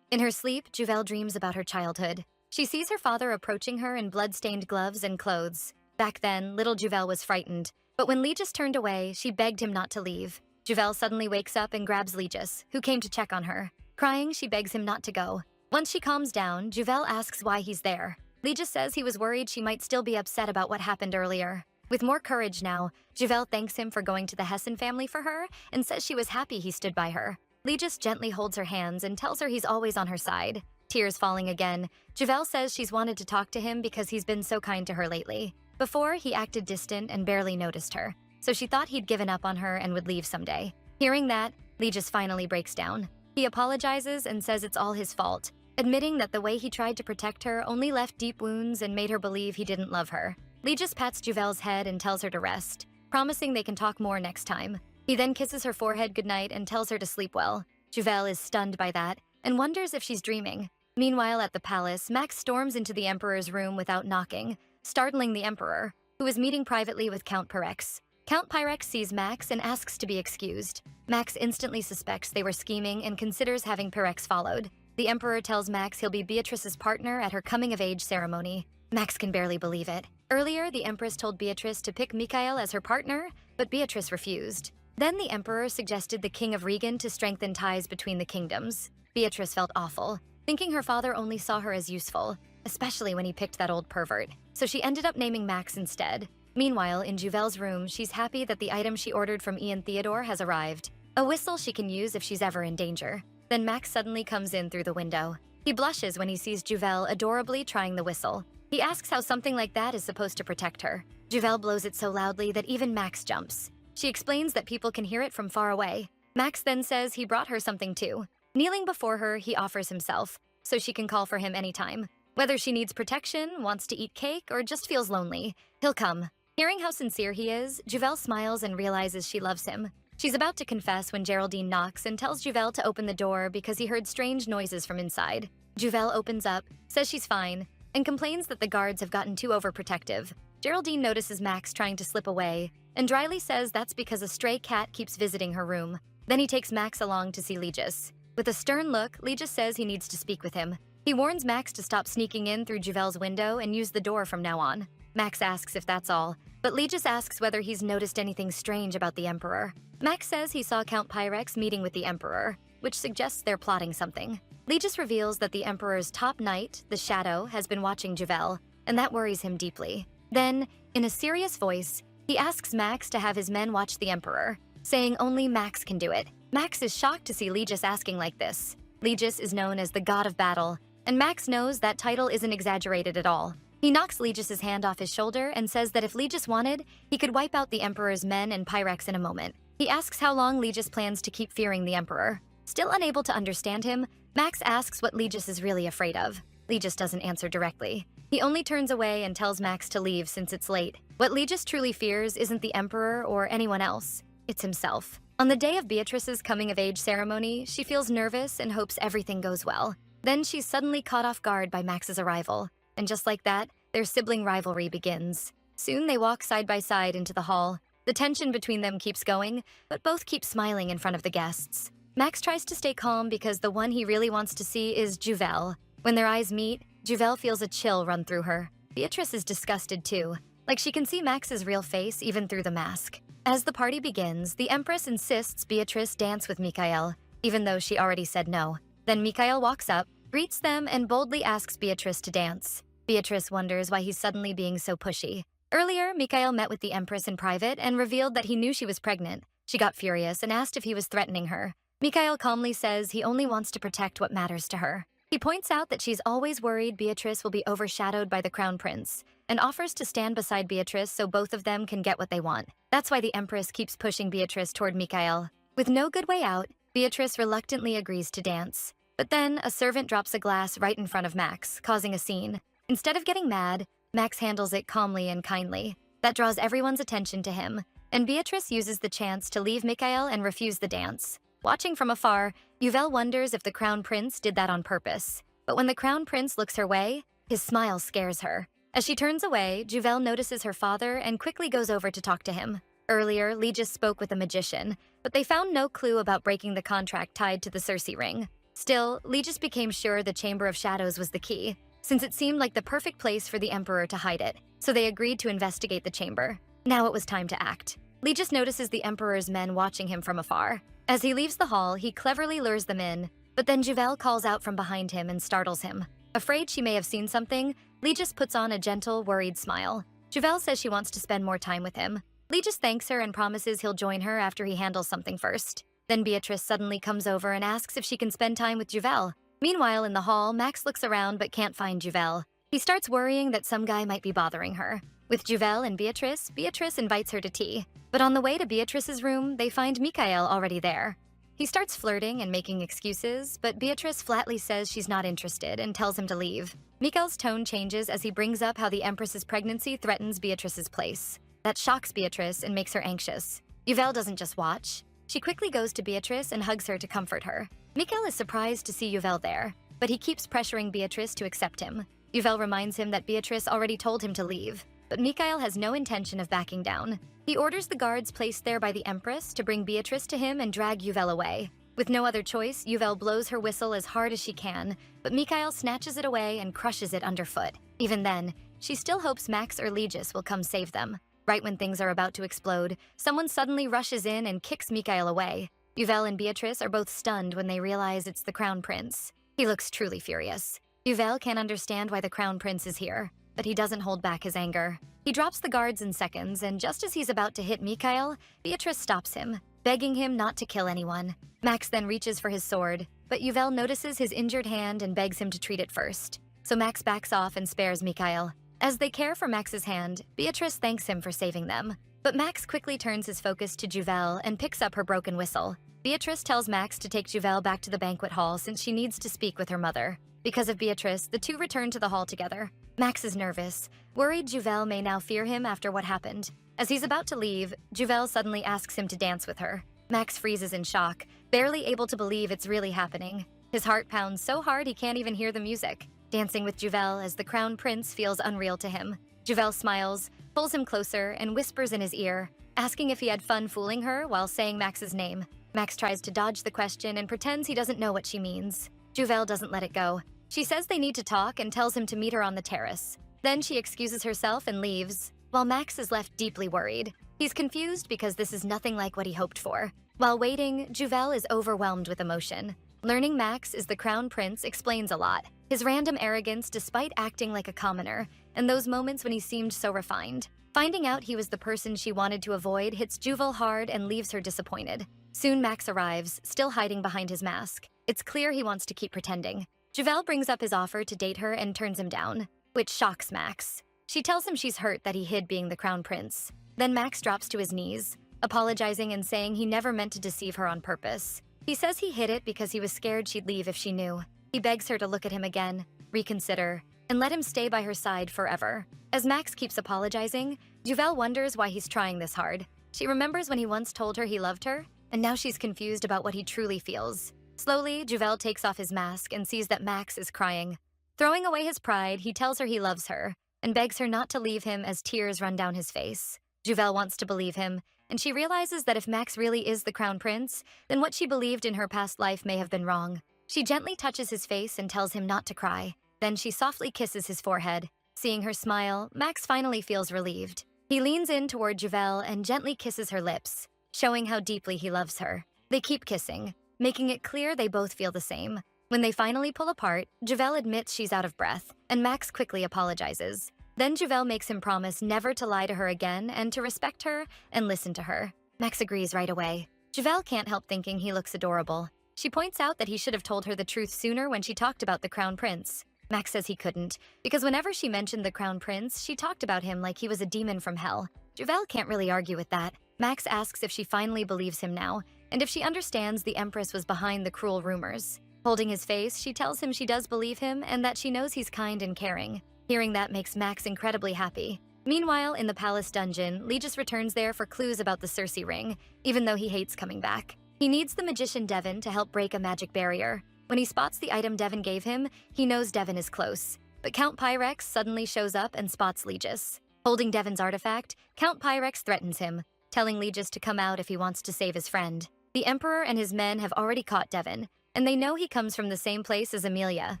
In her sleep, Juval dreams about her childhood. She sees her father approaching her in blood-stained gloves and clothes. Back then, little Juval was frightened, but when Legis turned away, she begged him not to leave. Juval suddenly wakes up and grabs Legis, who came to check on her. Crying, she begs him not to go. Once she calms down, Juval asks why he's there. Legis says he was worried she might still be upset about what happened earlier. With more courage now, Juval thanks him for going to the Hessen family for her and says she was happy he stood by her. Legis gently holds her hands and tells her he's always on her side. Tears falling again, Juval says she's wanted to talk to him because he's been so kind to her lately. Before, he acted distant and barely noticed her, so she thought he'd given up on her and would leave someday. Hearing that, Legis finally breaks down. He apologizes and says it's all his fault, admitting that the way he tried to protect her only left deep wounds and made her believe he didn't love her. Legis pats Juval's head and tells her to rest, promising they can talk more next time. He then kisses her forehead goodnight and tells her to sleep well. Juval is stunned by that and wonders if she's dreaming. Meanwhile, at the palace, Max storms into the Emperor's room without knocking, startling the Emperor, who is meeting privately with Count Pyrex. Count Pyrex sees Max and asks to be excused. Max instantly suspects they were scheming and considers having Pyrex followed. The Emperor tells Max he'll be Beatrice's partner at her coming-of-age ceremony. Max can barely believe it. Earlier, the Empress told Beatrice to pick Mikhail as her partner, but Beatrice refused. Then the Emperor suggested the King of Regan to strengthen ties between the kingdoms. Beatrice felt awful. thinking her father only saw her as useful, especially when he picked that old pervert. So she ended up naming Max instead. Meanwhile, in Juvel's room, she's happy that the item she ordered from Ian Theodore has arrived. A whistle she can use if she's ever in danger. Then Max suddenly comes in through the window. He blushes when he sees Juvel adorably trying the whistle. He asks how something like that is supposed to protect her. Juvel blows it so loudly that even Max jumps. She explains that people can hear it from far away. Max then says he brought her something too. Kneeling before her, he offers himself, so she can call for him anytime. Whether she needs protection, wants to eat cake, or just feels lonely, he'll come. Hearing how sincere he is, Juvel smiles and realizes she loves him. She's about to confess when Geraldine knocks and tells Juvel to open the door because he heard strange noises from inside. Juvel opens up, says she's fine, and complains that the guards have gotten too overprotective. Geraldine notices Max trying to slip away, and dryly says that's because a stray cat keeps visiting her room. Then he takes Max along to see Legis. With a stern look, Legis says he needs to speak with him. He warns Max to stop sneaking in through Juvel's window and use the door from now on. Max asks if that's all, but Legis asks whether he's noticed anything strange about the Emperor. Max says he saw Count Pyrex meeting with the Emperor, which suggests they're plotting something. Legis reveals that the Emperor's top knight, the Shadow, has been watching Juvel, and that worries him deeply. Then, in a serious voice, he asks Max to have his men watch the Emperor, saying only Max can do it. Max is shocked to see Legis asking like this. Legis is known as the God of Battle, and Max knows that title isn't exaggerated at all. He knocks Legis's hand off his shoulder and says that if Legis wanted, he could wipe out the Emperor's men and Pyrex in a moment. He asks how long Legis plans to keep fearing the Emperor. Still unable to understand him, Max asks what Legis is really afraid of. Legis doesn't answer directly. He only turns away and tells Max to leave since it's late. What Legis truly fears isn't the Emperor or anyone else. It's himself. On the day of Beatrice's coming-of-age ceremony, she feels nervous and hopes everything goes well. Then she's suddenly caught off guard by Max's arrival. And just like that, their sibling rivalry begins. Soon they walk side by side into the hall. The tension between them keeps going, but both keep smiling in front of the guests. Max tries to stay calm because the one he really wants to see is Juvel. When their eyes meet, Juvel feels a chill run through her. Beatrice is disgusted too, like she can see Max's real face even through the mask. As the party begins, the Empress insists Beatrice dance with Mikhail, even though she already said no. Then Mikhail walks up, greets them, and boldly asks Beatrice to dance. Beatrice wonders why he's suddenly being so pushy. Earlier, Mikhail met with the Empress in private and revealed that he knew she was pregnant. She got furious and asked if he was threatening her. Mikhail calmly says he only wants to protect what matters to her. He points out that she's always worried Beatrice will be overshadowed by the Crown Prince, and offers to stand beside Beatrice so both of them can get what they want. That's why the Empress keeps pushing Beatrice toward Mikhail. With no good way out, Beatrice reluctantly agrees to dance. But then, a servant drops a glass right in front of Max, causing a scene. Instead of getting mad, Max handles it calmly and kindly. That draws everyone's attention to him, and Beatrice uses the chance to leave Mikhail and refuse the dance. Watching from afar, Juvel wonders if the Crown Prince did that on purpose. But when the Crown Prince looks her way, his smile scares her. As she turns away, Juvel notices her father and quickly goes over to talk to him. Earlier, Legis spoke with a magician, but they found no clue about breaking the contract tied to the Circe ring. Still, Legis became sure the Chamber of Shadows was the key, since it seemed like the perfect place for the Emperor to hide it, so they agreed to investigate the chamber. Now it was time to act. Legis notices the Emperor's men watching him from afar. As he leaves the hall, he cleverly lures them in, but then Juvel calls out from behind him and startles him. Afraid she may have seen something, Legis puts on a gentle, worried smile. Juvel says she wants to spend more time with him. Legis thanks her and promises he'll join her after he handles something first. Then Beatrice suddenly comes over and asks if she can spend time with Juvel. Meanwhile, in the hall, Max looks around but can't find Juvel. He starts worrying that some guy might be bothering her. With Juvel and Beatrice, Beatrice invites her to tea. But on the way to Beatrice's room, they find Mikhail already there. He starts flirting and making excuses, but Beatrice flatly says she's not interested and tells him to leave. Mikhail's tone changes as he brings up how the Empress's pregnancy threatens Beatrice's place. That shocks Beatrice and makes her anxious. Juvel doesn't just watch. She quickly goes to Beatrice and hugs her to comfort her. Mikhail is surprised to see Juvel there, but he keeps pressuring Beatrice to accept him. Juvel reminds him that Beatrice already told him to leave, but Mikhail has no intention of backing down. He orders the guards placed there by the Empress to bring Beatrice to him and drag Juvel away. With no other choice, Juvel blows her whistle as hard as she can, but Mikhail snatches it away and crushes it underfoot. Even then, she still hopes Max or Legis will come save them. Right when things are about to explode, someone suddenly rushes in and kicks Mikhail away. Juvel and Beatrice are both stunned when they realize it's the Crown Prince. He looks truly furious. Juvel can't understand why the crown prince is here, but he doesn't hold back his anger. He drops the guards in seconds, and just as he's about to hit Mikhail, Beatrice stops him, begging him not to kill anyone. Max then reaches for his sword, but Juvel notices his injured hand and begs him to treat it first. So Max backs off and spares Mikhail. As they care for Max's hand, Beatrice thanks him for saving them. But Max quickly turns his focus to Juvel and picks up her broken whistle. Beatrice tells Max to take Juvel back to the banquet hall since she needs to speak with her mother. Because of Beatrice, the two return to the hall together. Max is nervous, worried Juvel may now fear him after what happened. As he's about to leave, Juvel suddenly asks him to dance with her. Max freezes in shock, barely able to believe it's really happening. His heart pounds so hard he can't even hear the music. Dancing with Juvel as the crown prince feels unreal to him. Juvel smiles, pulls him closer, and whispers in his ear, asking if he had fun fooling her while saying Max's name. Max tries to dodge the question and pretends he doesn't know what she means. Juvel doesn't let it go. She says they need to talk and tells him to meet her on the terrace. Then she excuses herself and leaves, while Max is left deeply worried. He's confused because this is nothing like what he hoped for. While waiting, Juvel is overwhelmed with emotion. Learning Max is the crown prince explains a lot. His random arrogance despite acting like a commoner, and those moments when he seemed so refined. Finding out he was the person she wanted to avoid hits Juvel hard and leaves her disappointed. Soon Max arrives, still hiding behind his mask. It's clear he wants to keep pretending. Juvel brings up his offer to date her and turns him down, which shocks Max. She tells him she's hurt that he hid being the crown prince. Then Max drops to his knees, apologizing and saying he never meant to deceive her on purpose. He says he hid it because he was scared she'd leave if she knew. He begs her to look at him again, reconsider, and let him stay by her side forever. As Max keeps apologizing, Juvel wonders why he's trying this hard. She remembers when he once told her he loved her, and now she's confused about what he truly feels. Slowly, Juvel takes off his mask and sees that Max is crying. Throwing away his pride, he tells her he loves her, and begs her not to leave him as tears run down his face. Juvel wants to believe him, and she realizes that if Max really is the crown prince, then what she believed in her past life may have been wrong. She gently touches his face and tells him not to cry. Then she softly kisses his forehead. Seeing her smile, Max finally feels relieved. He leans in toward Juvel and gently kisses her lips, showing how deeply he loves her. They keep kissing, making it clear they both feel the same. When they finally pull apart, Juvel admits she's out of breath, and Max quickly apologizes. Then Juvel makes him promise never to lie to her again and to respect her and listen to her. Max agrees right away. Juvel can't help thinking he looks adorable. She points out that he should have told her the truth sooner when she talked about the crown prince. Max says he couldn't, because whenever she mentioned the crown prince, she talked about him like he was a demon from hell. Juvel can't really argue with that. Max asks if she finally believes him now, and if she understands the empress was behind the cruel rumors. Holding his face, she tells him she does believe him and that she knows he's kind and caring. Hearing that makes Max incredibly happy. Meanwhile, in the palace dungeon, Legis returns there for clues about the Circe ring, even though he hates coming back. He needs the magician Devon to help break a magic barrier. When he spots the item Devon gave him, he knows Devon is close. But Count Pyrex suddenly shows up and spots Legis. Holding Devon's artifact, Count Pyrex threatens him, telling Legis to come out if he wants to save his friend. The Emperor and his men have already caught Devon, and they know he comes from the same place as Emilia,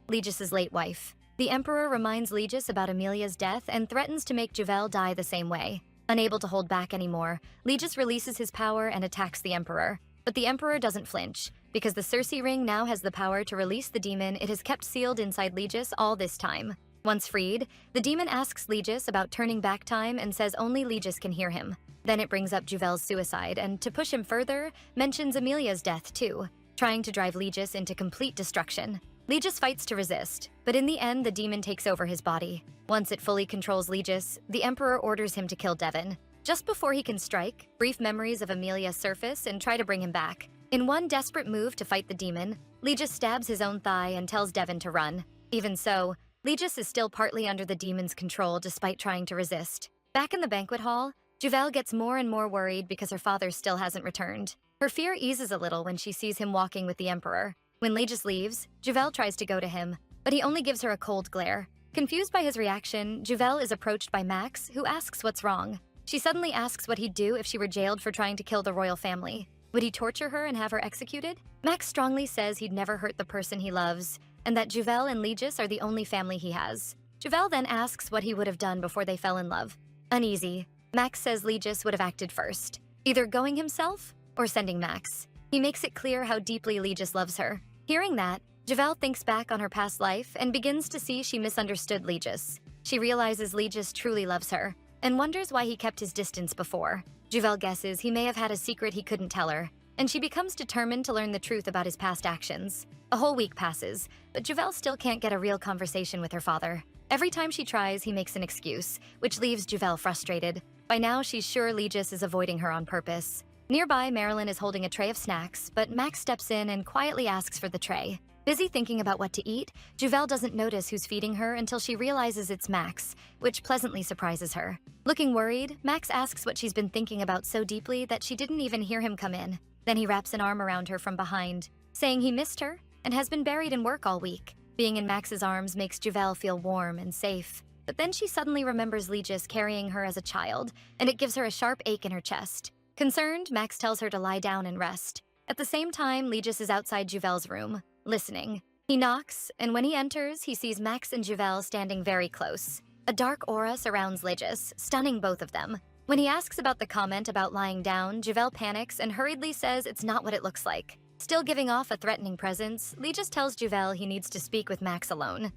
Legis's late wife. The Emperor reminds Legis about Emilia's death and threatens to make Juvel die the same way. Unable to hold back anymore, Legis releases his power and attacks the Emperor. But the Emperor doesn't flinch, because the Circe ring now has the power to release the demon it has kept sealed inside Legis all this time. Once freed, the demon asks Legis about turning back time and says only Legis can hear him. Then it brings up Juvel's suicide and, to push him further, mentions Emilia's death too, trying to drive Legis into complete destruction. Legis fights to resist, but in the end the demon takes over his body. Once it fully controls Legis, the Emperor orders him to kill Devon. Just before he can strike, brief memories of Emilia surface and try to bring him back. In one desperate move to fight the demon, Legis stabs his own thigh and tells Devon to run. Even so, Legis is still partly under the demon's control despite trying to resist. Back in the banquet hall, Juvel gets more and more worried because her father still hasn't returned. Her fear eases a little when she sees him walking with the Emperor. When Legis leaves, Juvel tries to go to him, but he only gives her a cold glare. Confused by his reaction, Juvel is approached by Max, who asks what's wrong. She suddenly asks what he'd do if she were jailed for trying to kill the royal family. Would he torture her and have her executed? Max strongly says he'd never hurt the person he loves, and that Juvel and Legis are the only family he has. Juvel then asks what he would have done before they fell in love. Uneasy, Max says Legis would have acted first, either going himself or sending Max. He makes it clear how deeply Legis loves her. Hearing that, Javel thinks back on her past life and begins to see she misunderstood Legis. She realizes Legis truly loves her and wonders why he kept his distance before. Javel guesses he may have had a secret he couldn't tell her, and she becomes determined to learn the truth about his past actions. A whole week passes, but Javel still can't get a real conversation with her father. Every time she tries, he makes an excuse, which leaves Javel frustrated. By now, she's sure Legis is avoiding her on purpose. Nearby, Marilyn is holding a tray of snacks, but Max steps in and quietly asks for the tray. Busy thinking about what to eat, Javel doesn't notice who's feeding her until she realizes it's Max, which pleasantly surprises her. Looking worried, Max asks what she's been thinking about so deeply that she didn't even hear him come in. Then he wraps an arm around her from behind, saying he missed her and has been buried in work all week. Being in Max's arms makes Javel feel warm and safe. But then she suddenly remembers Legis carrying her as a child, and it gives her a sharp ache in her chest. Concerned, Max tells her to lie down and rest. At the same time, Legis is outside Javel's room, listening. He knocks, and when he enters, he sees Max and Javel standing very close. A dark aura surrounds Legis, stunning both of them. When he asks about the comment about lying down, Javel panics and hurriedly says it's not what it looks like. Still giving off a threatening presence, Legis tells Javel he needs to speak with Max alone.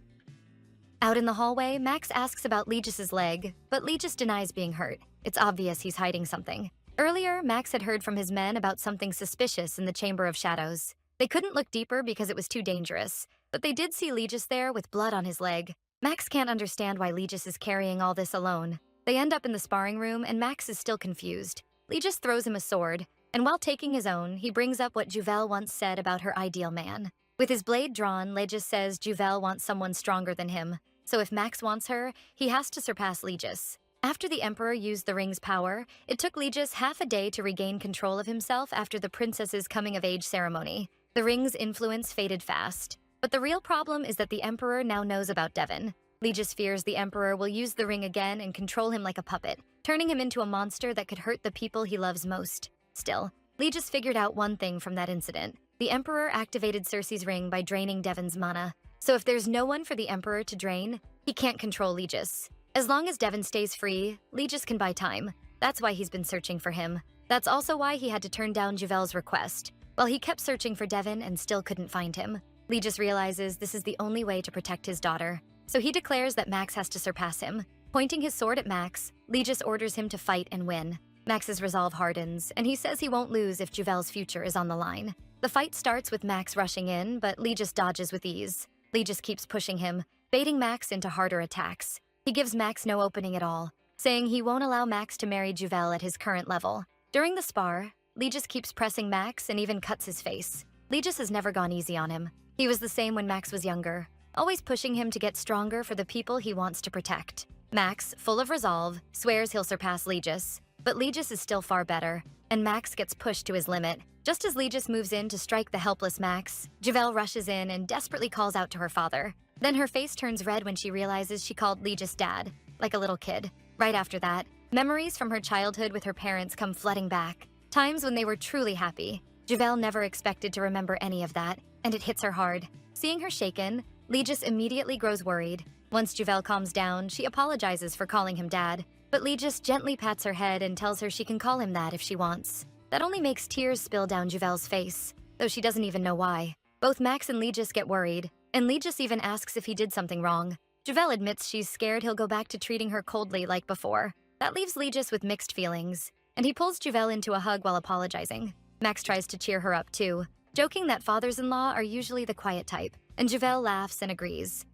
Out in the hallway, Max asks about Legis's leg, but Legis denies being hurt. It's obvious he's hiding something. Earlier, Max had heard from his men about something suspicious in the Chamber of Shadows. They couldn't look deeper because it was too dangerous, but they did see Legis there with blood on his leg. Max can't understand why Legis is carrying all this alone. They end up in the sparring room, and Max is still confused. Legis throws him a sword, and while taking his own, he brings up what Javel once said about her ideal man. With his blade drawn, Legis says Javel wants someone stronger than him, so if Max wants her, he has to surpass Legis. After the Emperor used the ring's power, it took Legis half a day to regain control of himself after the princess's coming-of-age ceremony. The ring's influence faded fast. But the real problem is that the Emperor now knows about Devon. Legis fears the Emperor will use the ring again and control him like a puppet, turning him into a monster that could hurt the people he loves most. Still, Legis figured out one thing from that incident. The Emperor activated Cersei's ring by draining Devon's mana. So if there's no one for the Emperor to drain, he can't control Legis. As long as Devon stays free, Legis can buy time. That's why he's been searching for him. That's also why he had to turn down Javel's request. While he kept searching for Devon and still couldn't find him, Legis realizes this is the only way to protect his daughter. So he declares that Max has to surpass him. Pointing his sword at Max, Legis orders him to fight and win. Max's resolve hardens, and he says he won't lose if Javel's future is on the line. The fight starts with Max rushing in, but Legis dodges with ease. Legis keeps pushing him, baiting Max into harder attacks. He gives Max no opening at all, saying he won't allow Max to marry Javel at his current level. During the spar, Legis keeps pressing Max and even cuts his face. Legis has never gone easy on him. He was the same when Max was younger, always pushing him to get stronger for the people he wants to protect. Max, full of resolve, swears he'll surpass Legis, but Legis is still far better, and Max gets pushed to his limit. Just as Legis moves in to strike the helpless Max, Javel rushes in and desperately calls out to her father. Then her face turns red when she realizes she called Legis dad, like a little kid. Right after that, memories from her childhood with her parents come flooding back. Times when they were truly happy. Javel never expected to remember any of that, and it hits her hard. Seeing her shaken, Legis immediately grows worried. Once Javel calms down, she apologizes for calling him dad, but Legis gently pats her head and tells her she can call him that if she wants. That only makes tears spill down Javel's face, though she doesn't even know why. Both Max and Legis get worried, and Legis even asks if he did something wrong. Javel admits she's scared he'll go back to treating her coldly like before. That leaves Legis with mixed feelings, and he pulls Javel into a hug while apologizing. Max tries to cheer her up too, joking that fathers-in-law are usually the quiet type, and Javel laughs and agrees.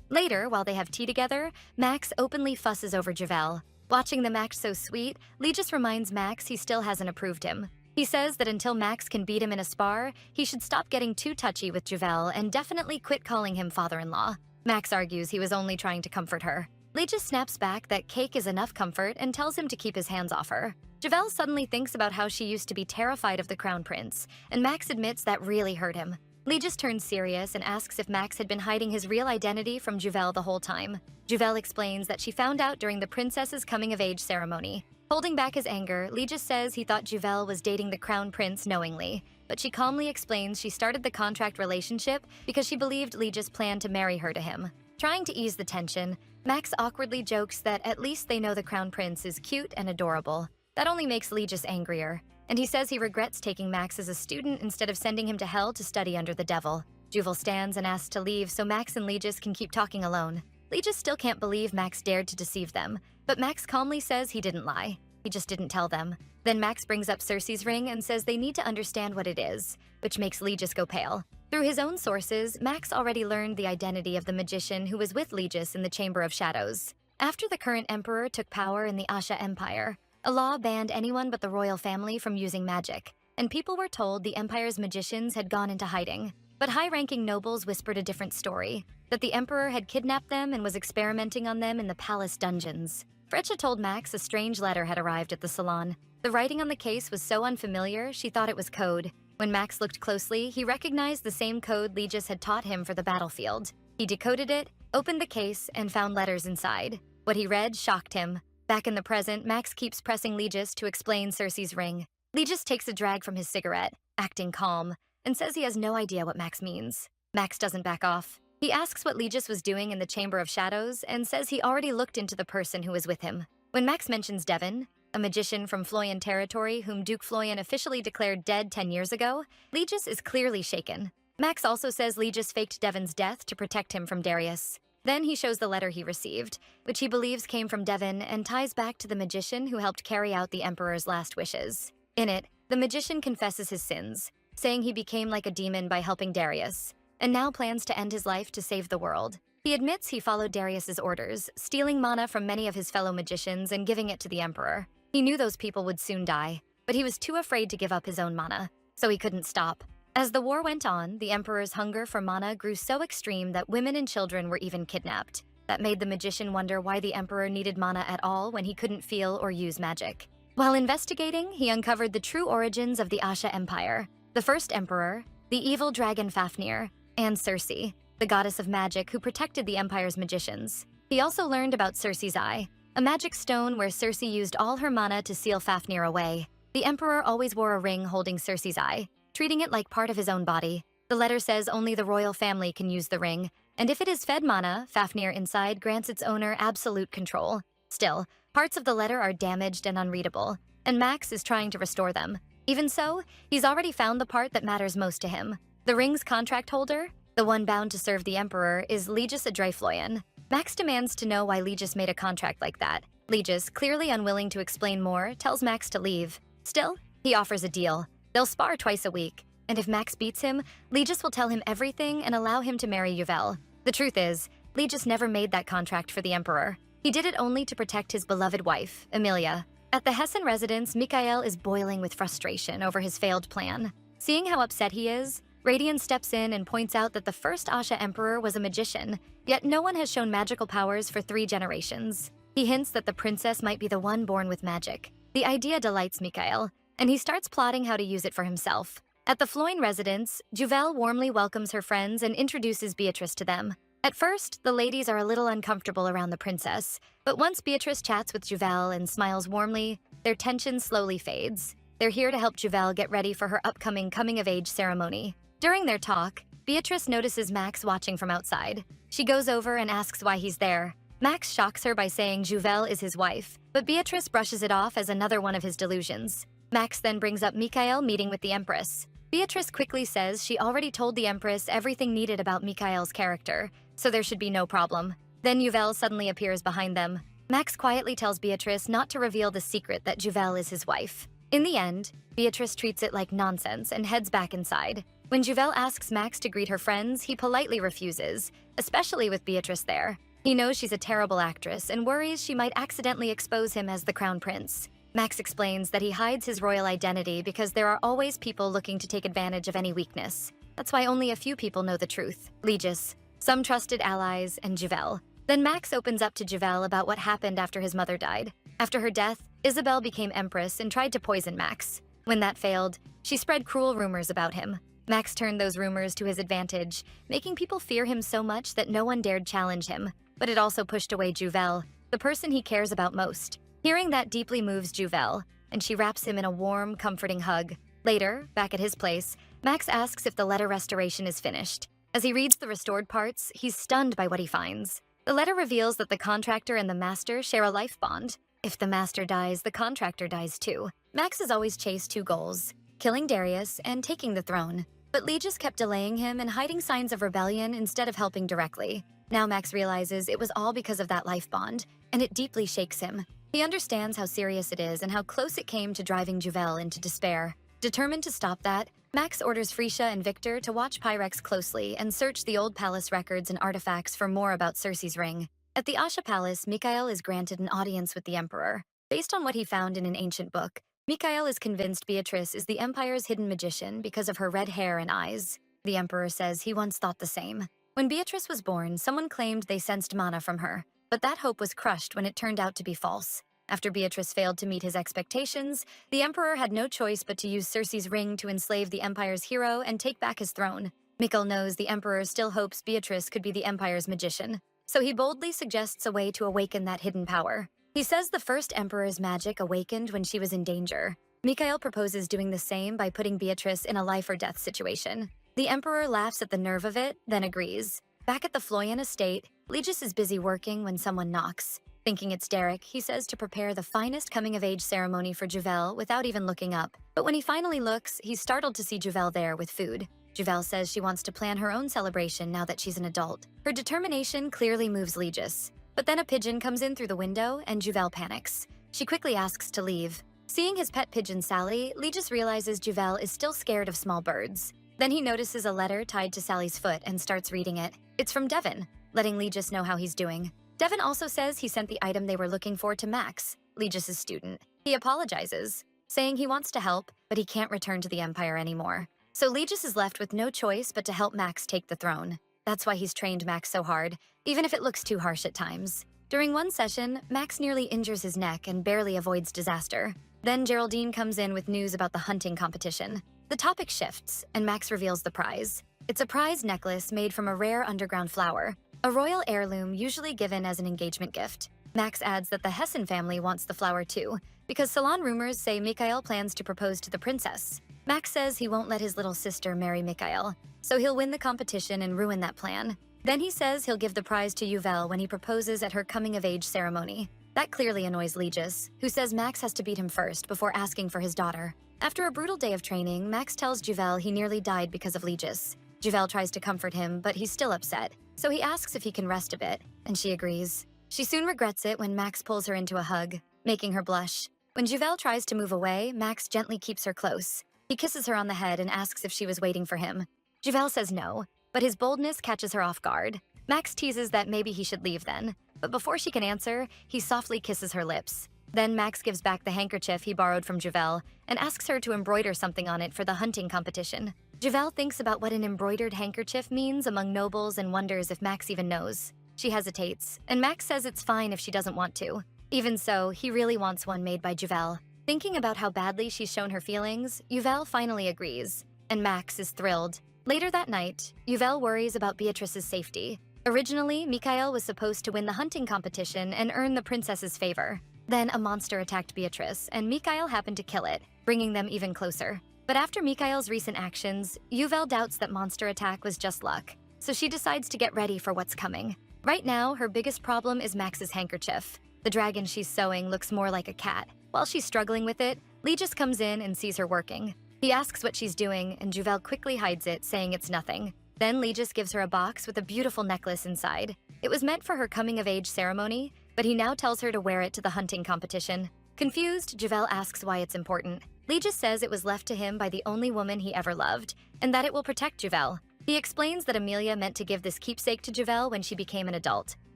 Later, while they have tea together, Max openly fusses over Javel. Watching them act so sweet, Legis reminds Max he still hasn't approved him. He says that until Max can beat him in a spar, he should stop getting too touchy with Javel and definitely quit calling him father-in-law. Max argues he was only trying to comfort her. Legis snaps back that cake is enough comfort and tells him to keep his hands off her. Javel suddenly thinks about how she used to be terrified of the crown prince, and Max admits that really hurt him. Legis turns serious and asks if Max had been hiding his real identity from Javel the whole time. Javel explains that she found out during the princess's coming-of-age ceremony. Holding back his anger, Legis says he thought Javel was dating the crown prince knowingly, but she calmly explains she started the contract relationship because she believed Legis planned to marry her to him. Trying to ease the tension, Max awkwardly jokes that at least they know the crown prince is cute and adorable. That only makes Legis angrier, and he says he regrets taking Max as a student instead of sending him to hell to study under the devil. Juvel stands and asks to leave so Max and Legis can keep talking alone. Legis still can't believe Max dared to deceive them, but Max calmly says he didn't lie. He just didn't tell them. Then Max brings up Cersei's ring and says they need to understand what it is, which makes Legis go pale. Through his own sources, Max already learned the identity of the magician who was with Legis in the Chamber of Shadows. After the current emperor took power in the Asha Empire, a law banned anyone but the royal family from using magic, and people were told the empire's magicians had gone into hiding. But high-ranking nobles whispered a different story, that the emperor had kidnapped them and was experimenting on them in the palace dungeons. Freccia told Max a strange letter had arrived at the salon. The writing on the case was so unfamiliar, she thought it was code. When Max looked closely, he recognized the same code Legis had taught him for the battlefield. He decoded it, opened the case, and found letters inside. What he read shocked him. Back in the present, Max keeps pressing Legis to explain Cersei's ring. Legis takes a drag from his cigarette, acting calm, and says he has no idea what Max means. Max doesn't back off. He asks what Legis was doing in the Chamber of Shadows and says he already looked into the person who was with him. When Max mentions Devon, a magician from Floyan territory whom Duke Floyan officially declared dead 10 years ago, Legis is clearly shaken. Max also says Legis faked Devon's death to protect him from Darius. Then he shows the letter he received, which he believes came from Devon and ties back to the magician who helped carry out the Emperor's last wishes. In it, the magician confesses his sins, saying he became like a demon by helping Darius, and now plans to end his life to save the world. He admits he followed Darius's orders, stealing mana from many of his fellow magicians and giving it to the Emperor. He knew those people would soon die, but he was too afraid to give up his own mana, so he couldn't stop. As the war went on, the Emperor's hunger for mana grew so extreme that women and children were even kidnapped. That made the magician wonder why the Emperor needed mana at all when he couldn't feel or use magic. While investigating, he uncovered the true origins of the Asha Empire, the first emperor, the evil dragon Fafnir, and Cersei, the goddess of magic who protected the Empire's magicians. He also learned about Cersei's Eye, a magic stone where Cersei used all her mana to seal Fafnir away. The Emperor always wore a ring holding Cersei's Eye, treating it like part of his own body. The letter says only the royal family can use the ring, and if it is fed mana, Fafnir inside grants its owner absolute control. Still, parts of the letter are damaged and unreadable, and Max is trying to restore them. Even so, he's already found the part that matters most to him. The ring's contract holder, the one bound to serve the Emperor, is Legis Adrefloyan. Max demands to know why Legis made a contract like that. Legis, clearly unwilling to explain more, tells Max to leave. Still, he offers a deal. They'll spar twice a week, and if Max beats him, Legis will tell him everything and allow him to marry Yuvel. The truth is, Legis never made that contract for the Emperor. He did it only to protect his beloved wife, Emilia. At the Hessen residence, Mikhail is boiling with frustration over his failed plan. Seeing how upset he is, Radian steps in and points out that the first Asha Emperor was a magician, yet no one has shown magical powers for 3 generations. He hints that the princess might be the one born with magic. The idea delights Mikhail, and he starts plotting how to use it for himself. At the Floyn residence, Juvel warmly welcomes her friends and introduces Beatrice to them. At first, the ladies are a little uncomfortable around the princess, but once Beatrice chats with Juvel and smiles warmly, their tension slowly fades. They're here to help Juvel get ready for her upcoming coming-of-age ceremony. During their talk, Beatrice notices Max watching from outside. She goes over and asks why he's there. Max shocks her by saying Juvel is his wife, but Beatrice brushes it off as another one of his delusions. Max then brings up Mikhail meeting with the Empress. Beatrice quickly says she already told the Empress everything needed about Mikhail's character, so there should be no problem. Then Juvel suddenly appears behind them. Max quietly tells Beatrice not to reveal the secret that Juvel is his wife. In the end, Beatrice treats it like nonsense and heads back inside. When Juvel asks Max to greet her friends, he politely refuses, especially with Beatrice there. He knows she's a terrible actress and worries she might accidentally expose him as the crown prince. Max explains that he hides his royal identity because there are always people looking to take advantage of any weakness. That's why only a few people know the truth. Legis, some trusted allies, and Juvel. Then Max opens up to Juvel about what happened after his mother died. After her death, Isabel became empress and tried to poison Max. When that failed, she spread cruel rumors about him. Max turned those rumors to his advantage, making people fear him so much that no one dared challenge him. But it also pushed away Juvel, the person he cares about most. Hearing that deeply moves Juvel, and she wraps him in a warm, comforting hug. Later, back at his place, Max asks if the letter restoration is finished. As he reads the restored parts, he's stunned by what he finds. The letter reveals that the contractor and the master share a life bond. If the master dies, the contractor dies too. Max has always chased 2 goals, killing Darius and taking the throne. But Legis kept delaying him and hiding signs of rebellion instead of helping directly. Now Max realizes it was all because of that life bond, and it deeply shakes him. He understands how serious it is and how close it came to driving Juvel into despair. Determined to stop that, Max orders Frisha and Victor to watch Pyrex closely and search the old palace records and artifacts for more about Circe's ring. At the Asha Palace, Mikhail is granted an audience with the Emperor. Based on what he found in an ancient book, Mikhail is convinced Beatrice is the Empire's hidden magician because of her red hair and eyes. The Emperor says he once thought the same. When Beatrice was born, someone claimed they sensed mana from her, but that hope was crushed when it turned out to be false. After Beatrice failed to meet his expectations, the Emperor had no choice but to use Circe's ring to enslave the Empire's hero and take back his throne. Mikhail knows the Emperor still hopes Beatrice could be the Empire's magician, so he boldly suggests a way to awaken that hidden power. He says the first Emperor's magic awakened when she was in danger. Mikhail proposes doing the same by putting Beatrice in a life-or-death situation. The Emperor laughs at the nerve of it, then agrees. Back at the Floyan estate, Legis is busy working when someone knocks. Thinking it's Derek, he says to prepare the finest coming-of-age ceremony for Juvel without even looking up. But when he finally looks, he's startled to see Juvel there with food. Juvel says she wants to plan her own celebration now that she's an adult. Her determination clearly moves Legis. But then a pigeon comes in through the window and Juvel panics. She quickly asks to leave. Seeing his pet pigeon Sally, Legis realizes Juvel is still scared of small birds. Then he notices a letter tied to Sally's foot and starts reading it. It's from Devon, letting Legis know how he's doing. Devon also says he sent the item they were looking for to Max, Legis' student. He apologizes, saying he wants to help, but he can't return to the Empire anymore. So Legis is left with no choice but to help Max take the throne. That's why he's trained Max so hard, even if it looks too harsh at times. During one session, Max nearly injures his neck and barely avoids disaster. Then Geraldine comes in with news about the hunting competition. The topic shifts, and Max reveals the prize. It's a prize necklace made from a rare underground flower, a royal heirloom usually given as an engagement gift. Max adds that the Hessen family wants the flower too, because salon rumors say Mikhail plans to propose to the princess. Max says he won't let his little sister marry Mikhail, so he'll win the competition and ruin that plan. Then he says he'll give the prize to Juvel when he proposes at her coming-of-age ceremony. That clearly annoys Legis, who says Max has to beat him first before asking for his daughter. After a brutal day of training, Max tells Juvel he nearly died because of Legis. Juvel tries to comfort him, but he's still upset, so he asks if he can rest a bit, and she agrees. She soon regrets it when Max pulls her into a hug, making her blush. When Juvel tries to move away, Max gently keeps her close. He kisses her on the head and asks if she was waiting for him. Juvel says no, but his boldness catches her off guard. Max teases that maybe he should leave then, but before she can answer, he softly kisses her lips. Then Max gives back the handkerchief he borrowed from Juvel and asks her to embroider something on it for the hunting competition. Juvel thinks about what an embroidered handkerchief means among nobles and wonders if Max even knows. She hesitates, and Max says it's fine if she doesn't want to. Even so, he really wants one made by Juvel. Thinking about how badly she's shown her feelings, Juvel finally agrees, and Max is thrilled. Later that night, Juvel worries about Beatrice's safety. Originally, Mikhail was supposed to win the hunting competition and earn the princess's favor. Then a monster attacked Beatrice, and Mikhail happened to kill it, bringing them even closer. But after Mikhail's recent actions, Juvel doubts that monster attack was just luck, so she decides to get ready for what's coming. Right now, her biggest problem is Max's handkerchief. The dragon she's sewing looks more like a cat. While she's struggling with it, Legis comes in and sees her working. He asks what she's doing, and Juvel quickly hides it, saying it's nothing. Then Legis gives her a box with a beautiful necklace inside. It was meant for her coming-of-age ceremony, but he now tells her to wear it to the hunting competition. Confused, Juvel asks why it's important. Legis says it was left to him by the only woman he ever loved, and that it will protect Juvel. He explains that Amelia meant to give this keepsake to Juvel when she became an adult.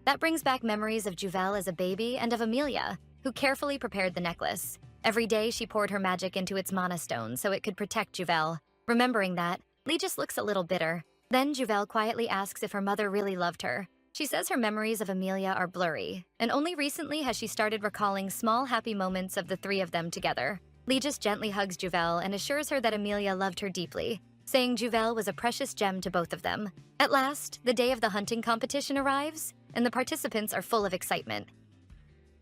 That brings back memories of Juvel as a baby and of Amelia, who carefully prepared the necklace. Every day she poured her magic into its mana stone so it could protect Juvel. Remembering that, Legis looks a little bitter. Then Juvel quietly asks if her mother really loved her. She says her memories of Amelia are blurry, and only recently has she started recalling small happy moments of the three of them together. Legis gently hugs Juvel and assures her that Amelia loved her deeply, saying Juvel was a precious gem to both of them. At last, the day of the hunting competition arrives, and the participants are full of excitement.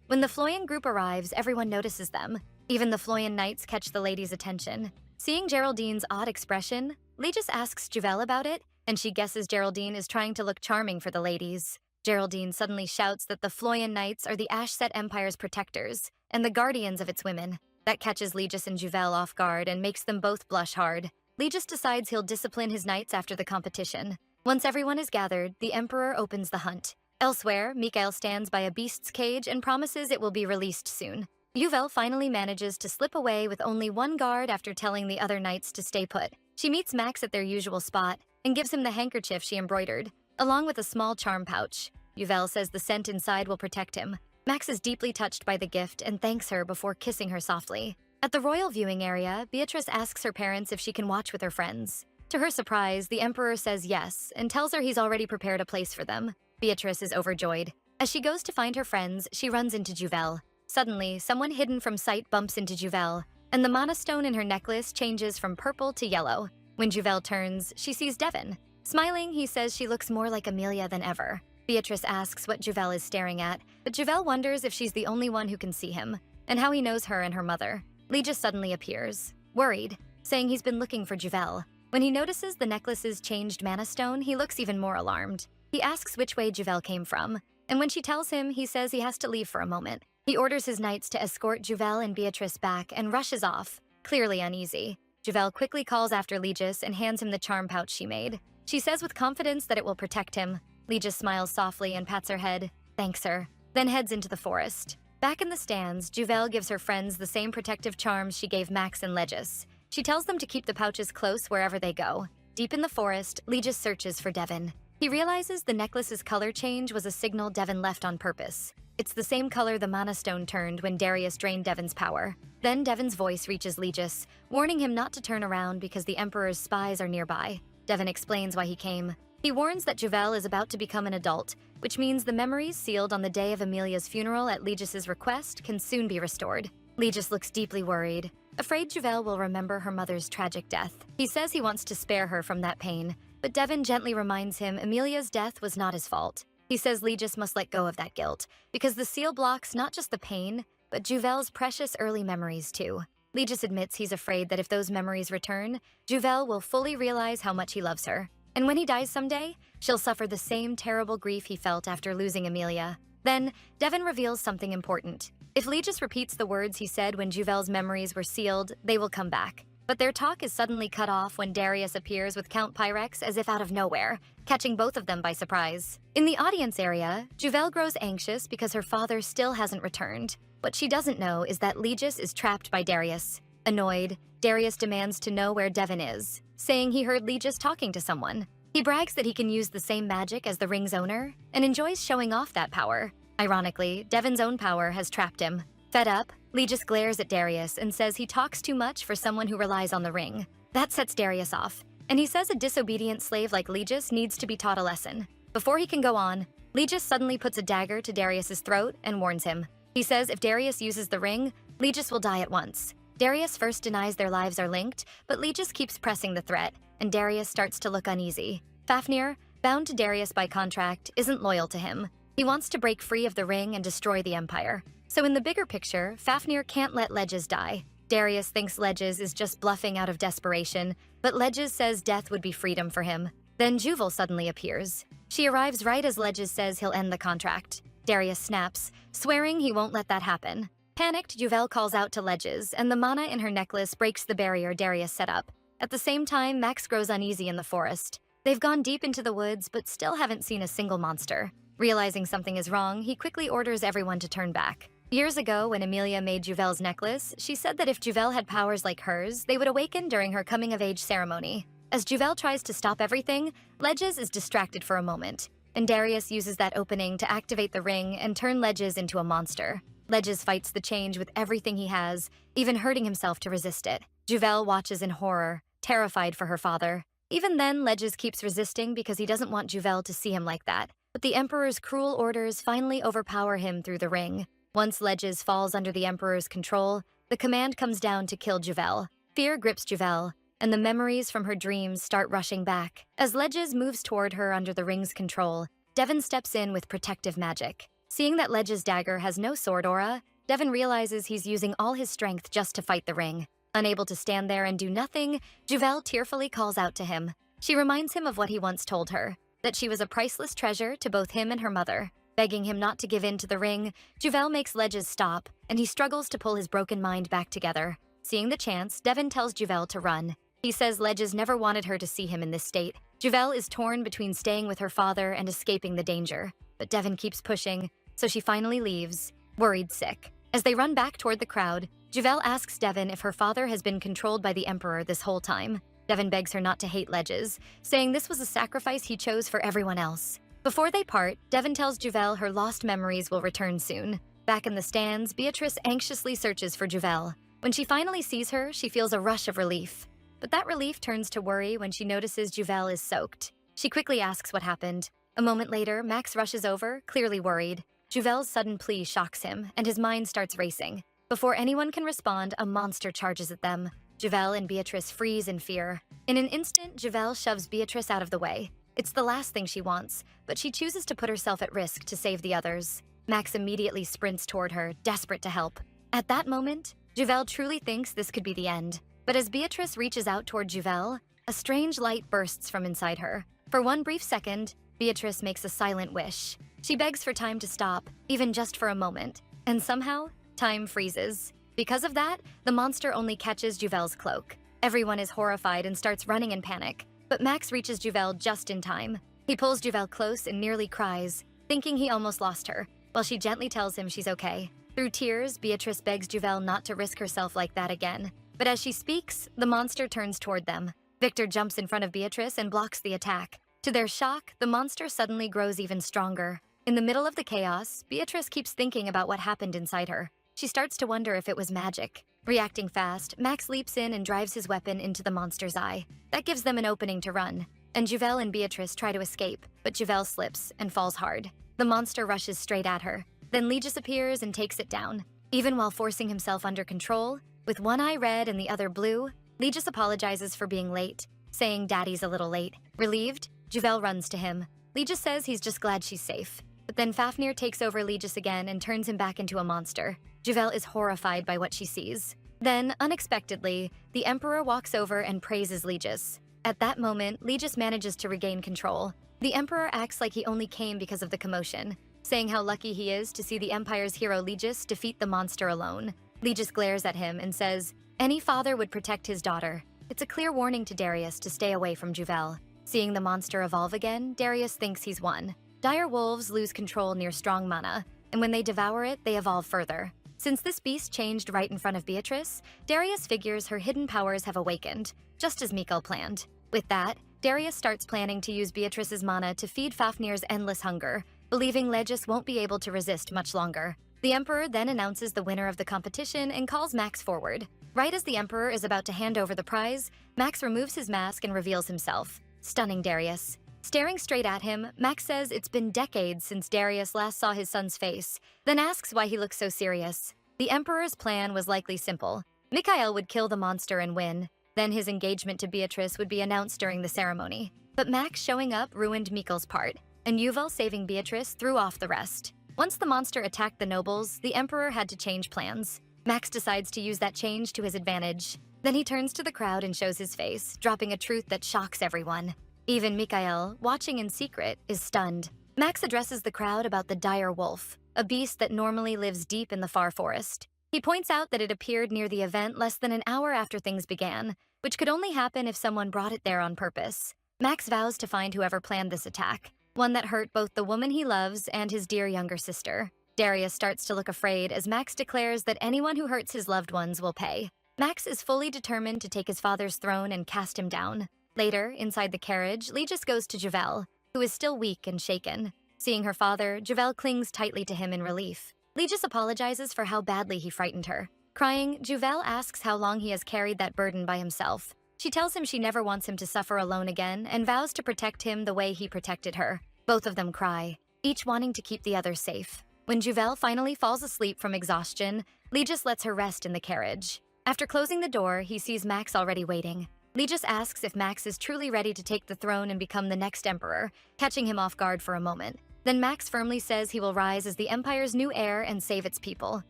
When the Floyan group arrives, everyone notices them. Even the Floyan knights catch the ladies' attention. Seeing Geraldine's odd expression, Legis asks Juvel about it, and she guesses Geraldine is trying to look charming for the ladies. Geraldine suddenly shouts that the Floyan knights are the Ashset Empire's protectors and the guardians of its women. That catches Legis and Juvel off guard and makes them both blush hard. Legis decides he'll discipline his knights after the competition. Once everyone is gathered, the Emperor opens the hunt. Elsewhere, Mikhail stands by a beast's cage and promises it will be released soon. Yuvel finally manages to slip away with only one guard after telling the other knights to stay put. She meets Max at their usual spot and gives him the handkerchief she embroidered, along with a small charm pouch. Yuvel says the scent inside will protect him. Max is deeply touched by the gift and thanks her before kissing her softly. At the royal viewing area, Beatrice asks her parents if she can watch with her friends. To her surprise, the Emperor says yes and tells her he's already prepared a place for them. Beatrice is overjoyed. As she goes to find her friends, she runs into Juvel. Suddenly, someone hidden from sight bumps into Juvel, and the mana stone in her necklace changes from purple to yellow. When Juvel turns, she sees Devin. Smiling, he says she looks more like Amelia than ever. Beatrice asks what Juvel is staring at, but Juvel wonders if she's the only one who can see him, and how he knows her and her mother. Legis suddenly appears, worried, saying he's been looking for Juvel. When he notices the necklace's changed mana stone, he looks even more alarmed. He asks which way Juvel came from, and when she tells him, he says he has to leave for a moment. He orders his knights to escort Juvel and Beatrice back and rushes off, clearly uneasy. Juvel quickly calls after Legis and hands him the charm pouch she made. She says with confidence that it will protect him. Legis smiles softly and pats her head, thanks her, then heads into the forest. Back in the stands, Juvel gives her friends the same protective charms she gave Max and Legis. She tells them to keep the pouches close wherever they go. Deep in the forest, Legis searches for Devin. He realizes the necklace's color change was a signal Devin left on purpose. It's the same color the mana stone turned when Darius drained Devin's power. Then Devin's voice reaches Legis, warning him not to turn around because the Emperor's spies are nearby. Devin explains why he came. He warns that Juvel is about to become an adult, which means the memories sealed on the day of Amelia's funeral at Legis's request can soon be restored. Legis looks deeply worried, afraid Juvel will remember her mother's tragic death. He says he wants to spare her from that pain, but Devin gently reminds him Amelia's death was not his fault. He says Legis must let go of that guilt, because the seal blocks not just the pain, but Juvel's precious early memories too. Legis admits he's afraid that if those memories return, Juvel will fully realize how much he loves her. And when he dies someday, she'll suffer the same terrible grief he felt after losing Amelia. Then, Devin reveals something important. If Legis repeats the words he said when Juvel's memories were sealed, they will come back. But their talk is suddenly cut off when Darius appears with Count Pyrex as if out of nowhere, catching both of them by surprise. In the audience area, Juvel grows anxious because her father still hasn't returned. What she doesn't know is that Legis is trapped by Darius. Annoyed, Darius demands to know where Devin is, saying he heard Legis talking to someone. He brags that he can use the same magic as the ring's owner and enjoys showing off that power. Ironically, Devin's own power has trapped him. Fed up, Legis glares at Darius and says he talks too much for someone who relies on the ring. That sets Darius off, and he says a disobedient slave like Legis needs to be taught a lesson. Before he can go on, Legis suddenly puts a dagger to Darius's throat and warns him. He says if Darius uses the ring, Legis will die at once. Darius first denies their lives are linked, but Legis keeps pressing the threat, and Darius starts to look uneasy. Fafnir, bound to Darius by contract, isn't loyal to him. He wants to break free of the ring and destroy the Empire. So in the bigger picture, Fafnir can't let Legis die. Darius thinks Legis is just bluffing out of desperation, but Legis says death would be freedom for him. Then Juvel suddenly appears. She arrives right as Legis says he'll end the contract. Darius snaps, swearing he won't let that happen. Panicked, Juvel calls out to Legis, and the mana in her necklace breaks the barrier Darius set up. At the same time, Max grows uneasy in the forest. They've gone deep into the woods, but still haven't seen a single monster. Realizing something is wrong, he quickly orders everyone to turn back. Years ago, when Amelia made Juvel's necklace, she said that if Juvel had powers like hers, they would awaken during her coming-of-age ceremony. As Juvel tries to stop everything, Legis is distracted for a moment, and Darius uses that opening to activate the ring and turn Legis into a monster. Legis fights the change with everything he has, even hurting himself to resist it. Juvel watches in horror, terrified for her father. Even then, Legis keeps resisting because he doesn't want Juvel to see him like that. But the Emperor's cruel orders finally overpower him through the ring. Once Legis falls under the Emperor's control, the command comes down to kill Juvel. Fear grips Juvel, and the memories from her dreams start rushing back. As Legis moves toward her under the ring's control, Devin steps in with protective magic. Seeing that Legis' dagger has no sword aura, Devin realizes he's using all his strength just to fight the ring. Unable to stand there and do nothing, Juvel tearfully calls out to him. She reminds him of what he once told her, that she was a priceless treasure to both him and her mother. Begging him not to give in to the ring, Juvel makes Legis stop, and he struggles to pull his broken mind back together. Seeing the chance, Devin tells Juvel to run. He He says Legis never wanted her to see him in this state. Juvel is torn between staying with her father and escaping the danger, but Devon keeps pushing, so she finally leaves, worried sick. As they run back toward the crowd, Juvel asks Devon if her father has been controlled by the Emperor this whole time. Devon begs her not to hate Legis, saying this was a sacrifice he chose for everyone else. Before they part, Devon tells Juvel her lost memories will return soon. Back in the stands, Beatrice anxiously searches for Juvel. When she finally sees her, she feels a rush of relief. But that relief turns to worry when she notices Juvel is soaked. She quickly asks what happened. A moment later, Max rushes over, clearly worried. Juvel's sudden plea shocks him, and his mind starts racing. Before anyone can respond, a monster charges at them. Juvel and Beatrice freeze in fear. In an instant, Juvel shoves Beatrice out of the way. It's the last thing she wants, but she chooses to put herself at risk to save the others. Max immediately sprints toward her, desperate to help. At that moment, Juvel truly thinks this could be the end. But as Beatrice reaches out toward Juvel, a strange light bursts from inside her. For one brief second, Beatrice makes a silent wish. She begs for time to stop, even just for a moment, and somehow, time freezes. Because of that, the monster only catches Juvel's cloak. Everyone is horrified and starts running in panic, but Max reaches Juvel just in time. He pulls Juvel close and nearly cries, thinking he almost lost her, while she gently tells him she's okay. Through tears, Beatrice begs Juvel not to risk herself like that again. But as she speaks, the monster turns toward them. Victor jumps in front of Beatrice and blocks the attack. To their shock, the monster suddenly grows even stronger. In the middle of the chaos, Beatrice keeps thinking about what happened inside her. She starts to wonder if it was magic. Reacting fast, Max leaps in and drives his weapon into the monster's eye. That gives them an opening to run. And Juvel and Beatrice try to escape, but Juvel slips and falls hard. The monster rushes straight at her. Then Legis appears and takes it down. Even while forcing himself under control, with one eye red and the other blue, Legis apologizes for being late, saying Daddy's a little late. Relieved, Juvel runs to him. Legis says he's just glad she's safe. But then Fafnir takes over Legis again and turns him back into a monster. Juvel is horrified by what she sees. Then, unexpectedly, the Emperor walks over and praises Legis. At that moment, Legis manages to regain control. The Emperor acts like he only came because of the commotion, saying how lucky he is to see the Empire's hero Legis defeat the monster alone. Legis glares at him and says, any father would protect his daughter. It's a clear warning to Darius to stay away from Juvel. Seeing the monster evolve again, Darius thinks he's won. Dire wolves lose control near strong mana, and when they devour it, they evolve further. Since this beast changed right in front of Beatrice, Darius figures her hidden powers have awakened, just as Mikkel planned. With that, Darius starts planning to use Beatrice's mana to feed Fafnir's endless hunger, believing Legis won't be able to resist much longer. The Emperor then announces the winner of the competition and calls Max forward. Right as the Emperor is about to hand over the prize, Max removes his mask and reveals himself, stunning Darius. Staring straight at him, Max says it's been decades since Darius last saw his son's face, then asks why he looks so serious. The Emperor's plan was likely simple. Mikhail would kill the monster and win. Then his engagement to Beatrice would be announced during the ceremony. But Max showing up ruined Mikkel's part, and Yuval saving Beatrice threw off the rest. Once the monster attacked the nobles, the Emperor had to change plans. Max decides to use that change to his advantage. Then he turns to the crowd and shows his face, dropping a truth that shocks everyone. Even Mikhail, watching in secret, is stunned. Max addresses the crowd about the dire wolf, a beast that normally lives deep in the far forest. He points out that it appeared near the event less than an hour after things began, which could only happen if someone brought it there on purpose. Max vows to find whoever planned this attack, one that hurt both the woman he loves and his dear younger sister. Darius starts to look afraid as Max declares that anyone who hurts his loved ones will pay. Max is fully determined to take his father's throne and cast him down. Later, inside the carriage, Legis goes to Juvel, who is still weak and shaken. Seeing her father, Juvel clings tightly to him in relief. Legis apologizes for how badly he frightened her. Crying, Juvel asks how long he has carried that burden by himself. She tells him she never wants him to suffer alone again and vows to protect him the way he protected her. Both of them cry, each wanting to keep the other safe. When Juvel finally falls asleep from exhaustion, Legis lets her rest in the carriage. After closing the door, he sees Max already waiting. Legis asks if Max is truly ready to take the throne and become the next emperor, catching him off guard for a moment. Then Max firmly says he will rise as the Empire's new heir and save its people.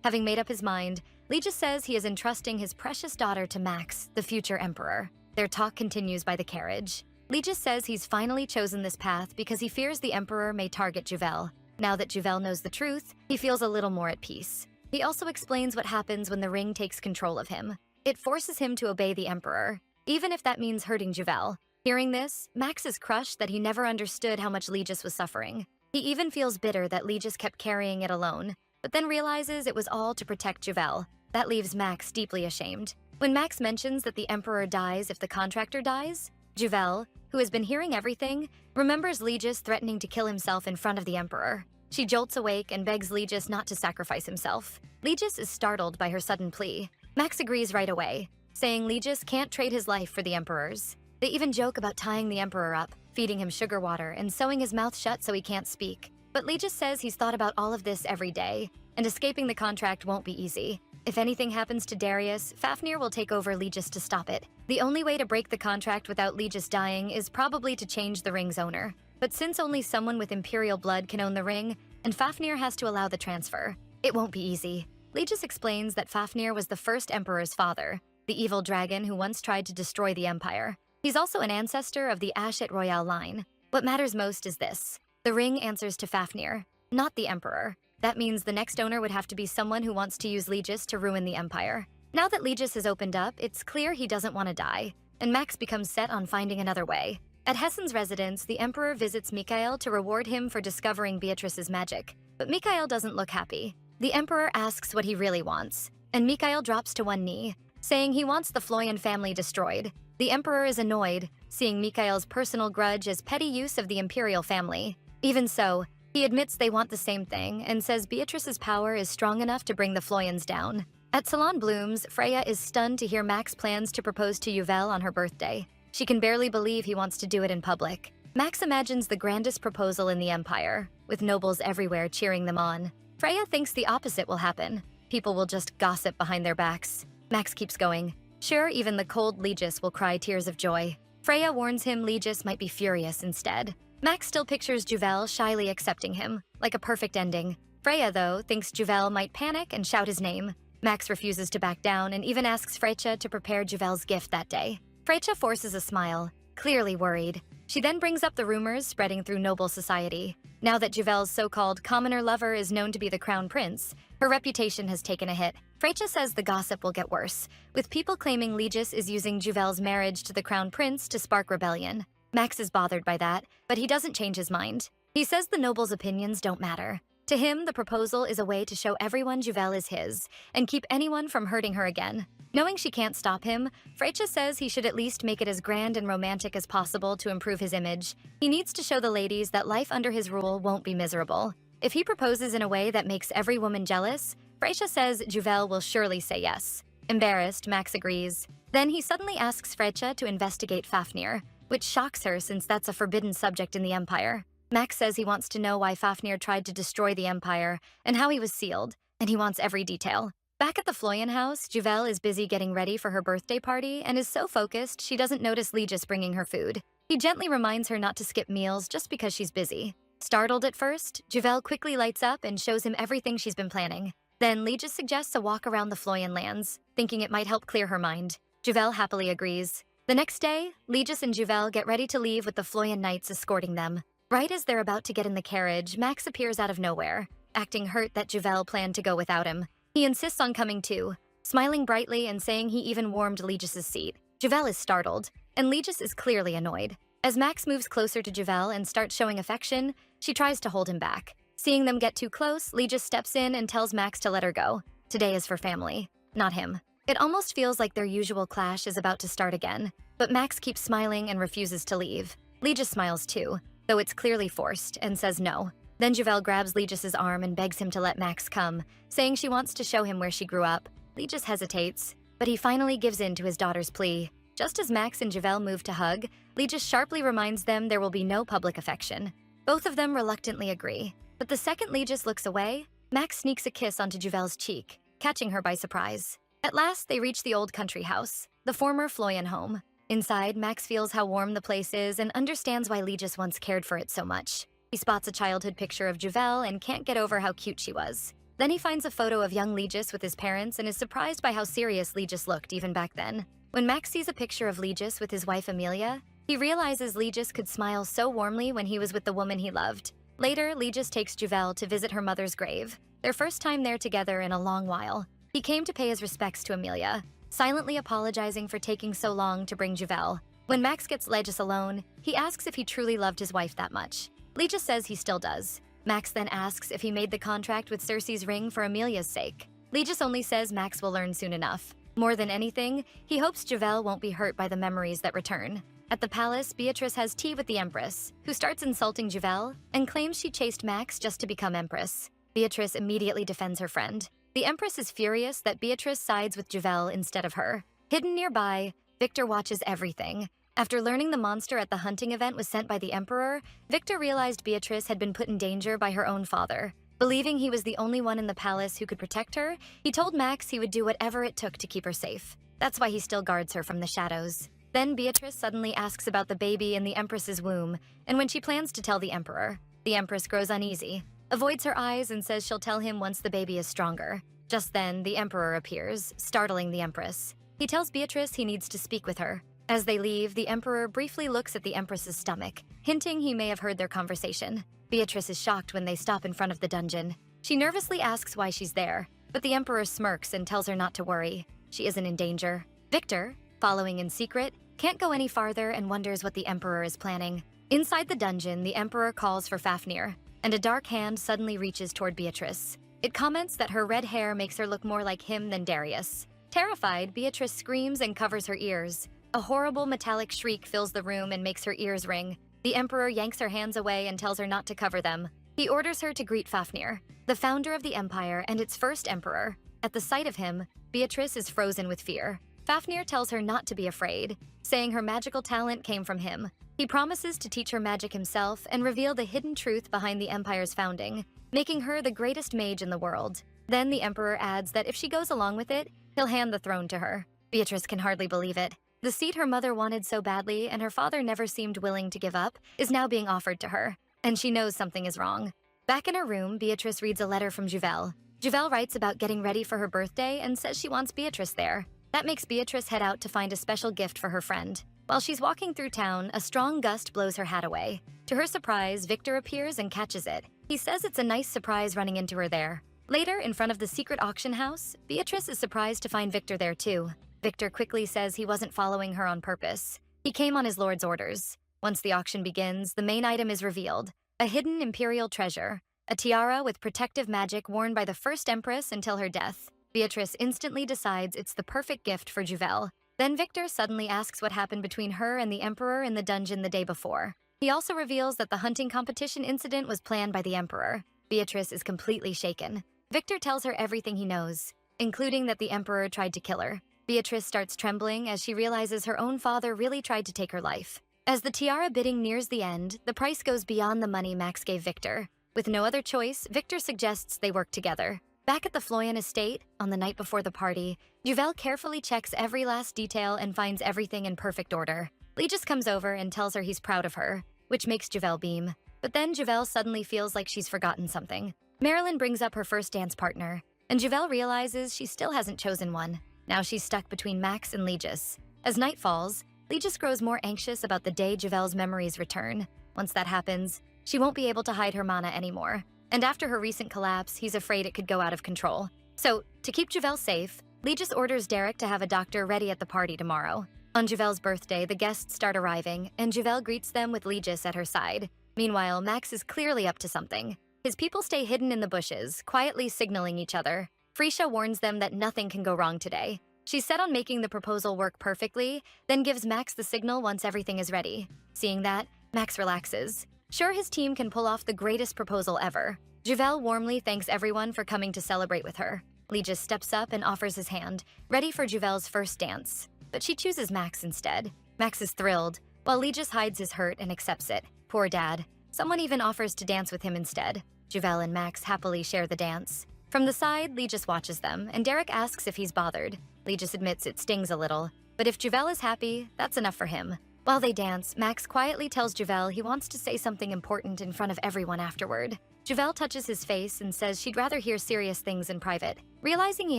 Having made up his mind, Legis says he is entrusting his precious daughter to Max, the future emperor. Their talk continues by the carriage. Legis says he's finally chosen this path because he fears the emperor may target Juvel. Now that Juvel knows the truth, he feels a little more at peace. He also explains what happens when the ring takes control of him. It forces him to obey the emperor. even if that means hurting Juvel. Hearing this, Max is crushed that he never understood how much Legis was suffering. He even feels bitter that Legis kept carrying it alone, but then realizes it was all to protect Juvel. That leaves Max deeply ashamed. When Max mentions that the Emperor dies if the contractor dies, Juvel, who has been hearing everything, remembers Legis threatening to kill himself in front of the Emperor. She jolts awake and begs Legis not to sacrifice himself. Legis is startled by her sudden plea. Max agrees right away, saying Legis can't trade his life for the Emperor's. They even joke about tying the Emperor up, feeding him sugar water, and sewing his mouth shut so he can't speak. But Legis says he's thought about all of this every day, and escaping the contract won't be easy. If anything happens to Darius, Fafnir will take over Legis to stop it. The only way to break the contract without Legis dying is probably to change the ring's owner. But since only someone with Imperial blood can own the ring, and Fafnir has to allow the transfer, it won't be easy. Legis explains that Fafnir was the first Emperor's father, the evil dragon who once tried to destroy the Empire. He's also an ancestor of the Ashet Royale line. What matters most is this: the ring answers to Fafnir, not the Emperor. That means the next owner would have to be someone who wants to use Legis to ruin the Empire. Now that Legis has opened up, it's clear he doesn't want to die, and Max becomes set on finding another way. At Hessen's residence, the Emperor visits Mikhail to reward him for discovering Beatrice's magic. But Mikhail doesn't look happy. The Emperor asks what he really wants, and Mikhail drops to one knee, saying he wants the Floyan family destroyed. The Emperor is annoyed, seeing Mikhail's personal grudge as petty use of the Imperial family. Even so, he admits they want the same thing and says Beatrice's power is strong enough to bring the Floyans down. At Salon Blooms, Freya is stunned to hear Max plans to propose to Juvel on her birthday. She can barely believe he wants to do it in public. Max imagines the grandest proposal in the Empire, with nobles everywhere cheering them on. Freya thinks the opposite will happen. People will just gossip behind their backs. Max keeps going. Sure, even the cold Legis will cry tears of joy. Freya warns him Legis might be furious instead. Max still pictures Juvel shyly accepting him, like a perfect ending. Freya, though, thinks Juvel might panic and shout his name. Max refuses to back down and even asks Freya to prepare Juvel's gift that day. Freya forces a smile, clearly worried. She then brings up the rumors spreading through noble society. Now that Juvel's so-called commoner lover is known to be the crown prince, her reputation has taken a hit. Freya says the gossip will get worse, with people claiming Legis is using Juvel's marriage to the crown prince to spark rebellion. Max is bothered by that, but he doesn't change his mind. He says the nobles' opinions don't matter. To him, the proposal is a way to show everyone Juvel is his, and keep anyone from hurting her again. Knowing she can't stop him, Freya says he should at least make it as grand and romantic as possible to improve his image. He needs to show the ladies that life under his rule won't be miserable. If he proposes in a way that makes every woman jealous, Freya says Juvel will surely say yes. Embarrassed, Max agrees. Then he suddenly asks Freya to investigate Fafnir, which shocks her since that's a forbidden subject in the Empire. Max says he wants to know why Fafnir tried to destroy the Empire and how he was sealed, and he wants every detail. Back at the Floyan house, Juvel is busy getting ready for her birthday party and is so focused she doesn't notice Legis bringing her food. He gently reminds her not to skip meals just because she's busy. Startled at first, Juvel quickly lights up and shows him everything she's been planning. Then Legis suggests a walk around the Floyan lands, thinking it might help clear her mind. Juvel happily agrees. The next day, Legis and Juvel get ready to leave with the Floyan knights escorting them. Right as they're about to get in the carriage, Max appears out of nowhere, acting hurt that Juvel planned to go without him. He insists on coming too, smiling brightly and saying he even warmed Legis's seat. Juvel is startled, and Legis is clearly annoyed. As Max moves closer to Juvel and starts showing affection, she tries to hold him back. Seeing them get too close, Legis steps in and tells Max to let her go. Today is for family, not him. It almost feels like their usual clash is about to start again, but Max keeps smiling and refuses to leave. Legis smiles too, though it's clearly forced, and says no. Then Juvel grabs Legis's arm and begs him to let Max come, saying she wants to show him where she grew up. Legis hesitates, but he finally gives in to his daughter's plea. Just as Max and Juvel move to hug, Legis sharply reminds them there will be no public affection. Both of them reluctantly agree, but the second Legis looks away, Max sneaks a kiss onto Juvel's cheek, catching her by surprise. At last, they reach the old country house, the former Floyan home. Inside, Max feels how warm the place is and understands why Legis once cared for it so much. He spots a childhood picture of Juvel and can't get over how cute she was. Then he finds a photo of young Legis with his parents and is surprised by how serious Legis looked even back then. When Max sees a picture of Legis with his wife Amelia, he realizes Legis could smile so warmly when he was with the woman he loved. Later, Legis takes Juvel to visit her mother's grave, their first time there together in a long while. He came to pay his respects to Amelia, silently apologizing for taking so long to bring Juvel. When Max gets Legis alone, he asks if he truly loved his wife that much. Legis says he still does. Max then asks if he made the contract with Cersei's ring for Emilia's sake. Legis only says Max will learn soon enough. More than anything, he hopes Juvel won't be hurt by the memories that return. At the palace, Beatrice has tea with the Empress, who starts insulting Juvel and claims she chased Max just to become Empress. Beatrice immediately defends her friend. The Empress is furious that Beatrice sides with Juvel instead of her. Hidden nearby, Victor watches everything. After learning the monster at the hunting event was sent by the Emperor, Victor realized Beatrice had been put in danger by her own father. Believing he was the only one in the palace who could protect her, he told Max he would do whatever it took to keep her safe. That's why he still guards her from the shadows. Then Beatrice suddenly asks about the baby in the Empress's womb, and when she plans to tell the Emperor, the Empress grows uneasy, avoids her eyes and says she'll tell him once the baby is stronger. Just then, the Emperor appears, startling the Empress. He tells Beatrice he needs to speak with her. As they leave, the Emperor briefly looks at the Empress's stomach, hinting he may have heard their conversation. Beatrice is shocked when they stop in front of the dungeon. She nervously asks why she's there, but the Emperor smirks and tells her not to worry. She isn't in danger. Victor, following in secret, can't go any farther and wonders what the Emperor is planning. Inside the dungeon, the Emperor calls for Fafnir, and a dark hand suddenly reaches toward Beatrice. It comments that her red hair makes her look more like him than Darius. Terrified, Beatrice screams and covers her ears. A horrible metallic shriek fills the room and makes her ears ring. The Emperor yanks her hands away and tells her not to cover them. He orders her to greet Fafnir, the founder of the Empire and its first emperor. At the sight of him, Beatrice is frozen with fear. Fafnir tells her not to be afraid, saying her magical talent came from him. He promises to teach her magic himself and reveal the hidden truth behind the Empire's founding, making her the greatest mage in the world. Then the Emperor adds that if she goes along with it, he'll hand the throne to her. Beatrice can hardly believe it. The seat her mother wanted so badly and her father never seemed willing to give up is now being offered to her, and she knows something is wrong. Back in her room, Beatrice reads a letter from Juvel. Juvel writes about getting ready for her birthday and says she wants Beatrice there. That makes Beatrice head out to find a special gift for her friend. While she's walking through town, a strong gust blows her hat away. To her surprise, Victor appears and catches it. He says it's a nice surprise running into her there. Later, in front of the secret auction house, Beatrice is surprised to find Victor there too. Victor quickly says he wasn't following her on purpose. He came on his lord's orders. Once the auction begins, the main item is revealed. A hidden imperial treasure, a tiara with protective magic worn by the first empress until her death. Beatrice instantly decides it's the perfect gift for Juvel. Then Victor suddenly asks what happened between her and the Emperor in the dungeon the day before. He also reveals that the hunting competition incident was planned by the Emperor. Beatrice is completely shaken. Victor tells her everything he knows, including that the Emperor tried to kill her. Beatrice starts trembling as she realizes her own father really tried to take her life. As the tiara bidding nears the end, the price goes beyond the money Max gave Victor. With no other choice, Victor suggests they work together. Back at the Floyan estate, on the night before the party, Juvel carefully checks every last detail and finds everything in perfect order. Legis comes over and tells her he's proud of her, which makes Juvel beam. But then Juvel suddenly feels like she's forgotten something. Marilyn brings up her first dance partner, and Juvel realizes she still hasn't chosen one. Now she's stuck between Max and Legis. As night falls, Legis grows more anxious about the day Juvel's memories return. Once that happens, she won't be able to hide her mana anymore. And after her recent collapse, he's afraid it could go out of control. So, to keep Juvel safe, Legis orders Derek to have a doctor ready at the party tomorrow. On Juvel's birthday, the guests start arriving, and Juvel greets them with Legis at her side. Meanwhile, Max is clearly up to something. His people stay hidden in the bushes, quietly signaling each other. Frisha warns them that nothing can go wrong today. She's set on making the proposal work perfectly, then gives Max the signal once everything is ready. Seeing that, Max relaxes. Sure, his team can pull off the greatest proposal ever. Juvel warmly thanks everyone for coming to celebrate with her. Legis steps up and offers his hand, ready for Juvel's first dance. But she chooses Max instead. Max is thrilled, while Legis hides his hurt and accepts it. Poor dad. Someone even offers to dance with him instead. Juvel and Max happily share the dance. From the side, Legis watches them, and Derek asks if he's bothered. Legis admits it stings a little, but if Juvel is happy, that's enough for him. While they dance, Max quietly tells Juvel he wants to say something important in front of everyone afterward. Juvel touches his face and says she'd rather hear serious things in private. Realizing he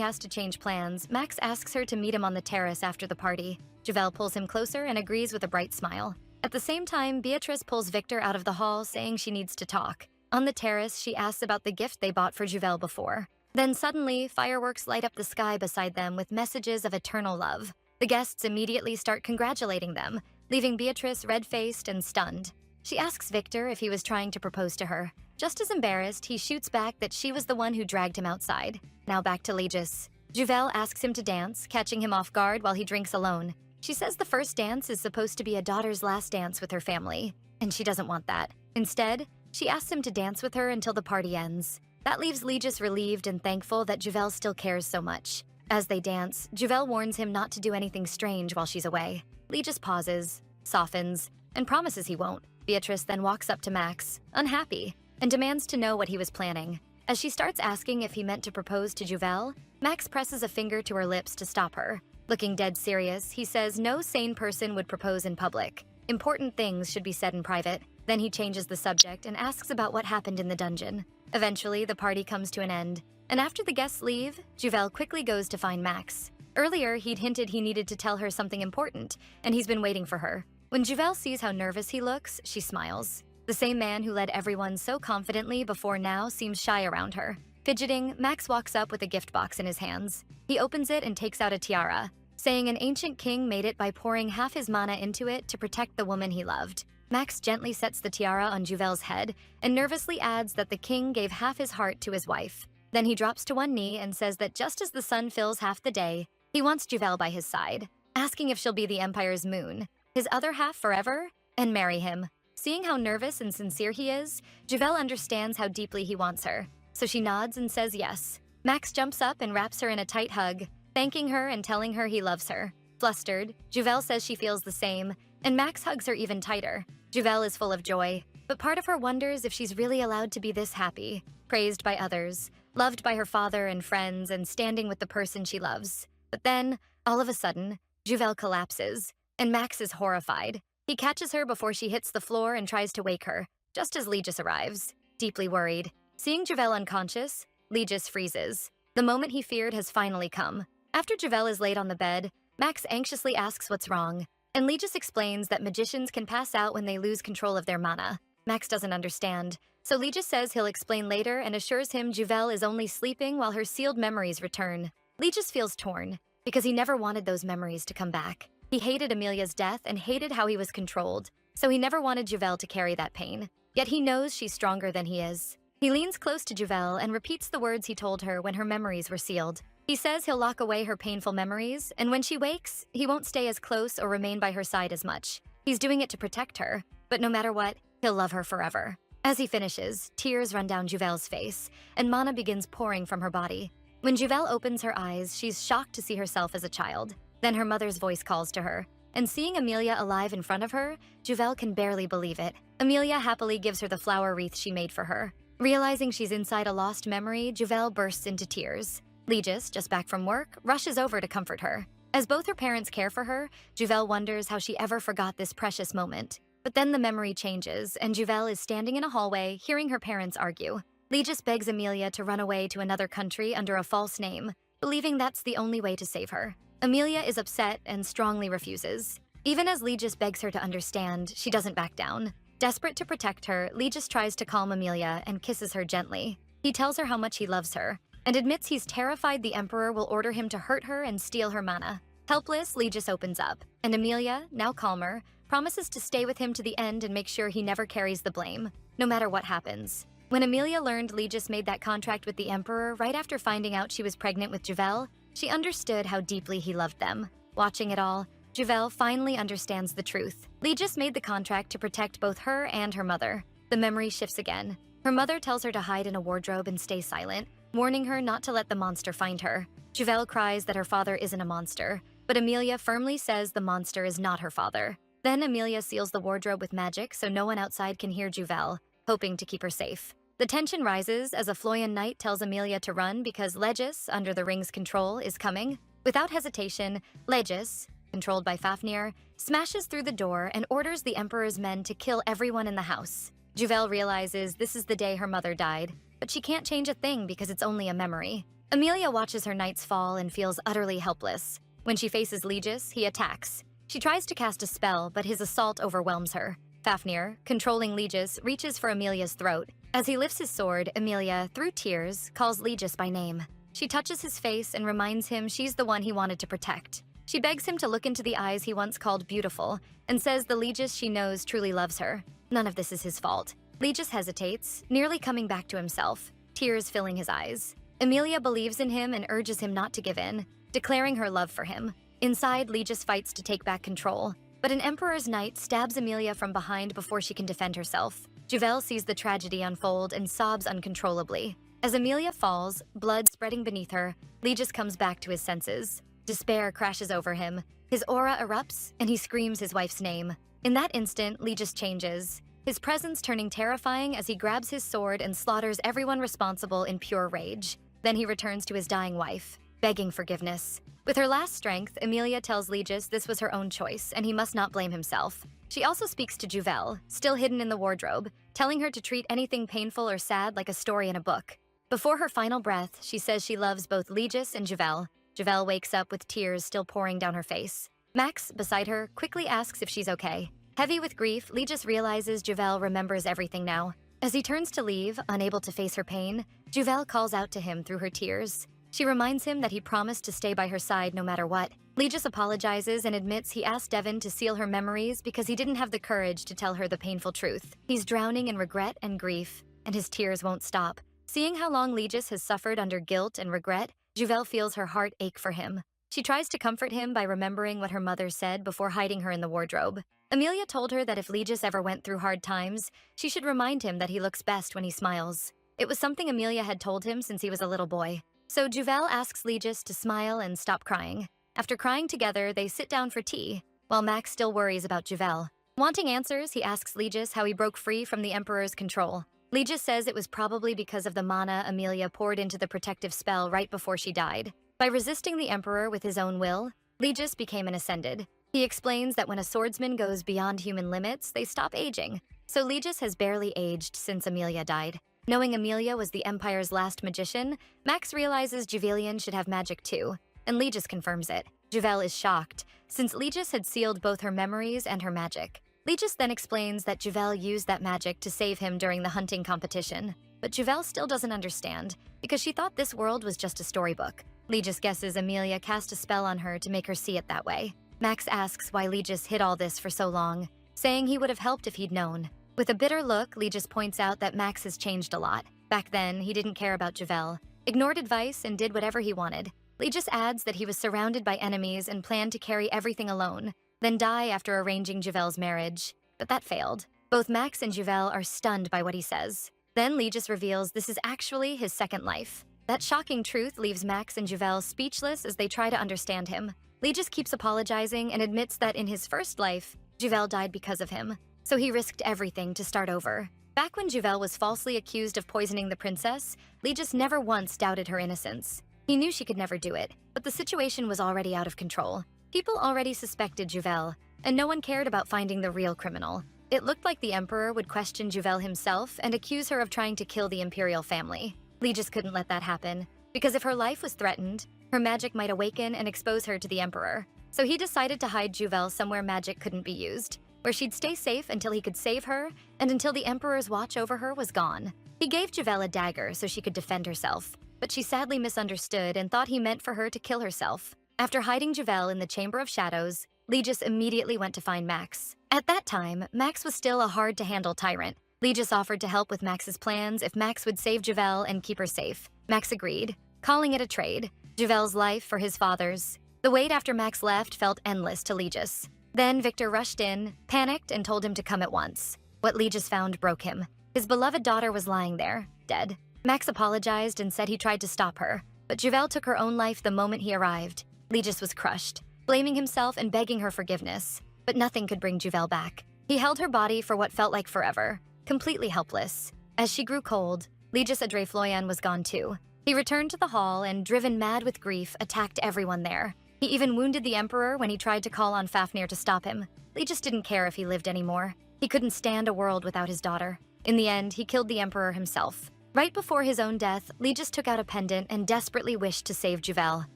has to change plans, Max asks her to meet him on the terrace after the party. Juvel pulls him closer and agrees with a bright smile. At the same time, Beatrice pulls Victor out of the hall, saying she needs to talk. On the terrace, she asks about the gift they bought for Juvel before. Then suddenly, fireworks light up the sky beside them with messages of eternal love. The guests immediately start congratulating them, leaving Beatrice red-faced and stunned. She asks Victor if he was trying to propose to her. Just as embarrassed, he shoots back that she was the one who dragged him outside. Now back to Legis. Juvel asks him to dance, catching him off guard while he drinks alone. She says the first dance is supposed to be a daughter's last dance with her family, and she doesn't want that. Instead, she asks him to dance with her until the party ends. That leaves Legis relieved and thankful that Juvel still cares so much. As they dance, Juvel warns him not to do anything strange while she's away. Legis pauses, softens, and promises he won't. Beatrice then walks up to Max, unhappy, and demands to know what he was planning. As she starts asking if he meant to propose to Juvel, Max presses a finger to her lips to stop her. Looking dead serious, he says no sane person would propose in public. Important things should be said in private. Then he changes the subject and asks about what happened in the dungeon. Eventually, the party comes to an end, and after the guests leave, Juvel quickly goes to find Max. Earlier, he'd hinted he needed to tell her something important, and he's been waiting for her. When Juvel sees how nervous he looks, she smiles. The same man who led everyone so confidently before now seems shy around her. Fidgeting, Max walks up with a gift box in his hands. He opens it and takes out a tiara, saying an ancient king made it by pouring half his mana into it to protect the woman he loved. Max gently sets the tiara on Juvel's head and nervously adds that the king gave half his heart to his wife. Then he drops to one knee and says that just as the sun fills half the day, he wants Juvel by his side, asking if she'll be the Empire's moon, his other half forever, and marry him. Seeing how nervous and sincere he is, Juvel understands how deeply he wants her, so she nods and says yes. Max jumps up and wraps her in a tight hug, thanking her and telling her he loves her. Flustered, Juvel says she feels the same, and Max hugs her even tighter. Juvel is full of joy, but part of her wonders if she's really allowed to be this happy, praised by others, loved by her father and friends, and standing with the person she loves. But then, all of a sudden, Juvel collapses, and Max is horrified. He catches her before she hits the floor and tries to wake her, just as Legis arrives, deeply worried. Seeing Juvel unconscious, Legis freezes. The moment he feared has finally come. After Juvel is laid on the bed, Max anxiously asks what's wrong, and Legis explains that magicians can pass out when they lose control of their mana. Max doesn't understand, so Legis says he'll explain later and assures him Juvel is only sleeping while her sealed memories return. Legis feels torn, because he never wanted those memories to come back. He hated Amelia's death and hated how he was controlled, so he never wanted Juvel to carry that pain. Yet he knows she's stronger than he is. He leans close to Juvel and repeats the words he told her when her memories were sealed. He says he'll lock away her painful memories, and when she wakes, he won't stay as close or remain by her side as much. He's doing it to protect her, but no matter what, he'll love her forever. As he finishes, tears run down Juvel's face, and mana begins pouring from her body. When Juvel opens her eyes, she's shocked to see herself as a child. Then her mother's voice calls to her, and seeing Amelia alive in front of her, Juvel can barely believe it. Amelia happily gives her the flower wreath she made for her. Realizing she's inside a lost memory, Juvel bursts into tears. Legis, just back from work, rushes over to comfort her. As both her parents care for her, Juvel wonders how she ever forgot this precious moment. But then the memory changes, and Juvel is standing in a hallway, hearing her parents argue. Legis begs Amelia to run away to another country under a false name, believing that's the only way to save her. Amelia is upset and strongly refuses. Even as Legis begs her to understand, she doesn't back down. Desperate to protect her, Legis tries to calm Amelia and kisses her gently. He tells her how much he loves her, and admits he's terrified the Emperor will order him to hurt her and steal her mana. Helpless, Legis opens up, and Amelia, now calmer, promises to stay with him to the end and make sure he never carries the blame, no matter what happens. When Amelia learned Legis made that contract with the Emperor right after finding out she was pregnant with Juvel, she understood how deeply he loved them. Watching it all, Juvel finally understands the truth. Legis made the contract to protect both her and her mother. The memory shifts again. Her mother tells her to hide in a wardrobe and stay silent, warning her not to let the monster find her. Juvel cries that her father isn't a monster, but Amelia firmly says the monster is not her father. Then Amelia seals the wardrobe with magic so no one outside can hear Juvel, hoping to keep her safe. The tension rises as a Floyan knight tells Amelia to run because Legis, under the ring's control, is coming. Without hesitation, Legis, controlled by Fafnir, smashes through the door and orders the Emperor's men to kill everyone in the house. Juvel realizes this is the day her mother died, but she can't change a thing because it's only a memory. Amelia watches her knights fall and feels utterly helpless. When she faces Legis, he attacks. She tries to cast a spell, but his assault overwhelms her. Fafnir, controlling Legis, reaches for Amelia's throat. As he lifts his sword, Emilia, through tears, calls Legis by name. She touches his face and reminds him she's the one he wanted to protect. She begs him to look into the eyes he once called beautiful and says the Legis she knows truly loves her. None of this is his fault. Legis hesitates, nearly coming back to himself, tears filling his eyes. Emilia believes in him and urges him not to give in, declaring her love for him. Inside, Legis fights to take back control, but an Emperor's knight stabs Emilia from behind before she can defend herself. Juvel sees the tragedy unfold and sobs uncontrollably. As Emilia falls, blood spreading beneath her, Legis comes back to his senses. Despair crashes over him. His aura erupts, and he screams his wife's name. In that instant, Legis changes, his presence turning terrifying as he grabs his sword and slaughters everyone responsible in pure rage. Then he returns to his dying wife, begging forgiveness. With her last strength, Emilia tells Legis this was her own choice, and he must not blame himself. She also speaks to Juvel, still hidden in the wardrobe, telling her to treat anything painful or sad like a story in a book. Before her final breath, she says she loves both Legis and Juvel. Juvel wakes up with tears still pouring down her face. Max, beside her, quickly asks if she's okay. Heavy with grief, Legis realizes Juvel remembers everything now. As he turns to leave, unable to face her pain, Juvel calls out to him through her tears. She reminds him that he promised to stay by her side no matter what. Legis apologizes and admits he asked Devon to seal her memories because he didn't have the courage to tell her the painful truth. He's drowning in regret and grief, and his tears won't stop. Seeing how long Legis has suffered under guilt and regret, Juvel feels her heart ache for him. She tries to comfort him by remembering what her mother said before hiding her in the wardrobe. Emilia told her that if Legis ever went through hard times, she should remind him that he looks best when he smiles. It was something Emilia had told him since he was a little boy. So Juvel asks Legis to smile and stop crying. After crying together, they sit down for tea, while Max still worries about Juvel. Wanting answers, he asks Legis how he broke free from the Emperor's control. Legis says it was probably because of the mana Emilia poured into the protective spell right before she died. By resisting the Emperor with his own will, Legis became an Ascended. He explains that when a swordsman goes beyond human limits, they stop aging. So Legis has barely aged since Emilia died. Knowing Emilia was the Empire's last magician, Max realizes Juvelian should have magic too, and Legis confirms it. Juvel is shocked, since Legis had sealed both her memories and her magic. Legis then explains that Juvel used that magic to save him during the hunting competition. But Juvel still doesn't understand, because she thought this world was just a storybook. Legis guesses Emilia cast a spell on her to make her see it that way. Max asks why Legis hid all this for so long, saying he would have helped if he'd known. With a bitter look, Legis points out that Max has changed a lot. Back then, he didn't care about Juvel, ignored advice, and did whatever he wanted. Legis adds that he was surrounded by enemies and planned to carry everything alone, then die after arranging Juvel's marriage. But that failed. Both Max and Juvel are stunned by what he says. Then Legis reveals this is actually his second life. That shocking truth leaves Max and Juvel speechless as they try to understand him. Legis keeps apologizing and admits that in his first life, Juvel died because of him. So he risked everything to start over. Back when Juvel was falsely accused of poisoning the princess, Legis never once doubted her innocence. He knew she could never do it, but the situation was already out of control. People already suspected Juvel, and no one cared about finding the real criminal. It looked like the Emperor would question Juvel himself and accuse her of trying to kill the imperial family. Legis couldn't let that happen, because if her life was threatened, her magic might awaken and expose her to the Emperor. So he decided to hide Juvel somewhere magic couldn't be used, where she'd stay safe until he could save her and until the Emperor's watch over her was gone. He gave Juvel a dagger so she could defend herself, but she sadly misunderstood and thought he meant for her to kill herself. After hiding Juvel in the Chamber of Shadows, Legis immediately went to find Max. At that time, Max was still a hard-to-handle tyrant. Legis offered to help with Max's plans if Max would save Juvel and keep her safe. Max agreed, calling it a trade. Juvel's life for his father's. The wait after Max left felt endless to Legis. Then Victor rushed in, panicked, and told him to come at once. What Legis found broke him. His beloved daughter was lying there, dead. Max apologized and said he tried to stop her, but Juvel took her own life the moment he arrived. Legis was crushed, blaming himself and begging her forgiveness. But nothing could bring Juvel back. He held her body for what felt like forever, completely helpless. As she grew cold, Legis Adrefloyan was gone too. He returned to the hall and, driven mad with grief, attacked everyone there. He even wounded the Emperor when he tried to call on Fafnir to stop him. Legis didn't care if he lived anymore. He couldn't stand a world without his daughter. In the end, he killed the Emperor himself. Right before his own death, Legis took out a pendant and desperately wished to save Juvel.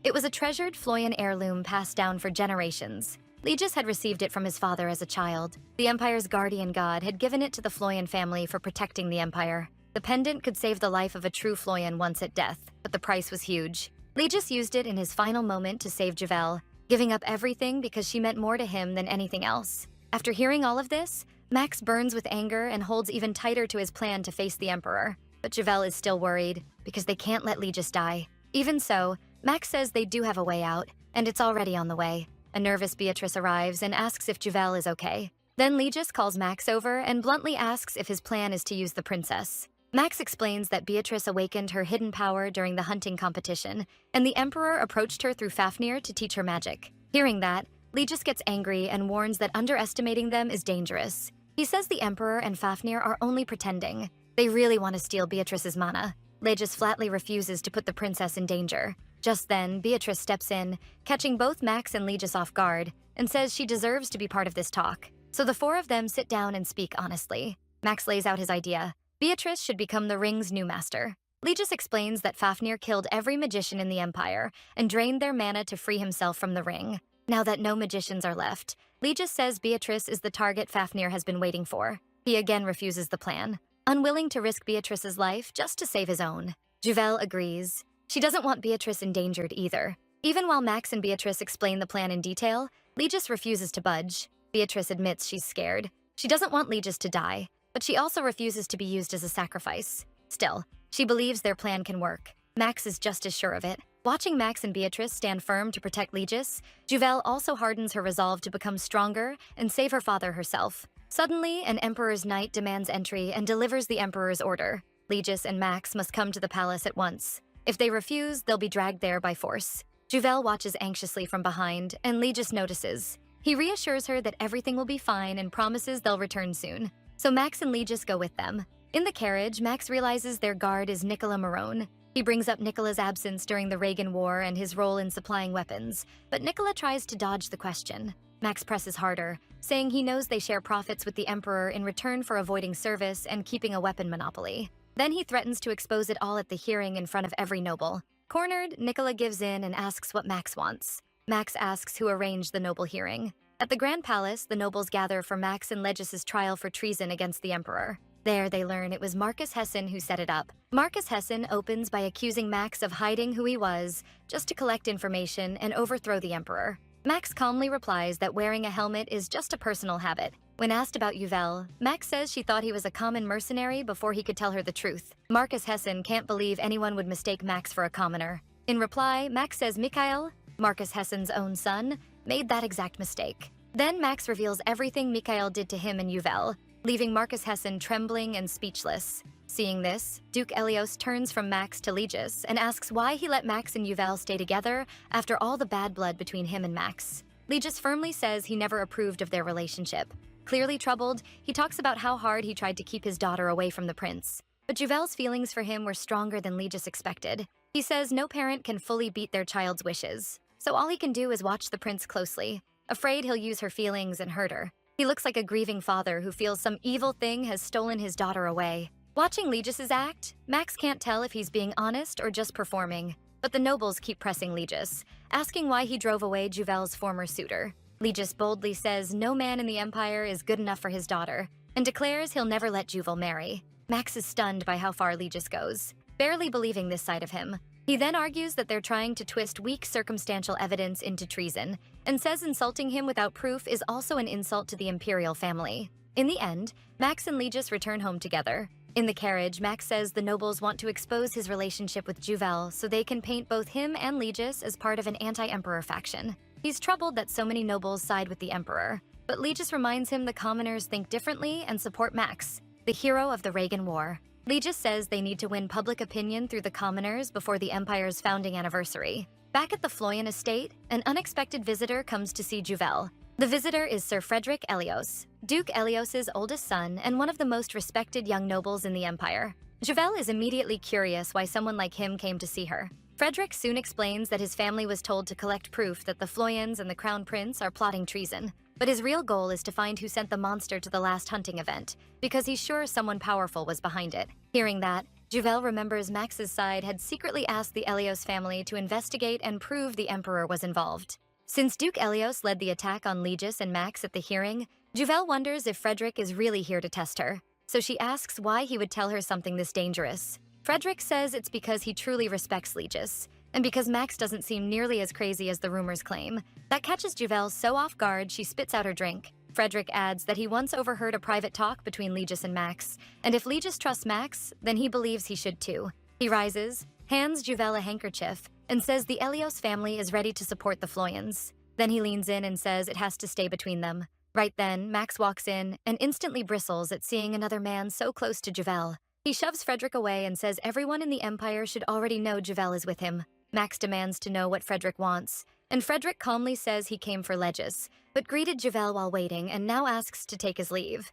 It was a treasured Floyan heirloom passed down for generations. Legis had received it from his father as a child. The Empire's guardian god had given it to the Floyan family for protecting the Empire. The pendant could save the life of a true Floyan once at death, but the price was huge. Legis used it in his final moment to save Javel, giving up everything because she meant more to him than anything else. After hearing all of this, Max burns with anger and holds even tighter to his plan to face the Emperor. But Javel is still worried, because they can't let Legis die. Even so, Max says they do have a way out, and it's already on the way. A nervous Beatrice arrives and asks if Javel is okay. Then Legis calls Max over and bluntly asks if his plan is to use the princess. Max explains that Beatrice awakened her hidden power during the hunting competition, and the Emperor approached her through Fafnir to teach her magic. Hearing that, Legis gets angry and warns that underestimating them is dangerous. He says the Emperor and Fafnir are only pretending. They really want to steal Beatrice's mana. Legis flatly refuses to put the princess in danger. Just then, Beatrice steps in, catching both Max and Legis off guard, and says she deserves to be part of this talk. So the four of them sit down and speak honestly. Max lays out his idea. Beatrice should become the ring's new master. Legis explains that Fafnir killed every magician in the Empire and drained their mana to free himself from the ring. Now that no magicians are left, Legis says Beatrice is the target Fafnir has been waiting for. He again refuses the plan, unwilling to risk Beatrice's life just to save his own. Javel agrees. She doesn't want Beatrice endangered either. Even while Max and Beatrice explain the plan in detail, Legis refuses to budge. Beatrice admits she's scared. She doesn't want Legis to die, but she also refuses to be used as a sacrifice. Still, she believes their plan can work. Max is just as sure of it. Watching Max and Beatrice stand firm to protect Legis, Javel also hardens her resolve to become stronger and save her father herself. Suddenly, an Emperor's knight demands entry and delivers the Emperor's order. Legis and Max must come to the palace at once. If they refuse, they'll be dragged there by force. Javel watches anxiously from behind, and Legis notices. He reassures her that everything will be fine and promises they'll return soon. So Max and Legis go with them. In the carriage, Max realizes their guard is Nicola Marone. He brings up Nicola's absence during the Reagan War and his role in supplying weapons, but Nicola tries to dodge the question. Max presses harder, saying he knows they share profits with the Emperor in return for avoiding service and keeping a weapon monopoly. Then he threatens to expose it all at the hearing in front of every noble. Cornered, Nicola gives in and asks what Max wants. Max asks who arranged the noble hearing. At the Grand Palace, the nobles gather for Max and Legis's trial for treason against the Emperor. There, they learn it was Marcus Hessen who set it up. Marcus Hessen opens by accusing Max of hiding who he was, just to collect information and overthrow the Emperor. Max calmly replies that wearing a helmet is just a personal habit. When asked about Yuvel, Max says she thought he was a common mercenary before he could tell her the truth. Marcus Hessen can't believe anyone would mistake Max for a commoner. In reply, Max says Mikhail, Marcus Hessen's own son, made that exact mistake. Then Max reveals everything Mikhail did to him and Yuvel, leaving Marcus Hessen trembling and speechless. Seeing this, Duke Elios turns from Max to Legis and asks why he let Max and Yuvel stay together after all the bad blood between him and Max. Legis firmly says he never approved of their relationship. Clearly troubled, he talks about how hard he tried to keep his daughter away from the prince. But Yuvel's feelings for him were stronger than Legis expected. He says no parent can fully beat their child's wishes, so all he can do is watch the prince closely, afraid he'll use her feelings and hurt her. He looks like a grieving father who feels some evil thing has stolen his daughter away. Watching Legis's act, Max can't tell if he's being honest or just performing. But the nobles keep pressing Legis, asking why he drove away Juvel's former suitor. Legis boldly says no man in the Empire is good enough for his daughter, and declares he'll never let Juvel marry. Max is stunned by how far Legis goes, barely believing this side of him. He then argues that they're trying to twist weak circumstantial evidence into treason, and says insulting him without proof is also an insult to the imperial family. In the end, Max and Legis return home together. In the carriage, Max says the nobles want to expose his relationship with Juvel so they can paint both him and Legis as part of an anti-emperor faction. He's troubled that so many nobles side with the emperor, but Legis reminds him the commoners think differently and support Max, the hero of the Reagan War. Legis says they need to win public opinion through the commoners before the Empire's founding anniversary. Back at the Floyan estate, an unexpected visitor comes to see Juvel. The visitor is Sir Frederick Elios, Duke Elios's oldest son and one of the most respected young nobles in the Empire. Juvel is immediately curious why someone like him came to see her. Frederick soon explains that his family was told to collect proof that the Floyans and the Crown Prince are plotting treason. But his real goal is to find who sent the monster to the last hunting event, because he's sure someone powerful was behind it. Hearing that, Juvel remembers Max's side had secretly asked the Elios family to investigate and prove the Emperor was involved. Since Duke Elios led the attack on Legis and Max at the hearing, Juvel wonders if Frederick is really here to test her. so she asks why he would tell her something this dangerous. Frederick says it's because he truly respects Legis, and because Max doesn't seem nearly as crazy as the rumors claim. That catches Juvel so off guard she spits out her drink. Frederick adds that he once overheard a private talk between Legis and Max, and if Legis trusts Max, then he believes he should too. He rises, hands Juvel a handkerchief, and says the Elios family is ready to support the Floyans. Then he leans in and says it has to stay between them. Right then, Max walks in and instantly bristles at seeing another man so close to Juvel. He shoves Frederick away and says everyone in the Empire should already know Juvel is with him. Max demands to know what Frederick wants, and Frederick calmly says he came for Legis, but greeted Juvel while waiting and now asks to take his leave.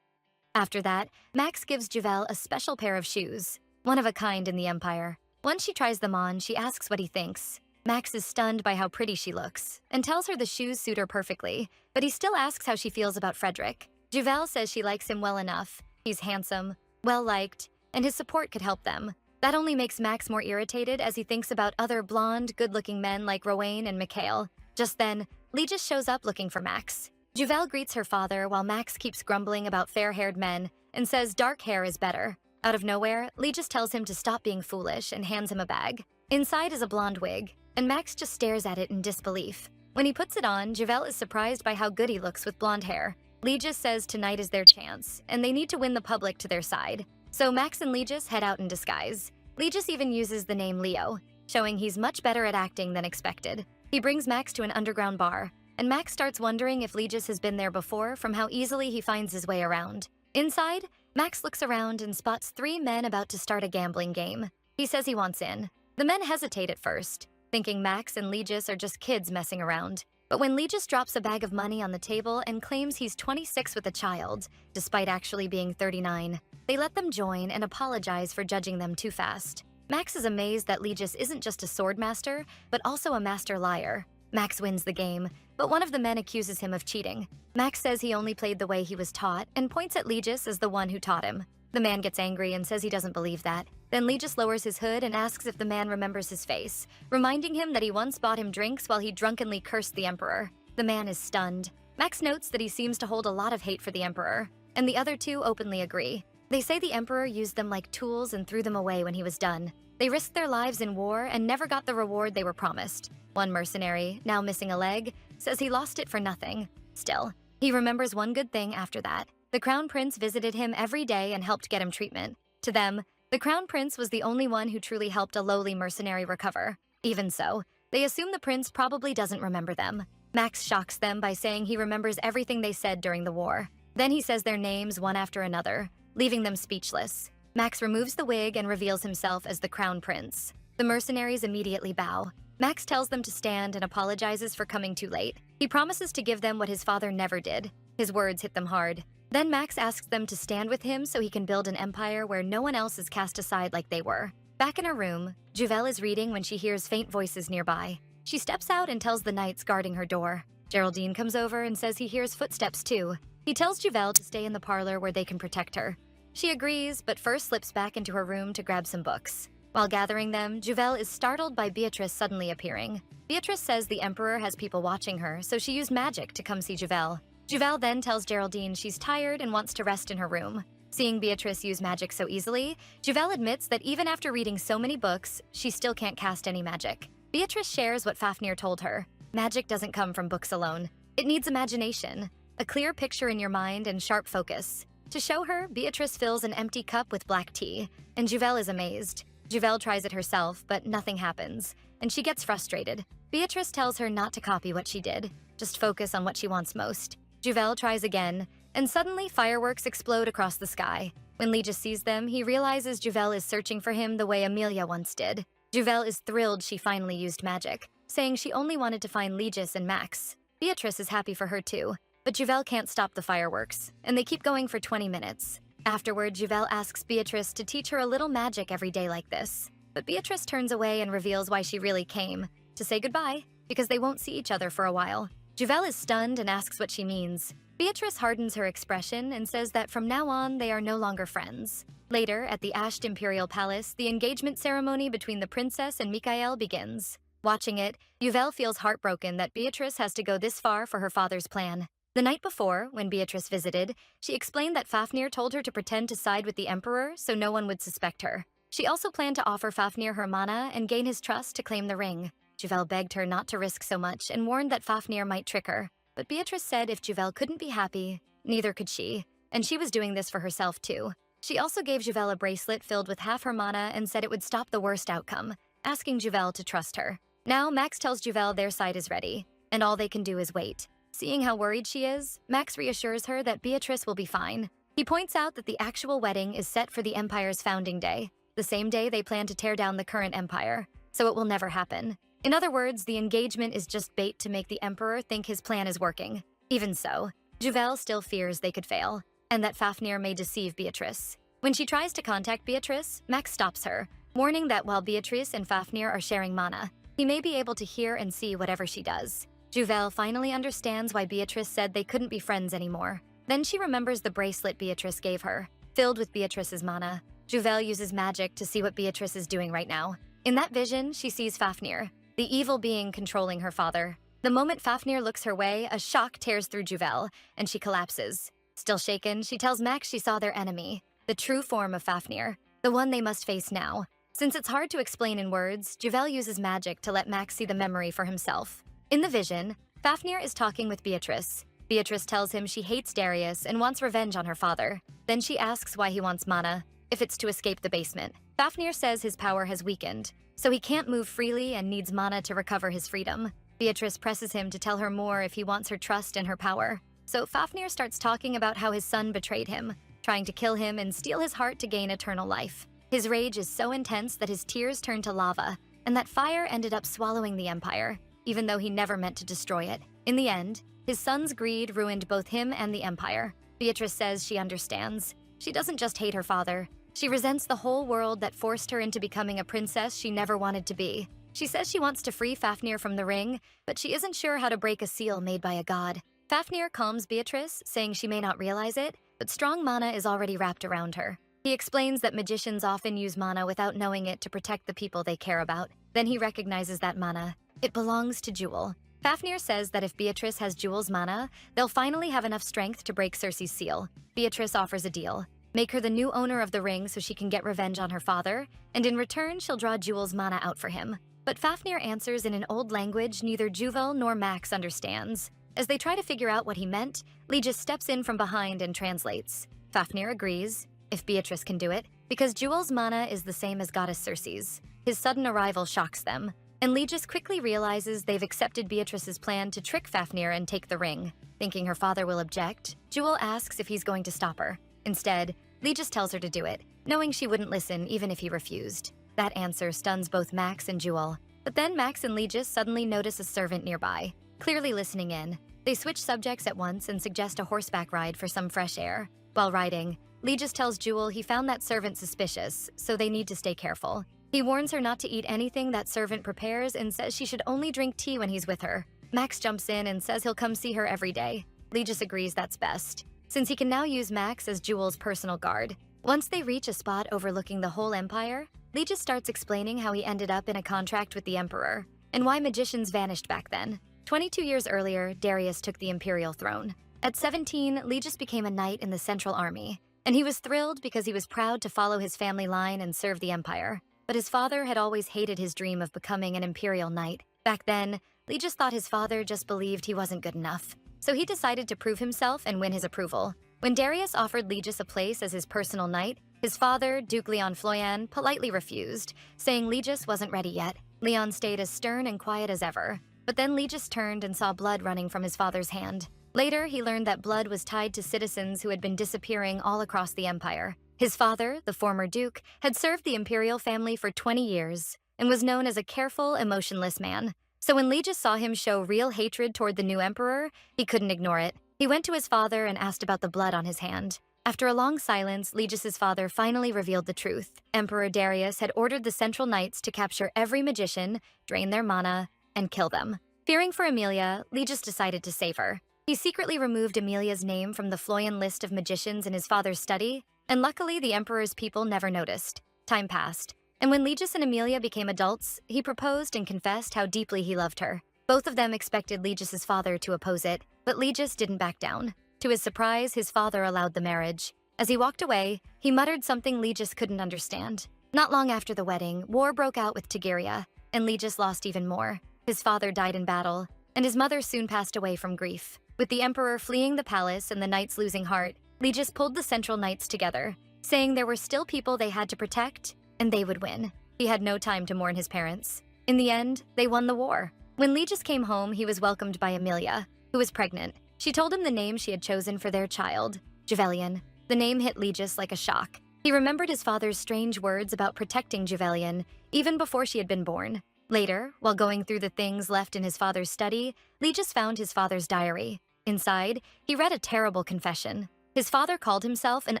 After that, Max gives Juvel a special pair of shoes, one of a kind in the Empire. Once she tries them on, she asks what he thinks. Max is stunned by how pretty she looks, and tells her the shoes suit her perfectly, but he still asks how she feels about Frederick. Juvel says she likes him well enough. He's handsome, well-liked, and his support could help them. That only makes Max more irritated as he thinks about other blonde, good-looking men like Rowan and Mikhail. Just then, Legis shows up looking for Max. Juvel greets her father while Max keeps grumbling about fair-haired men and says dark hair is better. Out of nowhere, Legis tells him to stop being foolish and hands him a bag. Inside is a blonde wig, and Max just stares at it in disbelief. When he puts it on, Juvel is surprised by how good he looks with blonde hair. Legis says tonight is their chance, and they need to win the public to their side. So Max and Legis head out in disguise. Legis even uses the name Leo, showing he's much better at acting than expected. He brings Max to an underground bar, and Max starts wondering if Legis has been there before from how easily he finds his way around. Inside, Max looks around and spots 3 men about to start a gambling game. He says he wants in. The men hesitate at first, thinking Max and Legis are just kids messing around. But when Legis drops a bag of money on the table and claims he's 26 with a child, despite actually being 39, they let them join and apologize for judging them too fast. Max is amazed that Legis isn't just a sword master, but also a master liar. Max wins the game, but one of the men accuses him of cheating. Max says he only played the way he was taught and points at Legis as the one who taught him. The man gets angry and says he doesn't believe that. Then Legis lowers his hood and asks if the man remembers his face, reminding him that he once bought him drinks while he drunkenly cursed the Emperor. The man is stunned. Max notes that he seems to hold a lot of hate for the Emperor, and the other 2 openly agree. They say the Emperor used them like tools and threw them away when he was done. They risked their lives in war and never got the reward they were promised. One mercenary, now missing a leg, says he lost it for nothing. Still, he remembers one good thing after that. The Crown Prince visited him every day and helped get him treatment. To them, the Crown Prince was the only one who truly helped a lowly mercenary recover. Even so, they assume the prince probably doesn't remember them. Max shocks them by saying he remembers everything they said during the war. Then he says their names one after another, leaving them speechless. Max removes the wig and reveals himself as the Crown Prince. The mercenaries immediately bow. Max tells them to stand and apologizes for coming too late. He promises to give them what his father never did. His words hit them hard. Then Max asks them to stand with him so he can build an empire where no one else is cast aside like they were. Back in her room, Juvel is reading when she hears faint voices nearby. She steps out and tells the knights guarding her door. Geraldine comes over and says he hears footsteps too. He tells Juvel to stay in the parlor where they can protect her. She agrees, but first slips back into her room to grab some books. While gathering them, Juvel is startled by Beatrice suddenly appearing. Beatrice says the Emperor has people watching her, so she used magic to come see Juvel. Juvel then tells Geraldine she's tired and wants to rest in her room. Seeing Beatrice use magic so easily, Juvel admits that even after reading so many books, she still can't cast any magic. Beatrice shares what Fafnir told her. Magic doesn't come from books alone. It needs imagination, a clear picture in your mind, and sharp focus. To show her, Beatrice fills an empty cup with black tea, and Juvel is amazed. Juvel tries it herself, but nothing happens, and she gets frustrated. Beatrice tells her not to copy what she did, just focus on what she wants most. Juvel tries again, and suddenly fireworks explode across the sky. When Legis sees them, he realizes Juvel is searching for him the way Amelia once did. Juvel is thrilled she finally used magic, saying she only wanted to find Legis and Max. Beatrice is happy for her too, but Juvel can't stop the fireworks, and they keep going for 20 minutes. Afterward, Juvel asks Beatrice to teach her a little magic every day like this. But Beatrice turns away and reveals why she really came, to say goodbye, because they won't see each other for a while. Juvel is stunned and asks what she means. Beatrice hardens her expression and says that from now on they are no longer friends. Later, at the Ashed Imperial Palace, the engagement ceremony between the princess and Mikhail begins. Watching it, Juvel feels heartbroken that Beatrice has to go this far for her father's plan. The night before, when Beatrice visited, she explained that Fafnir told her to pretend to side with the emperor so no one would suspect her. She also planned to offer Fafnir her mana and gain his trust to claim the ring. Juvel begged her not to risk so much and warned that Fafnir might trick her. But Beatrice said if Juvel couldn't be happy, neither could she, and she was doing this for herself too. She also gave Juvel a bracelet filled with half her mana and said it would stop the worst outcome, asking Juvel to trust her. Now Max tells Juvel their side is ready, and all they can do is wait. Seeing how worried she is, Max reassures her that Beatrice will be fine. He points out that the actual wedding is set for the Empire's founding day, the same day they plan to tear down the current empire, so it will never happen. In other words, the engagement is just bait to make the Emperor think his plan is working. Even so, Juvel still fears they could fail, and that Fafnir may deceive Beatrice. When she tries to contact Beatrice, Max stops her, warning that while Beatrice and Fafnir are sharing mana, he may be able to hear and see whatever she does. Juvel finally understands why Beatrice said they couldn't be friends anymore. Then she remembers the bracelet Beatrice gave her, filled with Beatrice's mana. Juvel uses magic to see what Beatrice is doing right now. In that vision, she sees Fafnir, the evil being controlling her father. The moment Fafnir looks her way, a shock tears through Juvel, and she collapses. Still shaken, she tells Max she saw their enemy, the true form of Fafnir, the one they must face now. Since it's hard to explain in words, Juvel uses magic to let Max see the memory for himself. In the vision, Fafnir is talking with Beatrice. Beatrice tells him she hates Darius and wants revenge on her father. Then she asks why he wants mana, if it's to escape the basement. Fafnir says his power has weakened, so he can't move freely and needs mana to recover his freedom. Beatrice presses him to tell her more if he wants her trust and her power. So Fafnir starts talking about how his son betrayed him, trying to kill him and steal his heart to gain eternal life. His rage is so intense that his tears turn to lava, and that fire ended up swallowing the Empire, even though he never meant to destroy it. In the end, his son's greed ruined both him and the Empire. Beatrice says she understands. She doesn't just hate her father. She resents the whole world that forced her into becoming a princess she never wanted to be. She says she wants to free Fafnir from the ring, but she isn't sure how to break a seal made by a god. Fafnir calms Beatrice, saying she may not realize it, but strong mana is already wrapped around her. He explains that magicians often use mana without knowing it to protect the people they care about. Then he recognizes that mana. It belongs to Jewel. Fafnir says that if Beatrice has Jewel's mana, they'll finally have enough strength to break Cersei's seal. Beatrice offers a deal. Make her the new owner of the ring so she can get revenge on her father, and in return she'll draw Jewel's mana out for him. But Fafnir answers in an old language neither Juvel nor Max understands. As they try to figure out what he meant, Legis steps in from behind and translates. Fafnir agrees, if Beatrice can do it, because Jewel's mana is the same as Goddess Cersei's. His sudden arrival shocks them, and Legis quickly realizes they've accepted Beatrice's plan to trick Fafnir and take the ring. Thinking her father will object, Jewel asks if he's going to stop her. Instead, Legis tells her to do it, knowing she wouldn't listen even if he refused. That answer stuns both Max and Jewel. But then Max and Legis suddenly notice a servant nearby, clearly listening in. They switch subjects at once and suggest a horseback ride for some fresh air. While riding, Legis tells Jewel he found that servant suspicious, so they need to stay careful. He warns her not to eat anything that servant prepares and says she should only drink tea when he's with her. Max jumps in and says he'll come see her every day. Legis agrees that's best, since he can now use Max as Jewel's personal guard. Once they reach a spot overlooking the whole empire, Legis starts explaining how he ended up in a contract with the Emperor, and why magicians vanished back then. 22 years earlier, Darius took the imperial throne. At 17, Legis became a knight in the Central Army, and he was thrilled because he was proud to follow his family line and serve the Empire. But his father had always hated his dream of becoming an imperial knight. Back then, Legis thought his father just believed he wasn't good enough. So he decided to prove himself and win his approval. When Darius offered Legis a place as his personal knight, his father, Duke Leon Floyan, politely refused, saying Legis wasn't ready yet. Leon stayed as stern and quiet as ever. But then Legis turned and saw blood running from his father's hand. Later, he learned that blood was tied to citizens who had been disappearing all across the empire. His father, the former duke, had served the imperial family for 20 years and was known as a careful, emotionless man. So when Legis saw him show real hatred toward the new emperor, he couldn't ignore it. He went to his father and asked about the blood on his hand. After a long silence, Legis's father finally revealed the truth. Emperor Darius had ordered the Central Knights to capture every magician, drain their mana, and kill them. Fearing for Emilia, Legis decided to save her. He secretly removed Emilia's name from the Floyan list of magicians in his father's study, and luckily the Emperor's people never noticed. Time passed, and when Legis and Emilia became adults, he proposed and confessed how deeply he loved her. Both of them expected Legis's father to oppose it, but Legis didn't back down. To his surprise, his father allowed the marriage. As he walked away, he muttered something Legis couldn't understand. Not long after the wedding, war broke out with Tigeria, and Legis lost even more. His father died in battle, and his mother soon passed away from grief. With the emperor fleeing the palace and the knights losing heart, Legis pulled the central knights together, saying there were still people they had to protect, and they would win. He had no time to mourn his parents. In the end, they won the war. When Legis came home, he was welcomed by Emilia, who was pregnant. She told him the name she had chosen for their child, Geraldine. The name hit Legis like a shock. He remembered his father's strange words about protecting Geraldine, even before she had been born. Later, while going through the things left in his father's study, Legis found his father's diary. Inside, he read a terrible confession. His father called himself an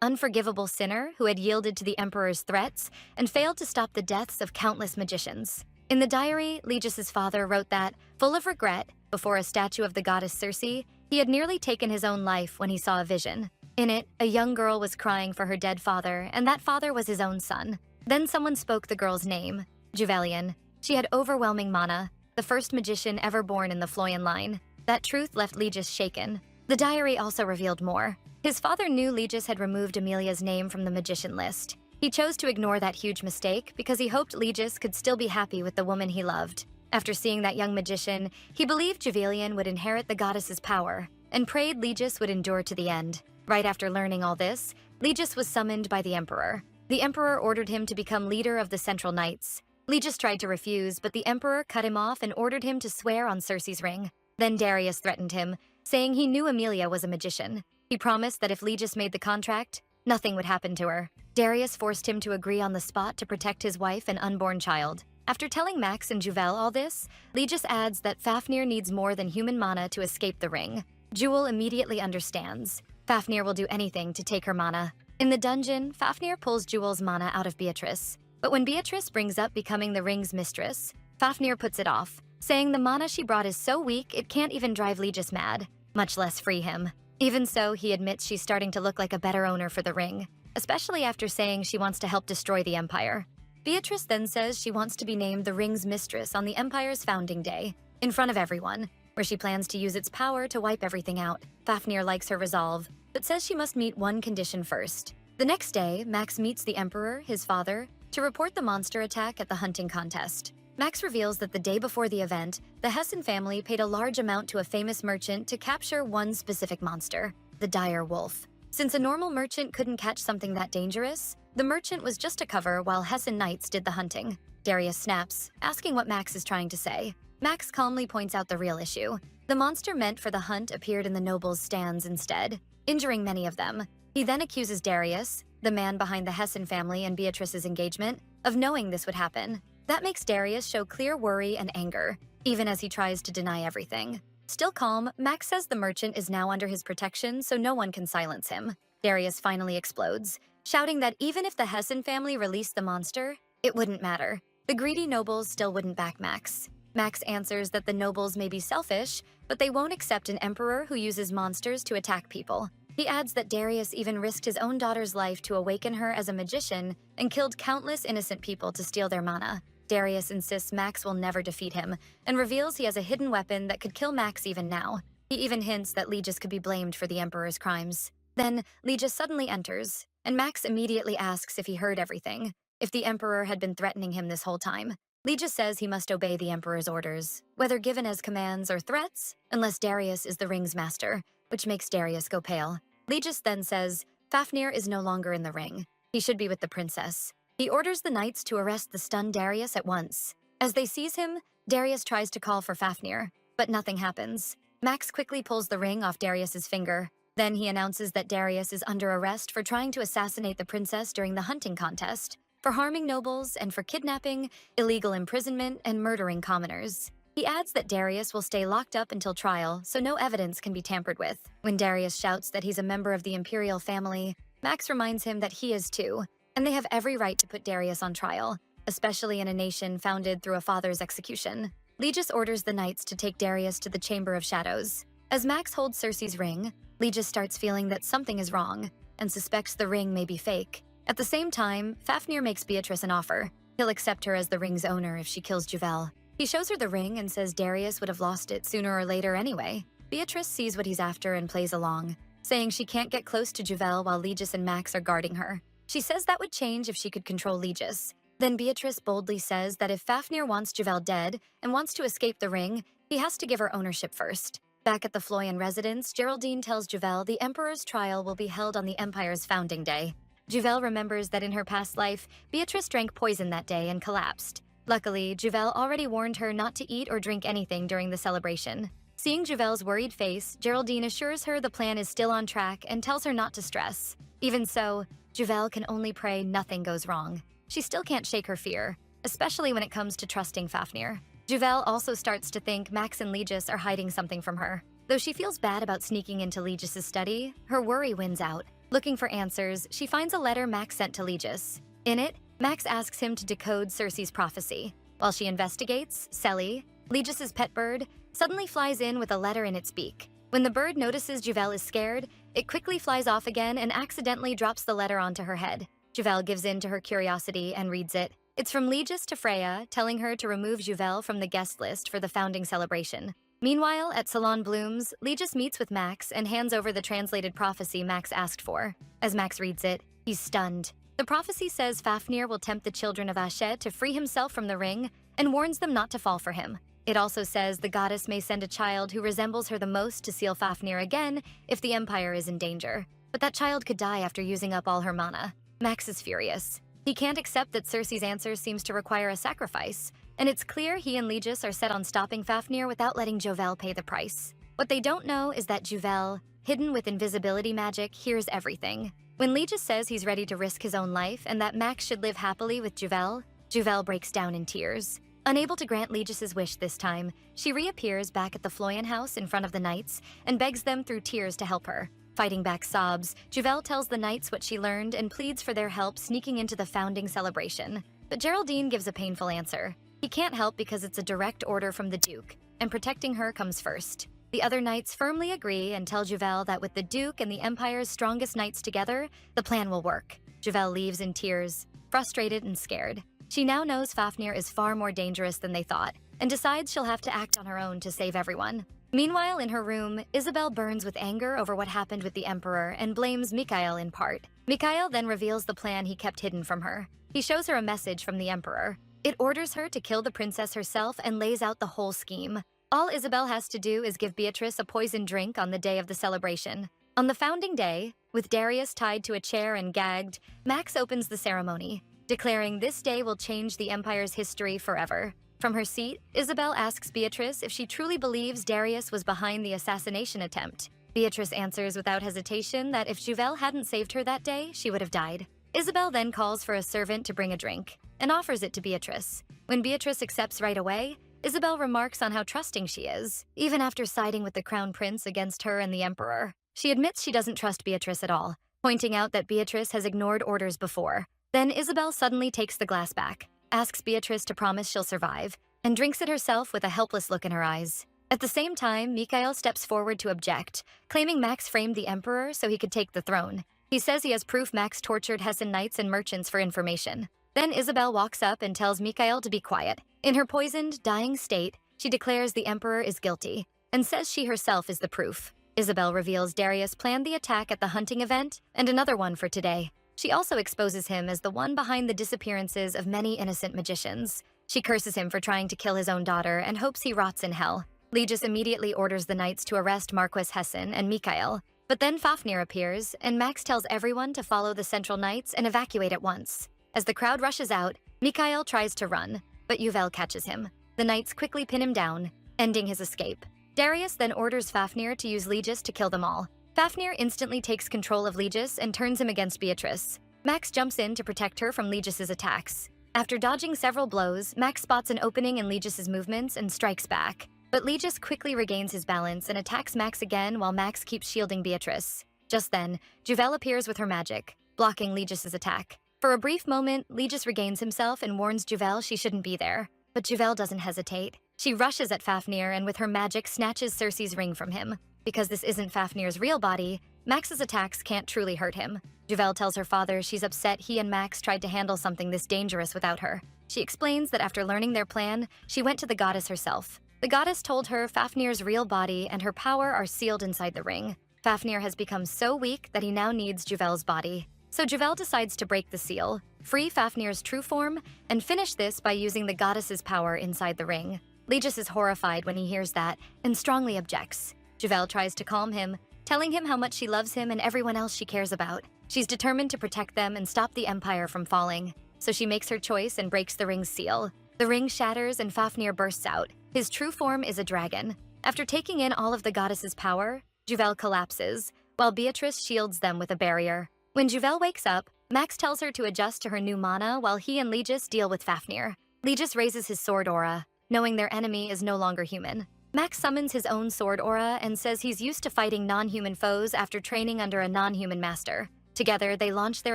unforgivable sinner who had yielded to the emperor's threats and failed to stop the deaths of countless magicians. In the diary, Legis's father wrote that, full of regret, before a statue of the goddess Circe, he had nearly taken his own life when he saw a vision. In it, a young girl was crying for her dead father, and that father was his own son. Then someone spoke the girl's name, Geraldine. She had overwhelming mana, the first magician ever born in the Floyan line. That truth left Legis shaken. The diary also revealed more. His father knew Legis had removed Emilia's name from the magician list. He chose to ignore that huge mistake because he hoped Legis could still be happy with the woman he loved. After seeing that young magician, he believed Geraldine would inherit the goddess's power and prayed Legis would endure to the end. Right after learning all this, Legis was summoned by the emperor. The emperor ordered him to become leader of the Central Knights. Legis tried to refuse, but the emperor cut him off and ordered him to swear on Circe's ring. Then Darius threatened him, saying he knew Emilia was a magician. He promised that if Legis made the contract, nothing would happen to her. Darius forced him to agree on the spot to protect his wife and unborn child. After telling Max and Juvel all this, Legis adds that Fafnir needs more than human mana to escape the ring. Jewel immediately understands. Fafnir will do anything to take her mana. In the dungeon, Fafnir pulls Jewel's mana out of Beatrice. But when Beatrice brings up becoming the ring's mistress, Fafnir puts it off, saying the mana she brought is so weak it can't even drive Legis mad, much less free him. Even so, he admits she's starting to look like a better owner for the ring, especially after saying she wants to help destroy the Empire. Beatrice then says she wants to be named the ring's mistress on the Empire's founding day, in front of everyone, where she plans to use its power to wipe everything out. Fafnir likes her resolve, but says she must meet one condition first. The next day, Max meets the Emperor, his father, to report the monster attack at the hunting contest. Max reveals that the day before the event, the Hessen family paid a large amount to a famous merchant to capture one specific monster, the dire wolf. Since a normal merchant couldn't catch something that dangerous, the merchant was just a cover while Hessen knights did the hunting. Darius snaps, asking what Max is trying to say. Max calmly points out the real issue. The monster meant for the hunt appeared in the nobles' stands instead, injuring many of them. He then accuses Darius, the man behind the Hessen family and Beatrice's engagement, of knowing this would happen. That makes Darius show clear worry and anger, even as he tries to deny everything. Still calm, Max says the merchant is now under his protection so no one can silence him. Darius finally explodes, shouting that even if the Hessen family released the monster, it wouldn't matter. The greedy nobles still wouldn't back Max. Max answers that the nobles may be selfish, but they won't accept an emperor who uses monsters to attack people. He adds that Darius even risked his own daughter's life to awaken her as a magician and killed countless innocent people to steal their mana. Darius insists Max will never defeat him and reveals he has a hidden weapon that could kill Max even now. He even hints that Legis could be blamed for the Emperor's crimes. Then, Legis suddenly enters, and Max immediately asks if he heard everything, if the Emperor had been threatening him this whole time. Legis says he must obey the Emperor's orders, whether given as commands or threats, unless Darius is the ring's master, which makes Darius go pale. Legis then says Fafnir is no longer in the ring. He should be with the princess. He orders the knights to arrest the stunned Darius at once. As they seize him, Darius tries to call for Fafnir, but nothing happens. Max quickly pulls the ring off Darius's finger. Then he announces that Darius is under arrest for trying to assassinate the princess during the hunting contest, for harming nobles, and for kidnapping, illegal imprisonment, and murdering commoners. He adds that Darius will stay locked up until trial, so no evidence can be tampered with. When Darius shouts that he's a member of the imperial family, Max reminds him that he is too, and they have every right to put Darius on trial, especially in a nation founded through a father's execution. Legis orders the knights to take Darius to the Chamber of Shadows. As Max holds Circe's ring, Legis starts feeling that something is wrong, and suspects the ring may be fake. At the same time, Fafnir makes Beatrice an offer. He'll accept her as the ring's owner if she kills Juvel. He shows her the ring and says Darius would have lost it sooner or later anyway. Beatrice sees what he's after and plays along, saying she can't get close to Juvel while Legis and Max are guarding her. She says that would change if she could control Legis. Then Beatrice boldly says that if Fafnir wants Juvel dead and wants to escape the ring, he has to give her ownership first. Back at the Floyan residence, Geraldine tells Juvel the Emperor's trial will be held on the Empire's founding day. Juvel remembers that in her past life, Beatrice drank poison that day and collapsed. Luckily, Juvel already warned her not to eat or drink anything during the celebration. Seeing Juvel's worried face, Geraldine assures her the plan is still on track and tells her not to stress. Even so, Juvel can only pray nothing goes wrong. She still can't shake her fear, especially when it comes to trusting Fafnir. Juvel also starts to think Max and Legis are hiding something from her. Though she feels bad about sneaking into Legis's study, her worry wins out. Looking for answers, she finds a letter Max sent to Legis. In it, Max asks him to decode Circe's prophecy. While she investigates, Selly, Legis's pet bird, suddenly flies in with a letter in its beak. When the bird notices Juvel is scared, it quickly flies off again and accidentally drops the letter onto her head. Juvel gives in to her curiosity and reads it. It's from Legis to Freya, telling her to remove Juvel from the guest list for the founding celebration. Meanwhile, at Salon Blooms, Legis meets with Max and hands over the translated prophecy Max asked for. As Max reads it, he's stunned. The prophecy says Fafnir will tempt the children of Ashe to free himself from the ring and warns them not to fall for him. It also says the goddess may send a child who resembles her the most to seal Fafnir again if the Empire is in danger. But that child could die after using up all her mana. Max is furious. He can't accept that Circe's answer seems to require a sacrifice, and it's clear he and Legis are set on stopping Fafnir without letting Juvel pay the price. What they don't know is that Juvel, hidden with invisibility magic, hears everything. When Legis says he's ready to risk his own life and that Max should live happily with Juvel, Juvel breaks down in tears. Unable to grant Legis's wish this time, she reappears back at the Floyan house in front of the knights and begs them through tears to help her. Fighting back sobs, Juvel tells the knights what she learned and pleads for their help sneaking into the founding celebration. But Geraldine gives a painful answer. He can't help because it's a direct order from the Duke, and protecting her comes first. The other knights firmly agree and tell Juvel that with the Duke and the Empire's strongest knights together, the plan will work. Juvel leaves in tears, frustrated and scared. She now knows Fafnir is far more dangerous than they thought, and decides she'll have to act on her own to save everyone. Meanwhile, in her room, Isabel burns with anger over what happened with the Emperor and blames Mikhail in part. Mikhail then reveals the plan he kept hidden from her. He shows her a message from the Emperor. It orders her to kill the princess herself and lays out the whole scheme. All Isabel has to do is give Beatrice a poisoned drink on the day of the celebration. On the founding day, with Darius tied to a chair and gagged, Max opens the ceremony, declaring this day will change the Empire's history forever. From her seat, Isabel asks Beatrice if she truly believes Darius was behind the assassination attempt. Beatrice answers without hesitation that if Juvel hadn't saved her that day, she would have died. Isabel then calls for a servant to bring a drink and offers it to Beatrice. When Beatrice accepts right away, Isabel remarks on how trusting she is, even after siding with the crown prince against her and the Emperor. She admits she doesn't trust Beatrice at all, pointing out that Beatrice has ignored orders before. Then Isabel suddenly takes the glass back, asks Beatrice to promise she'll survive, and drinks it herself with a helpless look in her eyes. At the same time, Mikhail steps forward to object, claiming Max framed the Emperor so he could take the throne. He says he has proof Max tortured Hessen knights and merchants for information. Then Isabel walks up and tells Mikhail to be quiet. In her poisoned, dying state, she declares the Emperor is guilty, and says she herself is the proof. Isabel reveals Darius planned the attack at the hunting event, and another one for today. She also exposes him as the one behind the disappearances of many innocent magicians. She curses him for trying to kill his own daughter and hopes he rots in hell. Legis immediately orders the knights to arrest Marquis Hessen and Mikhail. But then Fafnir appears, and Max tells everyone to follow the central knights and evacuate at once. As the crowd rushes out, Mikhail tries to run, but Juvel catches him. The knights quickly pin him down, ending his escape. Darius then orders Fafnir to use Legis to kill them all. Fafnir instantly takes control of Legis and turns him against Beatrice. Max jumps in to protect her from Legis's attacks. After dodging several blows, Max spots an opening in Legis's movements and strikes back. But Legis quickly regains his balance and attacks Max again while Max keeps shielding Beatrice. Just then, Juvel appears with her magic, blocking Legis's attack. For a brief moment, Legis regains himself and warns Juvel she shouldn't be there. But Juvel doesn't hesitate. She rushes at Fafnir and with her magic snatches Circe's ring from him. Because this isn't Fafnir's real body, Max's attacks can't truly hurt him. Juvel tells her father she's upset he and Max tried to handle something this dangerous without her. She explains that after learning their plan, she went to the goddess herself. The goddess told her Fafnir's real body and her power are sealed inside the ring. Fafnir has become so weak that he now needs Juvel's body. So Juvel decides to break the seal, free Fafnir's true form, and finish this by using the goddess's power inside the ring. Legis is horrified when he hears that and strongly objects. Juvel tries to calm him, telling him how much she loves him and everyone else she cares about. She's determined to protect them and stop the empire from falling. So she makes her choice and breaks the ring's seal. The ring shatters and Fafnir bursts out. His true form is a dragon. After taking in all of the goddess's power, Juvel collapses, while Beatrice shields them with a barrier. When Juvel wakes up, Max tells her to adjust to her new mana while he and Legis deal with Fafnir. Legis raises his sword aura, knowing their enemy is no longer human. Max summons his own sword aura and says he's used to fighting non-human foes after training under a non-human master. Together, they launch their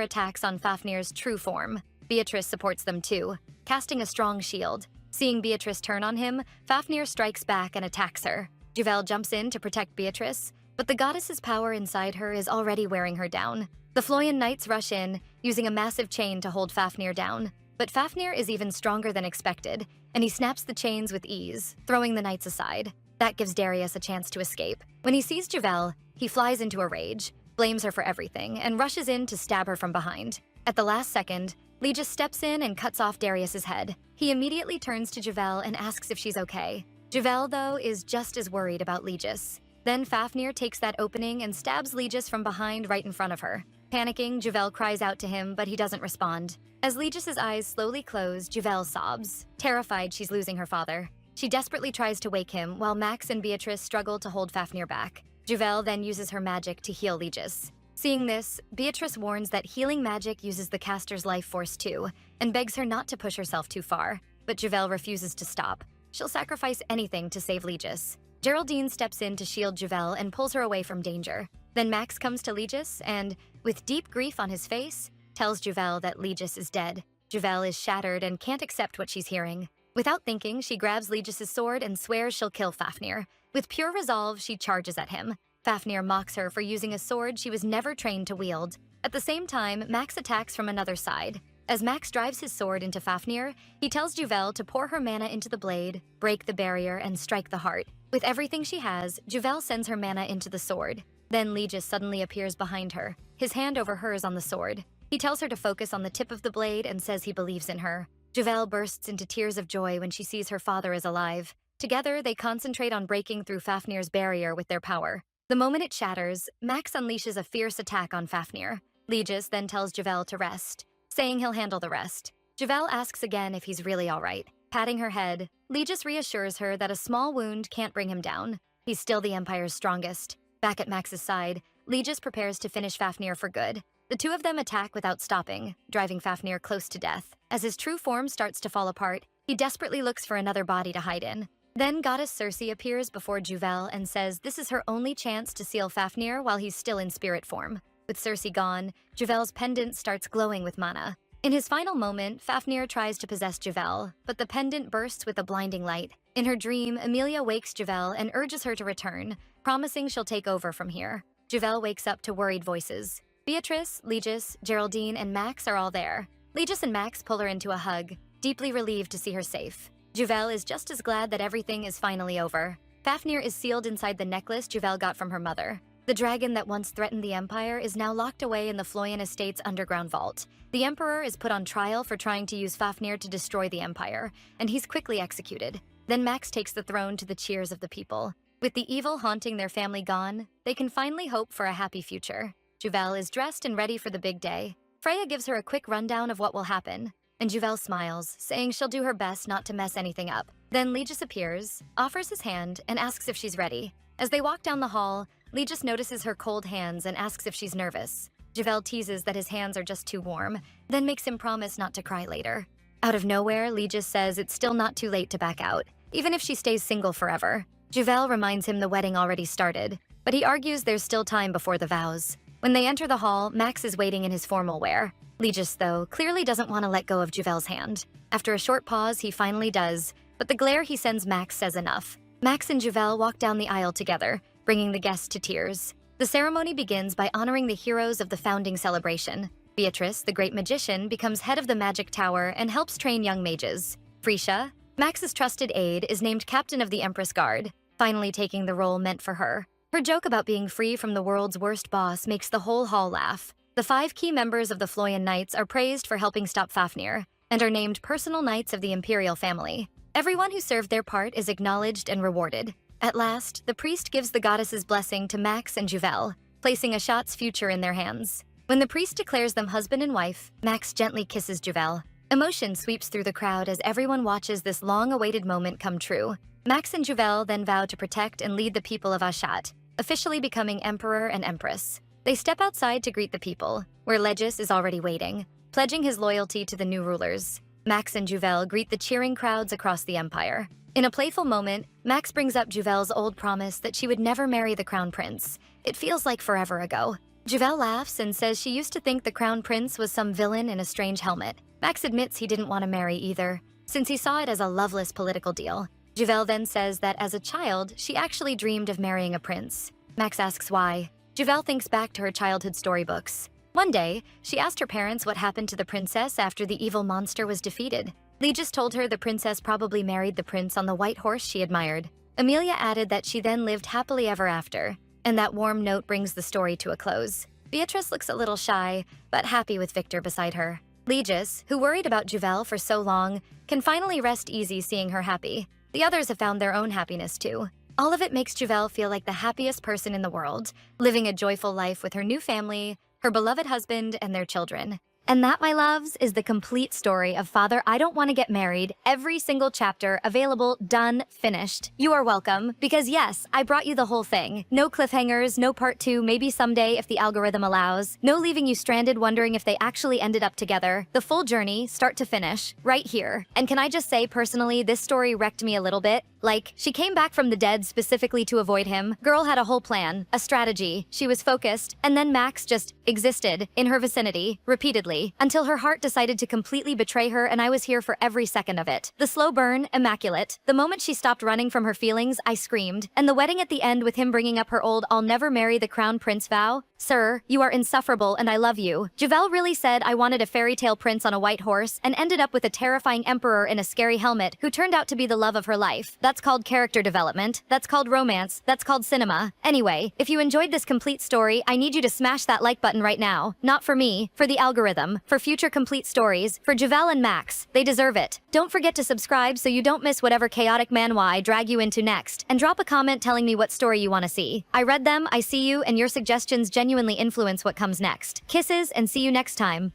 attacks on Fafnir's true form. Beatrice supports them too, casting a strong shield. Seeing Beatrice turn on him, Fafnir strikes back and attacks her. Juvel jumps in to protect Beatrice, but the goddess's power inside her is already wearing her down. The Floyan Knights rush in, using a massive chain to hold Fafnir down. But Fafnir is even stronger than expected, and he snaps the chains with ease, throwing the knights aside. That gives Darius a chance to escape. When he sees Juvel, he flies into a rage, blames her for everything, and rushes in to stab her from behind. At the last second, Legis steps in and cuts off Darius's head. He immediately turns to Juvel and asks if she's okay. Juvel, though, is just as worried about Legis. Then Fafnir takes that opening and stabs Legis from behind right in front of her. Panicking, Juvel cries out to him, but he doesn't respond. As Legis's eyes slowly close, Juvel sobs, terrified she's losing her father. She desperately tries to wake him, while Max and Beatrice struggle to hold Fafnir back. Juvel then uses her magic to heal Legis. Seeing this, Beatrice warns that healing magic uses the caster's life force too, and begs her not to push herself too far. But Juvel refuses to stop. She'll sacrifice anything to save Legis. Geraldine steps in to shield Juvel and pulls her away from danger. Then Max comes to Legis and, with deep grief on his face, tells Juvel that Legis is dead. Juvel is shattered and can't accept what she's hearing. Without thinking, she grabs Legis's sword and swears she'll kill Fafnir. With pure resolve, she charges at him. Fafnir mocks her for using a sword she was never trained to wield. At the same time, Max attacks from another side. As Max drives his sword into Fafnir, he tells Juvel to pour her mana into the blade, break the barrier, and strike the heart. With everything she has, Juvel sends her mana into the sword. Then Legis suddenly appears behind her, his hand over hers on the sword. He tells her to focus on the tip of the blade and says he believes in her. Juvel bursts into tears of joy when she sees her father is alive. Together, they concentrate on breaking through Fafnir's barrier with their power. The moment it shatters, Max unleashes a fierce attack on Fafnir. Legis then tells Juvel to rest, saying he'll handle the rest. Juvel asks again if he's really all right. Patting her head, Legis reassures her that a small wound can't bring him down. He's still the Empire's strongest. Back at Max's side, Legis prepares to finish Fafnir for good. The two of them attack without stopping, driving Fafnir close to death. As his true form starts to fall apart, he desperately looks for another body to hide in. Then Goddess Circe appears before Juvel and says this is her only chance to seal Fafnir while he's still in spirit form. With Circe gone, Juvel's pendant starts glowing with mana. In his final moment, Fafnir tries to possess Juvel, but the pendant bursts with a blinding light. In her dream, Emilia wakes Juvel and urges her to return, promising she'll take over from here. Juvel wakes up to worried voices. Beatrice, Legis, Geraldine, and Max are all there. Legis and Max pull her into a hug, deeply relieved to see her safe. Juvel is just as glad that everything is finally over. Fafnir is sealed inside the necklace Juvel got from her mother. The dragon that once threatened the Empire is now locked away in the Floyan Estate's underground vault. The Emperor is put on trial for trying to use Fafnir to destroy the Empire, and he's quickly executed. Then Max takes the throne to the cheers of the people. With the evil haunting their family gone, they can finally hope for a happy future. Juvel is dressed and ready for the big day. Freya gives her a quick rundown of what will happen, and Juvel smiles, saying she'll do her best not to mess anything up. Then Legis appears, offers his hand, and asks if she's ready. As they walk down the hall, Legis notices her cold hands and asks if she's nervous. Juvel teases that his hands are just too warm, then makes him promise not to cry later. Out of nowhere, Legis says it's still not too late to back out, even if she stays single forever. Juvel reminds him the wedding already started, but he argues there's still time before the vows. When they enter the hall, Max is waiting in his formal wear. Legis, though, clearly doesn't want to let go of Juvel's hand. After a short pause, he finally does, but the glare he sends Max says enough. Max and Juvel walk down the aisle together, bringing the guests to tears. The ceremony begins by honoring the heroes of the founding celebration. Beatrice, the great magician, becomes head of the magic tower and helps train young mages. Freesia, Max's trusted aide, is named captain of the Empress Guard, finally taking the role meant for her. Her joke about being free from the world's worst boss makes the whole hall laugh. The 5 key members of the Floyan Knights are praised for helping stop Fafnir, and are named personal knights of the imperial family. Everyone who served their part is acknowledged and rewarded. At last, the priest gives the goddess's blessing to Max and Juvel, placing Ashat's future in their hands. When the priest declares them husband and wife, Max gently kisses Juvel. Emotion sweeps through the crowd as everyone watches this long-awaited moment come true. Max and Juvel then vow to protect and lead the people of Ashat, officially becoming emperor and empress. They step outside to greet the people, where Legis is already waiting, pledging his loyalty to the new rulers. Max and Juvel greet the cheering crowds across the empire. In a playful moment, Max brings up Juvel's old promise that she would never marry the crown prince. It feels like forever ago. Juvel laughs and says she used to think the crown prince was some villain in a strange helmet. Max admits he didn't want to marry either, since he saw it as a loveless political deal. Juvel then says that as a child, she actually dreamed of marrying a prince. Max asks why. Juvel thinks back to her childhood storybooks. One day, she asked her parents what happened to the princess after the evil monster was defeated. Legis told her the princess probably married the prince on the white horse she admired. Amelia added that she then lived happily ever after, and that warm note brings the story to a close. Beatrice looks a little shy, but happy with Victor beside her. Legis, who worried about Juvel for so long, can finally rest easy seeing her happy. The others have found their own happiness too. All of it makes Juvel feel like the happiest person in the world, living a joyful life with her new family, her beloved husband, and their children. And that, my loves, is the complete story of Father I Don't Want to Get Married. Every single chapter available, done, finished. You are welcome, because yes, I brought you the whole thing. No cliffhangers, no part 2, maybe someday if the algorithm allows. No leaving you stranded wondering if they actually ended up together. The full journey, start to finish, right here. And can I just say, personally, this story wrecked me a little bit. Like, she came back from the dead specifically to avoid him. Girl had a whole plan, a strategy. She was focused, and then Max just existed in her vicinity, repeatedly, until her heart decided to completely betray her, and I was here for every second of it. The slow burn, immaculate. The moment she stopped running from her feelings, I screamed. And the wedding at the end with him bringing up her old I'll never marry the crown prince vow? Sir, you are insufferable and I love you. Juvel really said I wanted a fairy tale prince on a white horse and ended up with a terrifying emperor in a scary helmet who turned out to be the love of her life. That's called character development. That's called romance. That's called cinema. Anyway, if you enjoyed this complete story, I need you to smash that like button right now. Not for me, for the algorithm, for future complete stories, for Juvel and Max. They deserve it. Don't forget to subscribe so you don't miss whatever chaotic manhwa I drag you into next, and drop a comment telling me what story you want to see. I read them, I see you, and your suggestions genuinely influence what comes next. Kisses, and see you next time.